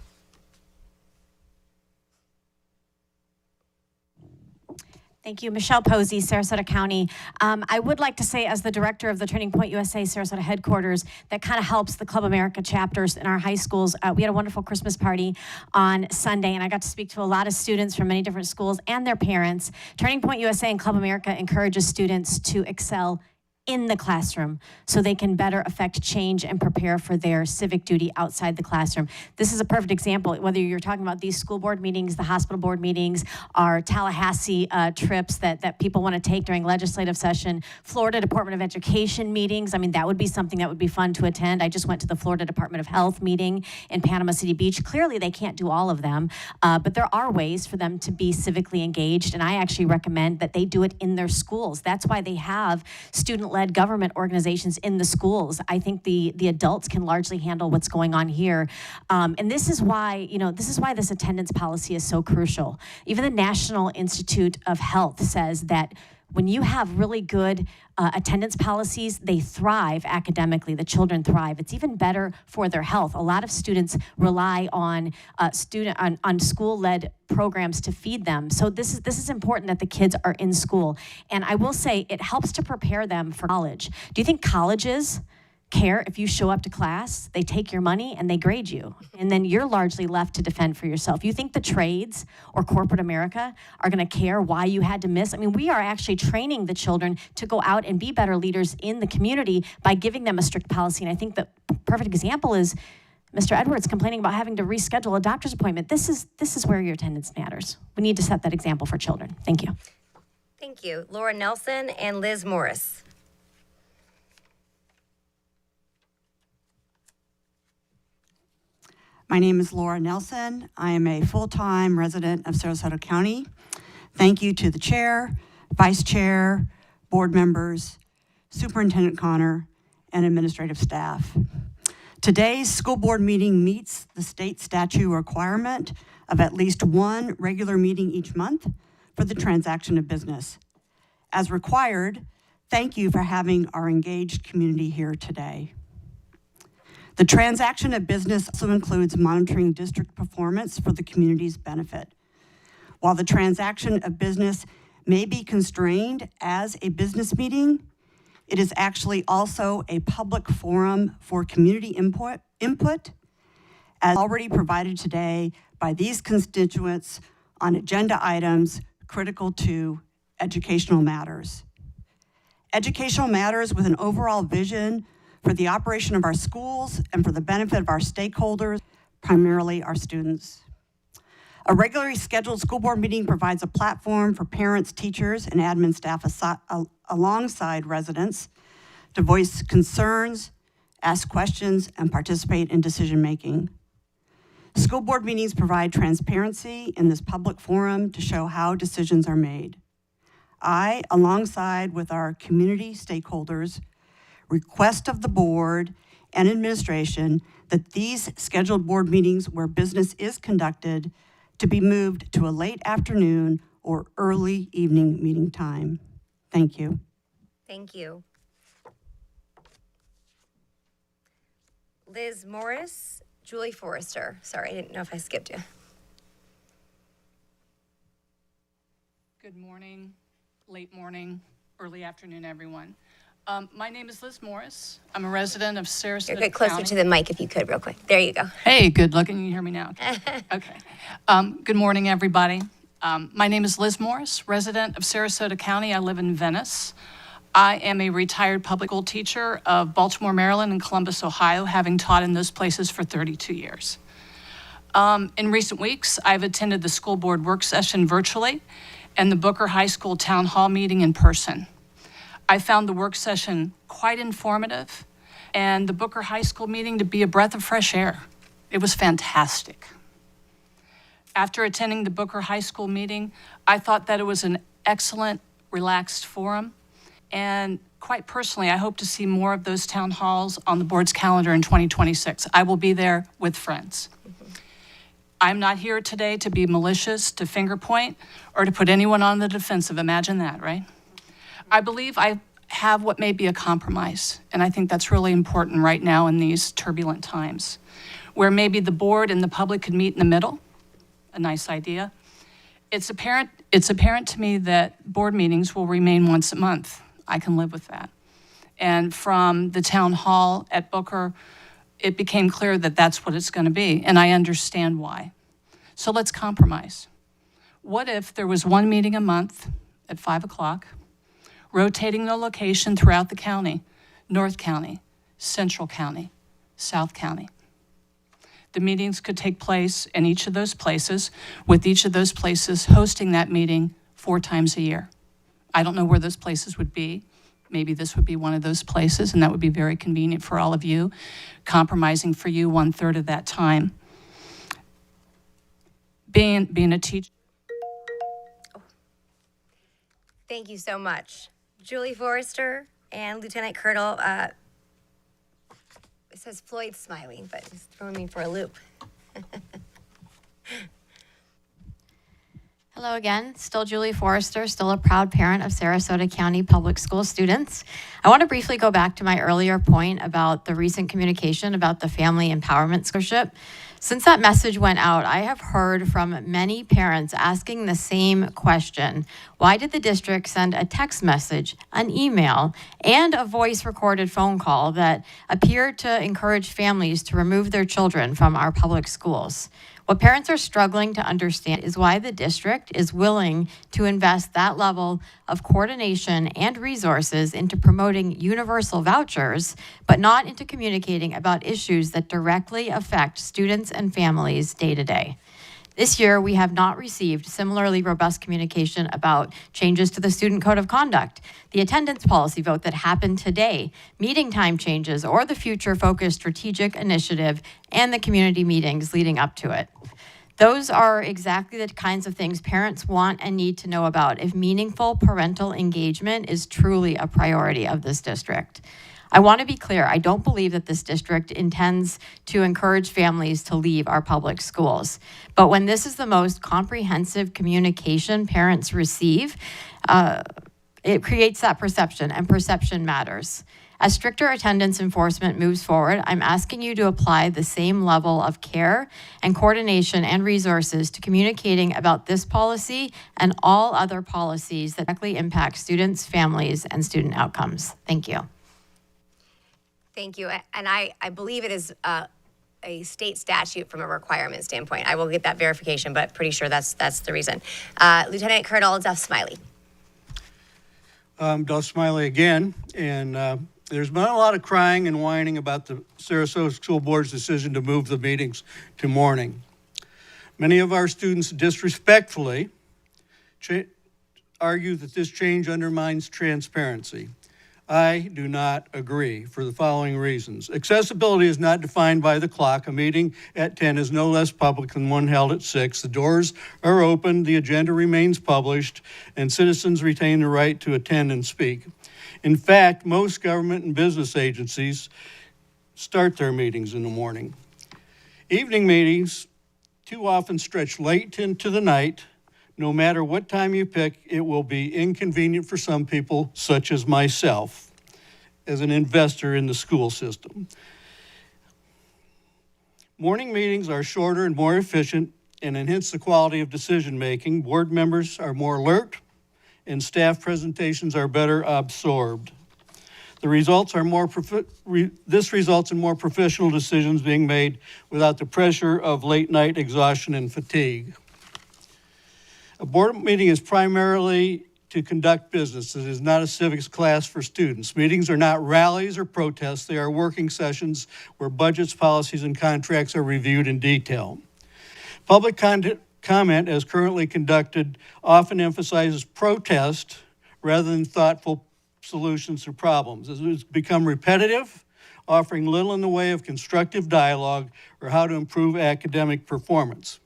E: Thank you. Michelle Posey, Sarasota County. I would like to say, as the director of the Turning Point USA Sarasota headquarters, that kind of helps the Club America chapters in our high schools. We had a wonderful Christmas party on Sunday, and I got to speak to a lot of students from many different schools and their parents. Turning Point USA and Club America encourages students to excel in the classroom so they can better affect change and prepare for their civic duty outside the classroom. This is a perfect example, whether you're talking about these school board meetings, the hospital board meetings, our Tallahassee trips that people want to take during legislative session, Florida Department of Education meetings. I mean, that would be something that would be fun to attend. I just went to the Florida Department of Health meeting in Panama City Beach. Clearly, they can't do all of them, but there are ways for them to be civically engaged, and I actually recommend that they do it in their schools. That's why they have student-led government organizations in the schools. I think the adults can largely handle what's going on here. And this is why, this attendance policy is so crucial. Even the National Institute of Health says that when you have really good attendance policies, they thrive academically. The children thrive. It's even better for their health. A lot of students rely on on school-led programs to feed them. So this is important that the kids are in school. And I will say it helps to prepare them for college. Do you think colleges care if you show up to class, they take your money and they grade you, and then you're largely left to defend for yourself? You think the trades or corporate America are going to care why you had to miss? I mean, we are actually training the children to go out and be better leaders in the community by giving them a strict policy. And I think the perfect example is Mr. Edwards complaining about having to reschedule a doctor's appointment. This is where your attendance matters. We need to set that example for children. Thank you.
A: Thank you. Laura Nelson and Liz Morris.
F: My name is Laura Nelson. I am a full-time resident of Sarasota County. Thank you to the chair, vice chair, board members, Superintendent Connor, and administrative staff. Today's school board meeting meets the state statute requirement of at least one regular meeting each month for the transaction of business. As required, thank you for having our engaged community here today. The transaction of business also includes monitoring district performance for the community's benefit. While the transaction of business may be constrained as a business meeting, it is actually also a public forum for community input, as already provided today by these constituents on agenda items critical to educational matters. Educational matters with an overall vision for the operation of our schools and for the benefit of our stakeholders, primarily our students. A regularly scheduled school board meeting provides a platform for parents, teachers, and admin staff alongside residents to voice concerns, ask questions, and participate in decision-making. School board meetings provide transparency in this public forum to show how decisions are made. I, alongside with our community stakeholders, request of the board and administration that these scheduled board meetings where business is conducted to be moved to a late afternoon or early evening meeting time. Thank you.
A: Thank you. Liz Morris, Julie Forrester. Sorry, I didn't know if I skipped you.
M: Good morning, late morning, early afternoon, everyone. My name is Liz Morris. I'm a resident of Sarasota
A: Get closer
M: County.
A: to the mic if you could real quick. There you go.
M: Hey, good looking. You hear me now? Okay. Good morning, everybody. My name is Liz Morris, resident of Sarasota County. I live in Venice. I am a retired public school teacher of Baltimore, Maryland, and Columbus, Ohio, having taught in those places for 32 years. In recent weeks, I've attended the school board work session virtually and the Booker High School Town Hall meeting in person. I found the work session quite informative and the Booker High School meeting to be a breath of fresh air. It was fantastic. After attending the Booker High School meeting, I thought that it was an excellent, relaxed forum. And quite personally, I hope to see more of those town halls on the board's calendar in 2026. I will be there with friends. I'm not here today to be malicious, to finger point, or to put anyone on the defensive. Imagine that, right? I believe I have what may be a compromise, and I think that's really important right now in these turbulent times, where maybe the board and the public could meet in the middle, a nice idea. It's apparent to me that board meetings will remain once a month. I can live with that. And from the town hall at Booker, it became clear that that's what it's going to be, and I understand why. So let's compromise. What if there was one meeting a month at 5 o'clock, rotating the location throughout the county, North County, Central County, South County? The meetings could take place in each of those places, with each of those places hosting that meeting 4 times a year. I don't know where those places would be. Maybe this would be one of those places, and that would be very convenient for all of you, compromising for you 1/3 of that time. Being a teacher.
A: Thank you so much. Julie Forrester and Lieutenant Colonel, it says Floyd smiling, but he's throwing me for a loop.
C: Hello again, still Julie Forrester, still a proud parent of Sarasota County Public School students. I want to briefly go back to my earlier point about the recent communication about the Family Empowerment Scholarship. Since that message went out, I have heard from many parents asking the same question. Why did the district send a text message, an email, and a voice recorded phone call that appeared to encourage families to remove their children from our public schools? What parents are struggling to understand is why the district is willing to invest that level of coordination and resources into promoting universal vouchers, but not into communicating about issues that directly affect students and families day to day. This year, we have not received similarly robust communication about changes to the student code of conduct, the attendance policy vote that happened today, meeting time changes, or the future-focused strategic initiative and the community meetings leading up to it. Those are exactly the kinds of things parents want and need to know about if meaningful parental engagement is truly a priority of this district. I want to be clear, I don't believe that this district intends to encourage families to leave our public schools. But when this is the most comprehensive communication parents receive, it creates that perception, and perception matters. As stricter attendance enforcement moves forward, I'm asking you to apply the same level of care and coordination and resources to communicating about this policy and all other policies that directly impact students, families, and student outcomes. Thank you.
A: Thank you. And I believe it is a state statute from a requirement standpoint. I will get that verification, but pretty sure that's the reason. Lieutenant Colonel Duff Smiley.
G: Duff Smiley again, and there's been a lot of crying and whining about the Sarasota School Board's decision to move the meetings to morning. Many of our students disrespectfully argue that this change undermines transparency. I do not agree for the following reasons. Accessibility is not defined by the clock. A meeting at 10 is no less public than one held at 6. The doors are open, the agenda remains published, and citizens retain the right to attend and speak. In fact, most government and business agencies start their meetings in the morning. Evening meetings too often stretch late into the night. No matter what time you pick, it will be inconvenient for some people, such as myself, as an investor in the school system. Morning meetings are shorter and more efficient and enhance the quality of decision-making. Board members are more alert, and staff presentations are better absorbed. The results are this results in more professional decisions being made without the pressure of late-night exhaustion and fatigue. A board meeting is primarily to conduct business. It is not a civics class for students. Meetings are not rallies or protests. They are working sessions where budgets, policies, and contracts are reviewed in detail. Public comment, as currently conducted, often emphasizes protest rather than thoughtful solutions to problems. It has become repetitive, offering little in the way of constructive dialogue or how to improve academic performance.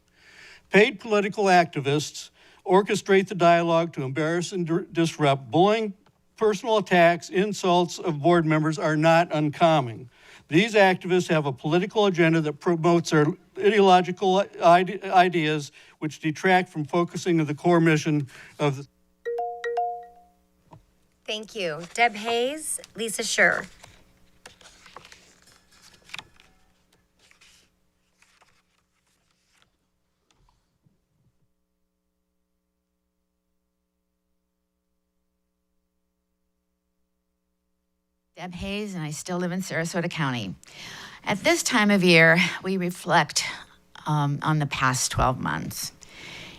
G: Paid political activists orchestrate the dialogue to embarrass and disrupt. Bullying, personal attacks, insults of board members are not uncommon. These activists have a political agenda that promotes their ideological ideas, which detract from focusing on the core mission of the...
A: Thank you. Deb Hayes, Lisa Schur.
R: Deb Hayes, and I still live in Sarasota County. At this time of year, we reflect on the past 12 months.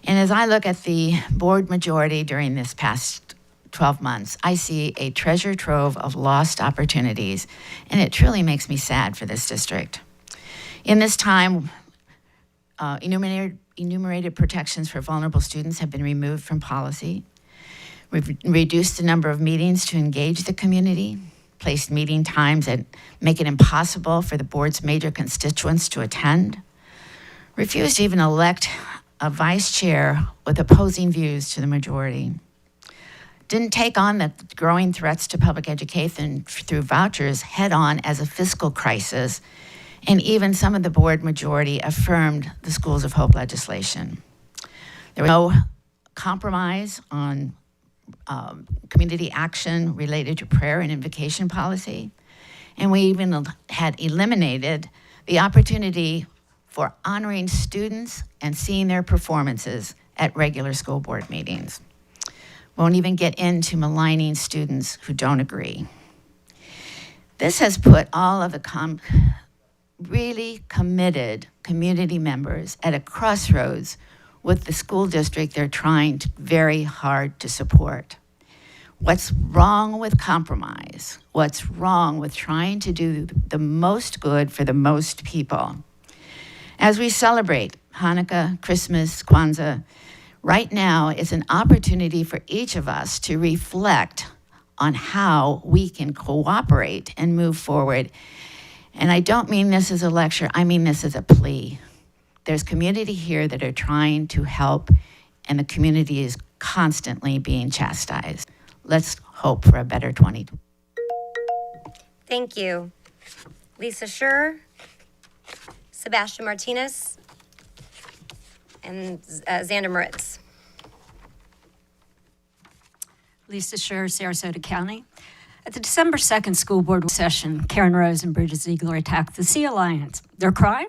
R: And as I look at the board majority during this past 12 months, I see a treasure trove of lost opportunities, and it truly makes me sad for this district. In this time, enumerated protections for vulnerable students have been removed from policy. We've reduced the number of meetings to engage the community, placed meeting times that make it impossible for the board's major constituents to attend, refused to even elect a vice chair with opposing views to the majority, didn't take on the growing threats to public education through vouchers head on as a fiscal crisis, and even some of the board majority affirmed the Schools of Hope legislation. There was no compromise on community action related to prayer and invocation policy. And we even had eliminated the opportunity for honoring students and seeing their performances at regular school board meetings. Won't even get into maligning students who don't agree. This has put all of the really committed community members at a crossroads with the school district they're trying very hard to support. What's wrong with compromise? What's wrong with trying to do the most good for the most people? As we celebrate Hanukkah, Christmas, Kwanzaa, right now is an opportunity for each of us to reflect on how we can cooperate and move forward. And I don't mean this as a lecture, I mean this as a plea. There's community here that are trying to help, and the community is constantly being chastised. Let's hope for a better 2020.
A: Thank you. Lisa Schur, Sebastian Martinez, and Xander Moritz.
H: Lisa Schur, Sarasota County. At the December 2nd school board session, Karen Rose and Bridget Ziegler attacked the Sea Alliance. Their crime?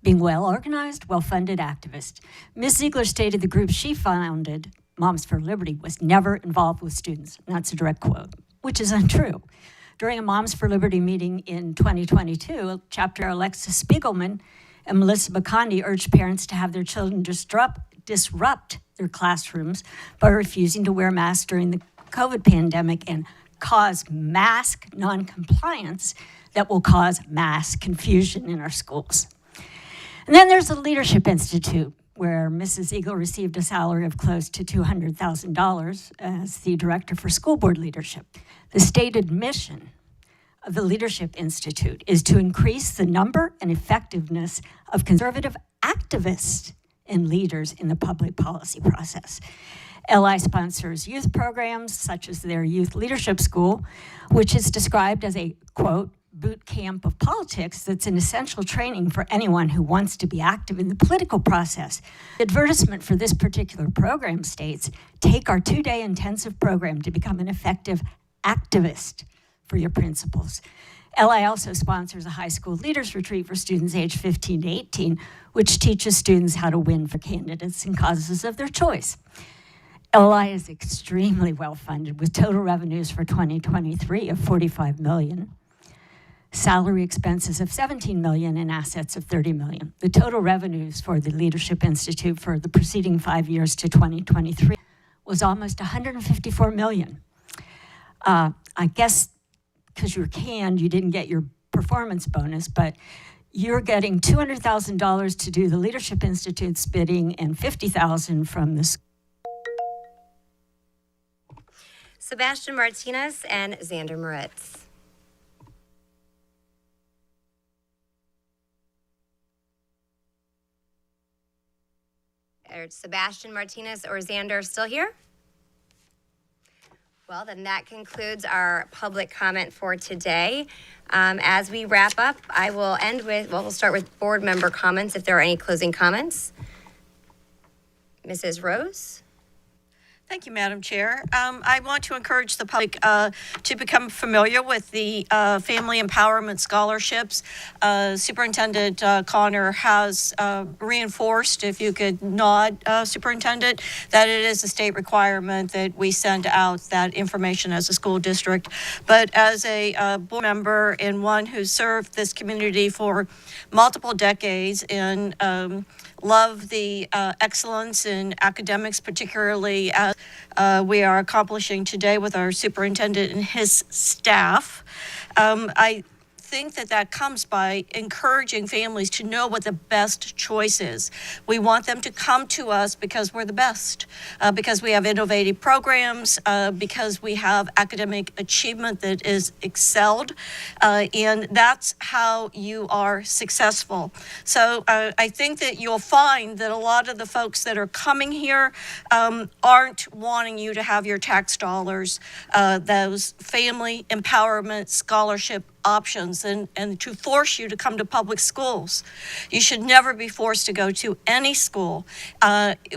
H: Being well-organized, well-funded activists. Ms. Ziegler stated the group she founded, Moms for Liberty, was never involved with students. And that's a direct quote, which is untrue. During a Moms for Liberty meeting in 2022, Chapter Alexis Spiegelman and Melissa Bacandi urged parents to have their children disrupt their classrooms by refusing to wear masks during the COVID pandemic and cause mask non-compliance that will cause mass confusion in our schools. And then there's the Leadership Institute, where Mrs. Ziegler received a salary of close to $200,000 as the director for school board leadership. The stated mission of the Leadership Institute is to increase the number and effectiveness of conservative activists and leaders in the public policy process. LI sponsors youth programs such as their Youth Leadership School, which is described as a, quote, boot camp of politics that's an essential training for anyone who wants to be active in the political process. The advertisement for this particular program states, take our 2-day intensive program to become an effective activist for your principles. LI also sponsors a high school leaders retreat for students aged 15 to 18, which teaches students how to win for candidates and causes of their choice. LI is extremely well funded with total revenues for 2023 of $45 million, salary expenses of $17 million, and assets of $30 million. The total revenues for the Leadership Institute for the preceding 5 years to 2023 was almost $154 million. I guess because you're canned, you didn't get your performance bonus, but you're getting $200,000 to do the Leadership Institute's bidding and $50,000 from the
A: Sebastian Martinez and Xander Moritz. Are Sebastian Martinez or Xander still here? Well, then that concludes our public comment for today. As we wrap up, I will end with, well, we'll start with board member comments if there are any closing comments. Mrs. Rose?
L: Thank you, Madam Chair. I want to encourage the public to become familiar with the Family Empowerment Scholarships. Superintendent Connor has reinforced, if you could nod, Superintendent, that it is a state requirement that we send out that information as a school district. But as a board member and one who served this community for multiple decades and love the excellence in academics, particularly as we are accomplishing today with our superintendent and his staff. I think that comes by encouraging families to know what the best choice is. We want them to come to us because we're the best, because we have innovative programs, because we have academic achievement that is excelled, and that's how you are successful. So I think that you'll find that a lot of the folks that are coming here aren't wanting you to have your tax dollars, those family empowerment scholarship options and to force you to come to public schools. You should never be forced to go to any school.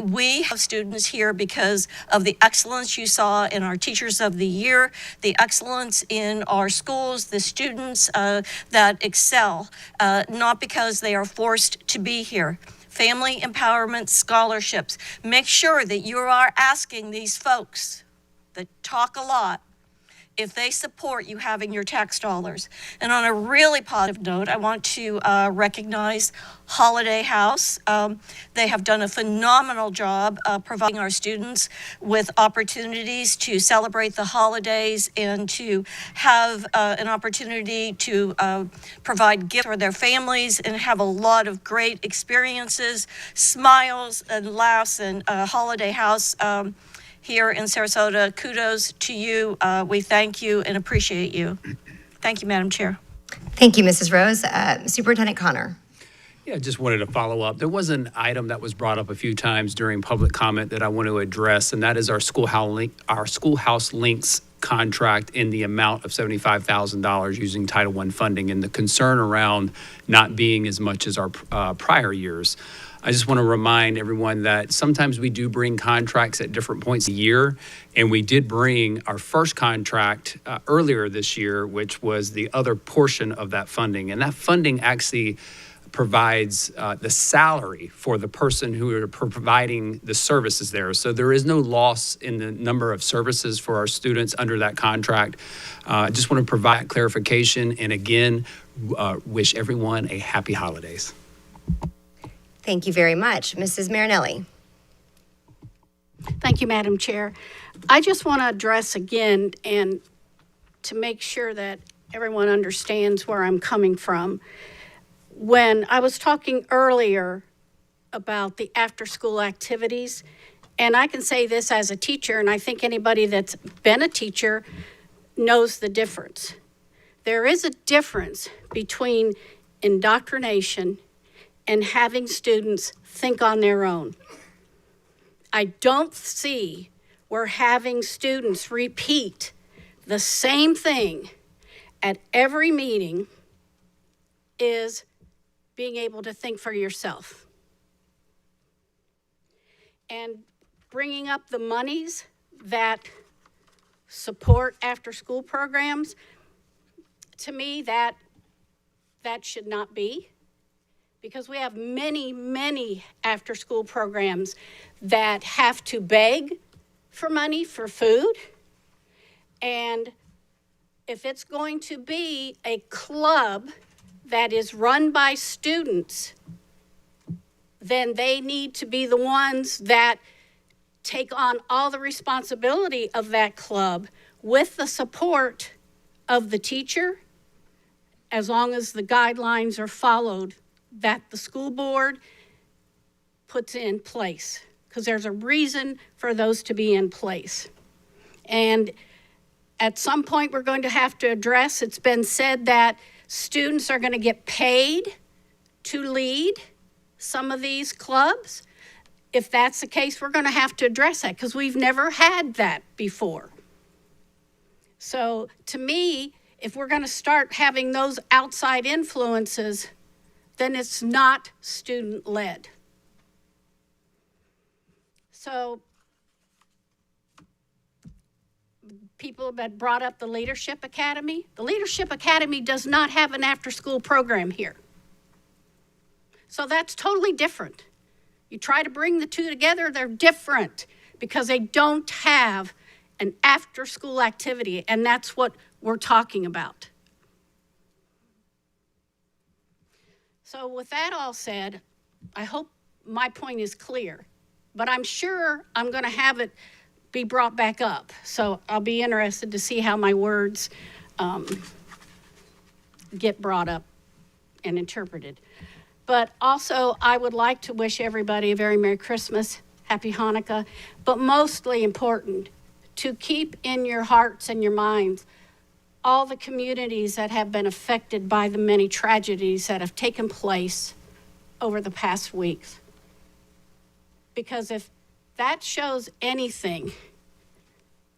L: We have students here because of the excellence you saw in our Teachers of the Year, the excellence in our schools, the students that excel, not because they are forced to be here. Family empowerment scholarships. Make sure that you are asking these folks that talk a lot, if they support you having your tax dollars. And on a really positive note, I want to recognize Holiday House. They have done a phenomenal job providing our students with opportunities to celebrate the holidays and to have an opportunity to provide gifts for their families and have a lot of great experiences, smiles and laughs. And Holiday House here in Sarasota, kudos to you. We thank you and appreciate you. Thank you, Madam Chair.
A: Thank you, Mrs. Rose. Superintendent Connor.
K: Yeah, just wanted to follow up. There was an item that was brought up a few times during public comment that I want to address, and that is our Schoolhouse Links contract in the amount of $75,000 using Title I funding, and the concern around not being as much as our prior years. I just want to remind everyone that sometimes we do bring contracts at different points a year, and we did bring our first contract earlier this year, which was the other portion of that funding. And that funding actually provides the salary for the person who are providing the services there. So there is no loss in the number of services for our students under that contract. I just want to provide clarification and again, wish everyone a happy holidays.
A: Thank you very much. Mrs. Marinelli.
V: Thank you, Madam Chair. I just want to address again, and to make sure that everyone understands where I'm coming from. When I was talking earlier about the after-school activities, and I can say this as a teacher, and I think anybody that's been a teacher knows the difference. There is a difference between indoctrination and having students think on their own. I don't see where having students repeat the same thing at every meeting is being able to think for yourself. And bringing up the monies that support after-school programs, to me, that should not be. Because we have many, many after-school programs that have to beg for money for food. And if it's going to be a club that is run by students, then they need to be the ones that take on all the responsibility of that club with the support of the teacher, as long as the guidelines are followed that the school board puts in place, because there's a reason for those to be in place. And at some point, we're going to have to address, it's been said that students are going to get paid to lead some of these clubs. If that's the case, we're going to have to address that, because we've never had that before. So to me, if we're going to start having those outside influences, then it's not student-led. So people have brought up the Leadership Academy. The Leadership Academy does not have an after-school program here. So that's totally different. You try to bring the two together, they're different because they don't have an after-school activity, and that's what we're talking about. So with that all said, I hope my point is clear, but I'm sure I'm going to have it be brought back up. So I'll be interested to see how my words get brought up and interpreted. But also, I would like to wish everybody a very Merry Christmas, Happy Hanukkah, but mostly important, to keep in your hearts and your minds all the communities that have been affected by the many tragedies that have taken place over the past weeks. Because if that shows anything,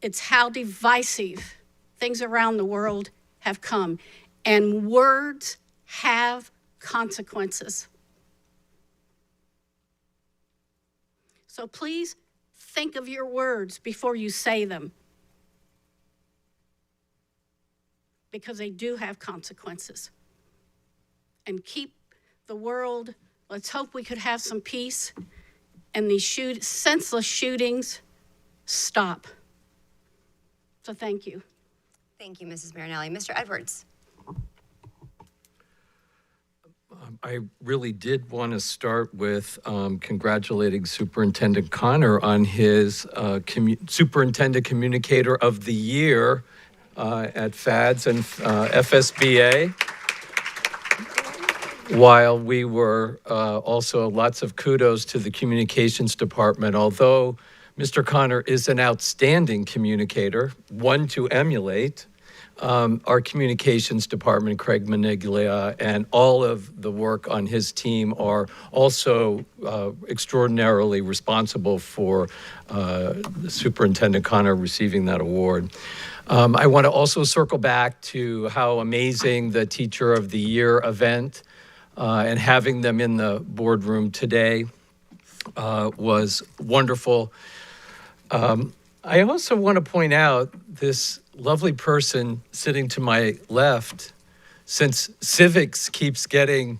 V: it's how divisive things around the world have come. And words have consequences. So please think of your words before you say them, because they do have consequences. And keep the world, let's hope we could have some peace and these senseless shootings stop. So thank you.
A: Thank you, Mrs. Marinelli. Mr. Edwards.
N: I really did want to start with congratulating Superintendent Connor on his Superintendent Communicator of the Year at FADS and FSBA. While we were also lots of kudos to the communications department, although Mr. Connor is an outstanding communicator, one to emulate. Our communications department, Craig Maniglia, and all of the work on his team are also extraordinarily responsible for Superintendent Connor receiving that award. I want to also circle back to how amazing the Teacher of the Year event and having them in the boardroom today was wonderful. I also want to point out this lovely person sitting to my left, since civics keeps getting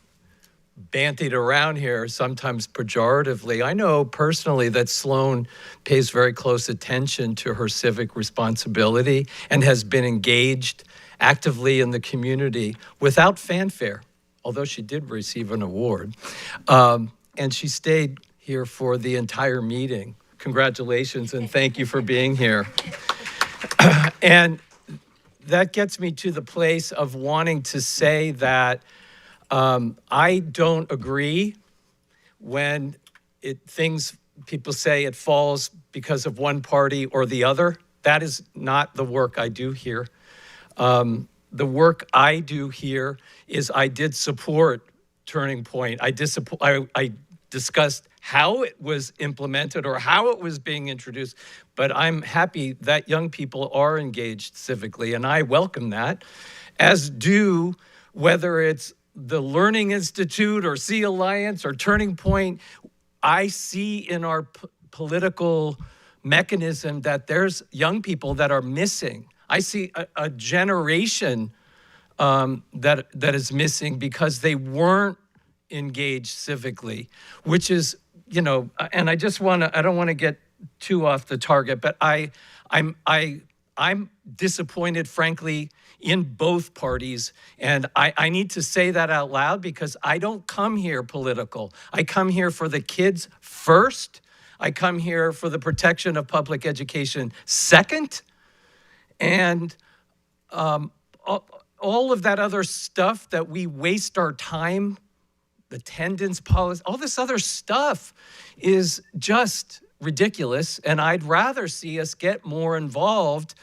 N: bantied around here, sometimes pejoratively. I know personally that Sloan pays very close attention to her civic responsibility and has been engaged actively in the community without fanfare, although she did receive an award. And she stayed here for the entire meeting. Congratulations and thank you for being here. And that gets me to the place of wanting to say that I don't agree when people say it falls because of one party or the other. That is not the work I do here. The work I do here is I did support Turning Point. I discussed how it was implemented or how it was being introduced, but I'm happy that young people are engaged civically, and I welcome that, as do whether it's the Learning Institute or Sea Alliance or Turning Point. I see in our political mechanism that there's young people that are missing. I see a generation that is missing because they weren't engaged civically, which is, and I don't want to get too off the target, but I'm disappointed, frankly, in both parties. And I need to say that out loud because I don't come here political. I come here for the kids first. I come here for the protection of public education second. And all of that other stuff that we waste our time, attendance policy, all this other stuff is just ridiculous. And I'd rather see us get more involved.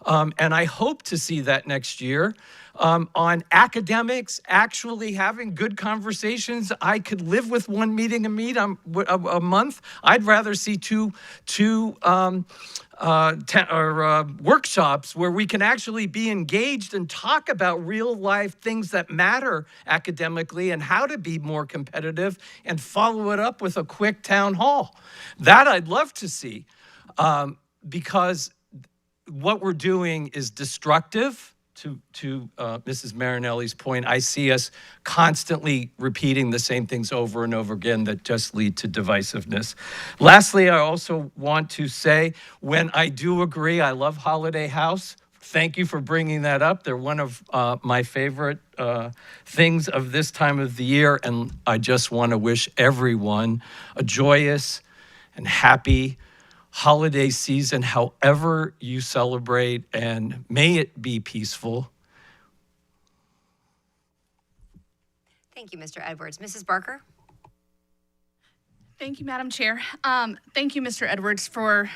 N: And I hope to see that next year on academics, actually having good conversations. I could live with one meeting a month. I'd rather see two workshops where we can actually be engaged and talk about real life things that matter academically and how to be more competitive and follow it up with a quick town hall. That I'd love to see because what we're doing is destructive. To Mrs. Marinelli's point, I see us constantly repeating the same things over and over again that just lead to divisiveness. Lastly, I also want to say, when I do agree, I love Holiday House. Thank you for bringing that up. They're one of my favorite things of this time of the year, and I just want to wish everyone a joyous and happy holiday season, however you celebrate, and may it be peaceful.
A: Thank you, Mr. Edwards. Mrs. Barker?
M: Thank you, Madam Chair. Thank you, Mr. Edwards, for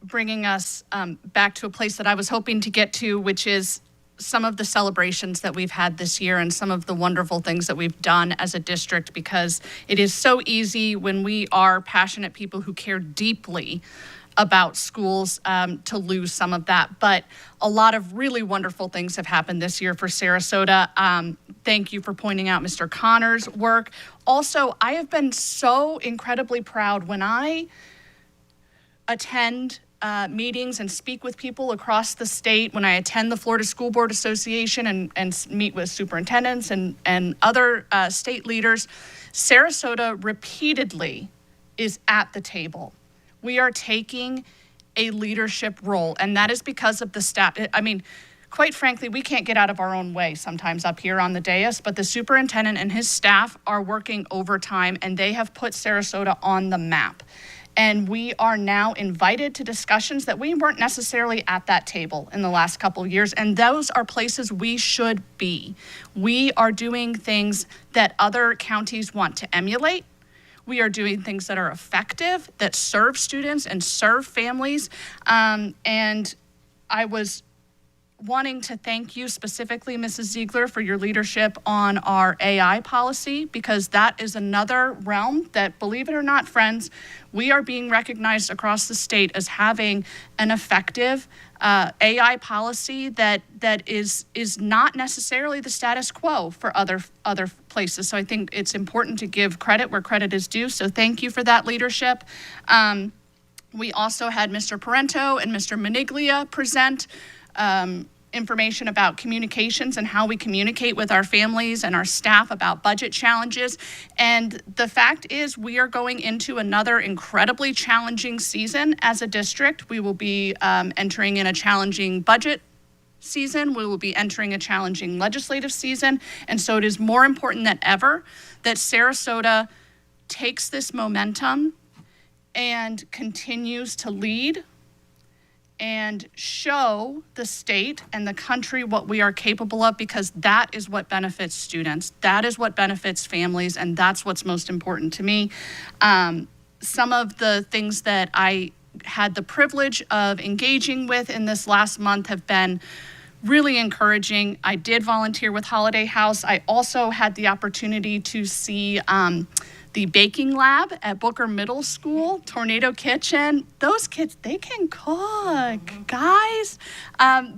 M: bringing us back to a place that I was hoping to get to, which is some of the celebrations that we've had this year and some of the wonderful things that we've done as a district, because it is so easy when we are passionate people who care deeply about schools to lose some of that. But a lot of really wonderful things have happened this year for Sarasota. Thank you for pointing out Mr. Connor's work. Also, I have been so incredibly proud when I attend meetings and speak with people across the state, when I attend the Florida School Board Association and meet with superintendents and other state leaders. Sarasota repeatedly is at the table. We are taking a leadership role, and that is because of the staff. I mean, quite frankly, we can't get out of our own way sometimes up here on the dais, but the superintendent and his staff are working overtime, and they have put Sarasota on the map. And we are now invited to discussions that we weren't necessarily at that table in the last couple of years. And those are places we should be. We are doing things that other counties want to emulate. We are doing things that are effective, that serve students and serve families. And I was wanting to thank you specifically, Mrs. Ziegler, for your leadership on our AI policy, because that is another realm that, believe it or not, friends, we are being recognized across the state as having an effective AI policy that is not necessarily the status quo for other places. So I think it's important to give credit where credit is due. So thank you for that leadership. We also had Mr. Parento and Mr. Maniglia present information about communications and how we communicate with our families and our staff about budget challenges. And the fact is, we are going into another incredibly challenging season as a district. We will be entering in a challenging budget season. We will be entering a challenging legislative season. And so it is more important than ever that Sarasota takes this momentum and continues to lead and show the state and the country what we are capable of, because that is what benefits students, that is what benefits families, and that's what's most important to me. Some of the things that I had the privilege of engaging with in this last month have been really encouraging. I did volunteer with Holiday House. I also had the opportunity to see the baking lab at Booker Middle School, Tornado Kitchen. Those kids, they can cook, guys.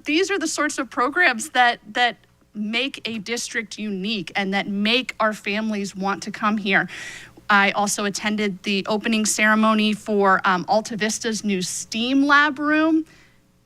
M: These are the sorts of programs that make a district unique and that make our families want to come here. I also attended the opening ceremony for Alta Vista's new STEAM lab room.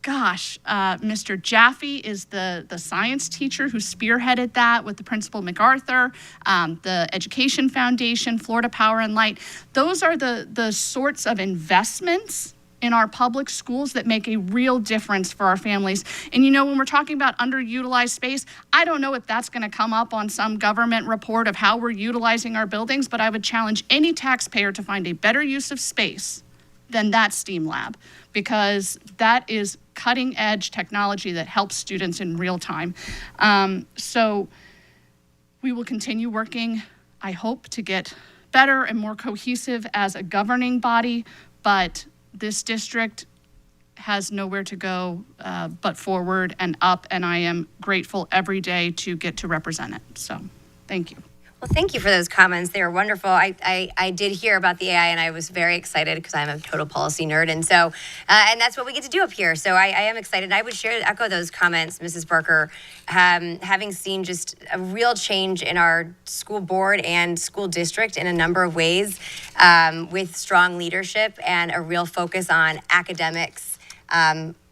M: Gosh, Mr. Jaffe is the science teacher who spearheaded that with the Principal MacArthur, the Education Foundation, Florida Power and Light. Those are the sorts of investments in our public schools that make a real difference for our families. And you know, when we're talking about underutilized space, I don't know if that's going to come up on some government report of how we're utilizing our buildings, but I would challenge any taxpayer to find a better use of space than that STEAM lab, because that is cutting edge technology that helps students in real time. So we will continue working, I hope, to get better and more cohesive as a governing body, but this district has nowhere to go but forward and up, and I am grateful every day to get to represent it. So thank you.
A: Well, thank you for those comments. They were wonderful. I did hear about the AI, and I was very excited because I'm a total policy nerd, and so and that's what we get to do up here. So I am excited. I would echo those comments, Mrs. Barker, having seen just a real change in our school board and school district in a number of ways, with strong leadership and a real focus on academics,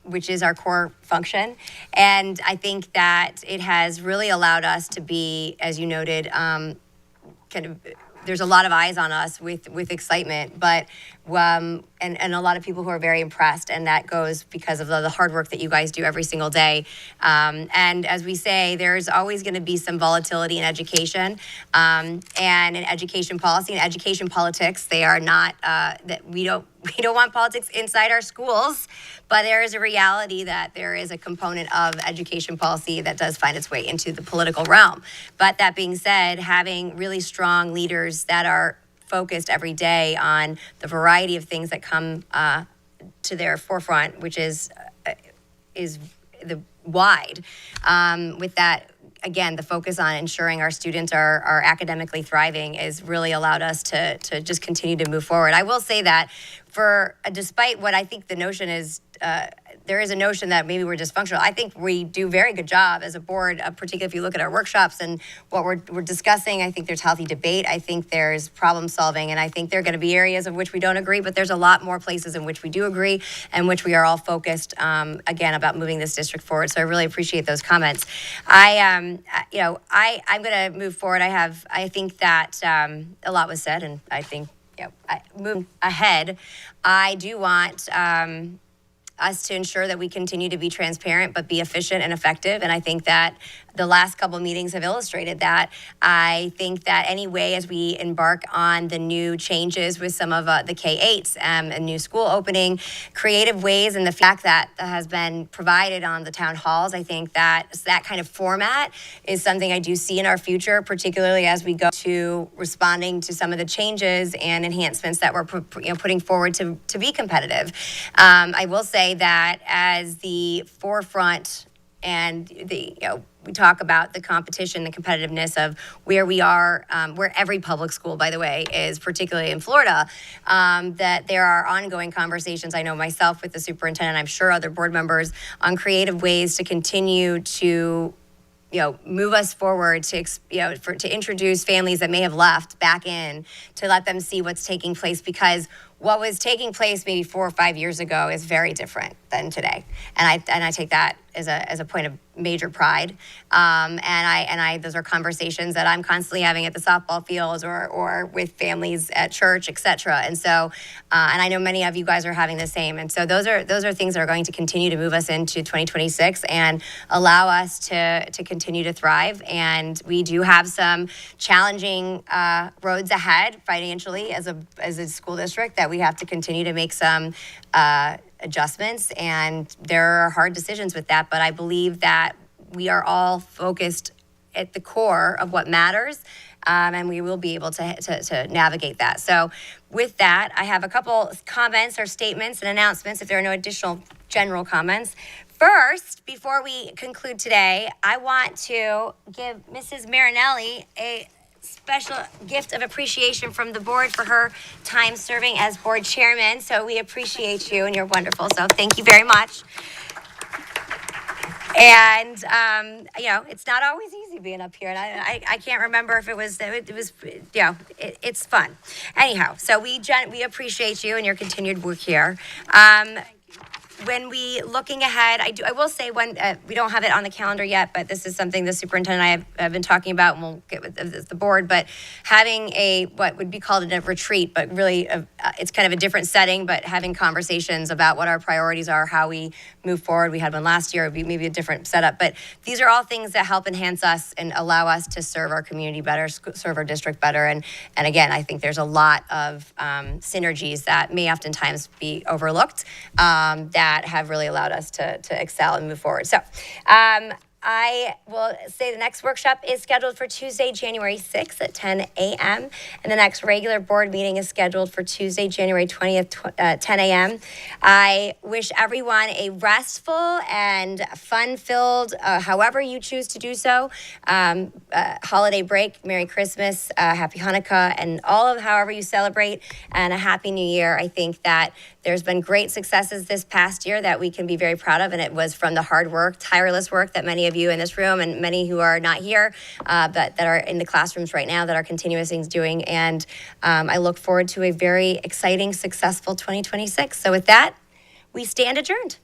A: which is our core function. And I think that it has really allowed us to be, as you noted, there's a lot of eyes on us with excitement, but and a lot of people who are very impressed, and that goes because of the hard work that you guys do every single day. And as we say, there's always going to be some volatility in education, and in education policy and education politics. They are not that we don't want politics inside our schools, but there is a reality that there is a component of education policy that does find its way into the political realm. But that being said, having really strong leaders that are focused every day on the variety of things that come to their forefront, which is the wide, with that, again, the focus on ensuring our students are academically thriving is really allowed us to just continue to move forward. I will say that despite what I think the notion is, there is a notion that maybe we're dysfunctional. I think we do a very good job as a board, particularly if you look at our workshops and what we're discussing. I think there's healthy debate. I think there's problem solving, and I think there are going to be areas of which we don't agree, but there's a lot more places in which we do agree and which we are all focused, again, about moving this district forward. So I really appreciate those comments. I'm going to move forward. I think that a lot was said, and I think moving ahead, I do want us to ensure that we continue to be transparent but be efficient and effective. And I think that the last couple of meetings have illustrated that. I think that anyway, as we embark on the new changes with some of the K-8s, a new school opening, creative ways, and the fact that has been provided on the town halls, I think that that kind of format is something I do see in our future, particularly as we go to responding to some of the changes and enhancements that we're putting forward to be competitive. I will say that as the forefront and the, we talk about the competition, the competitiveness of where we are, where every public school, by the way, is, particularly in Florida, that there are ongoing conversations, I know myself with the superintendent, I'm sure other board members, on creative ways to continue to move us forward, to to introduce families that may have left back in, to let them see what's taking place, because what was taking place maybe 4 or 5 years ago is very different than today, and I take that as a point of major pride. And those are conversations that I'm constantly having at the softball fields or with families at church, et cetera. And so, and I know many of you guys are having the same. And so those are things that are going to continue to move us into 2026 and allow us to continue to thrive. And we do have some challenging roads ahead financially as a school district that we have to continue to make some adjustments, and there are hard decisions with that, but I believe that we are all focused at the core of what matters, and we will be able to navigate that. So with that, I have a couple comments or statements and announcements if there are no additional general comments. First, before we conclude today, I want to give Mrs. Marinelli a special gift of appreciation from the board for her time serving as board chairman. So we appreciate you, and you're wonderful. So thank you very much. And it's not always easy being up here, and I can't remember if it was it's fun. Anyhow, so we appreciate you and your continued work here. When we looking ahead, I will say we don't have it on the calendar yet, but this is something the superintendent and I have been talking about, and we'll get with the board, but having what would be called a retreat, but really it's kind of a different setting, but having conversations about what our priorities are, how we move forward. We had one last year, it would be maybe a different setup, but these are all things that help enhance us and allow us to serve our community better, serve our district better. And again, I think there's a lot of synergies that may oftentimes be overlooked that have really allowed us to excel and move forward. So I will say the next workshop is scheduled for Tuesday, January 6th at 10 a.m. And the next regular board meeting is scheduled for Tuesday, January 20th, 10 a.m. I wish everyone a restful and fun-filled, however you choose to do so, holiday break, Merry Christmas, Happy Hanukkah, and all of however you celebrate, and a Happy New Year. I think that there's been great successes this past year that we can be very proud of, and it was from the hard work, tireless work that many of you in this room and many who are not here, but that are in the classrooms right now that are continuously doing. And I look forward to a very exciting, successful 2026. So with that, we stand adjourned.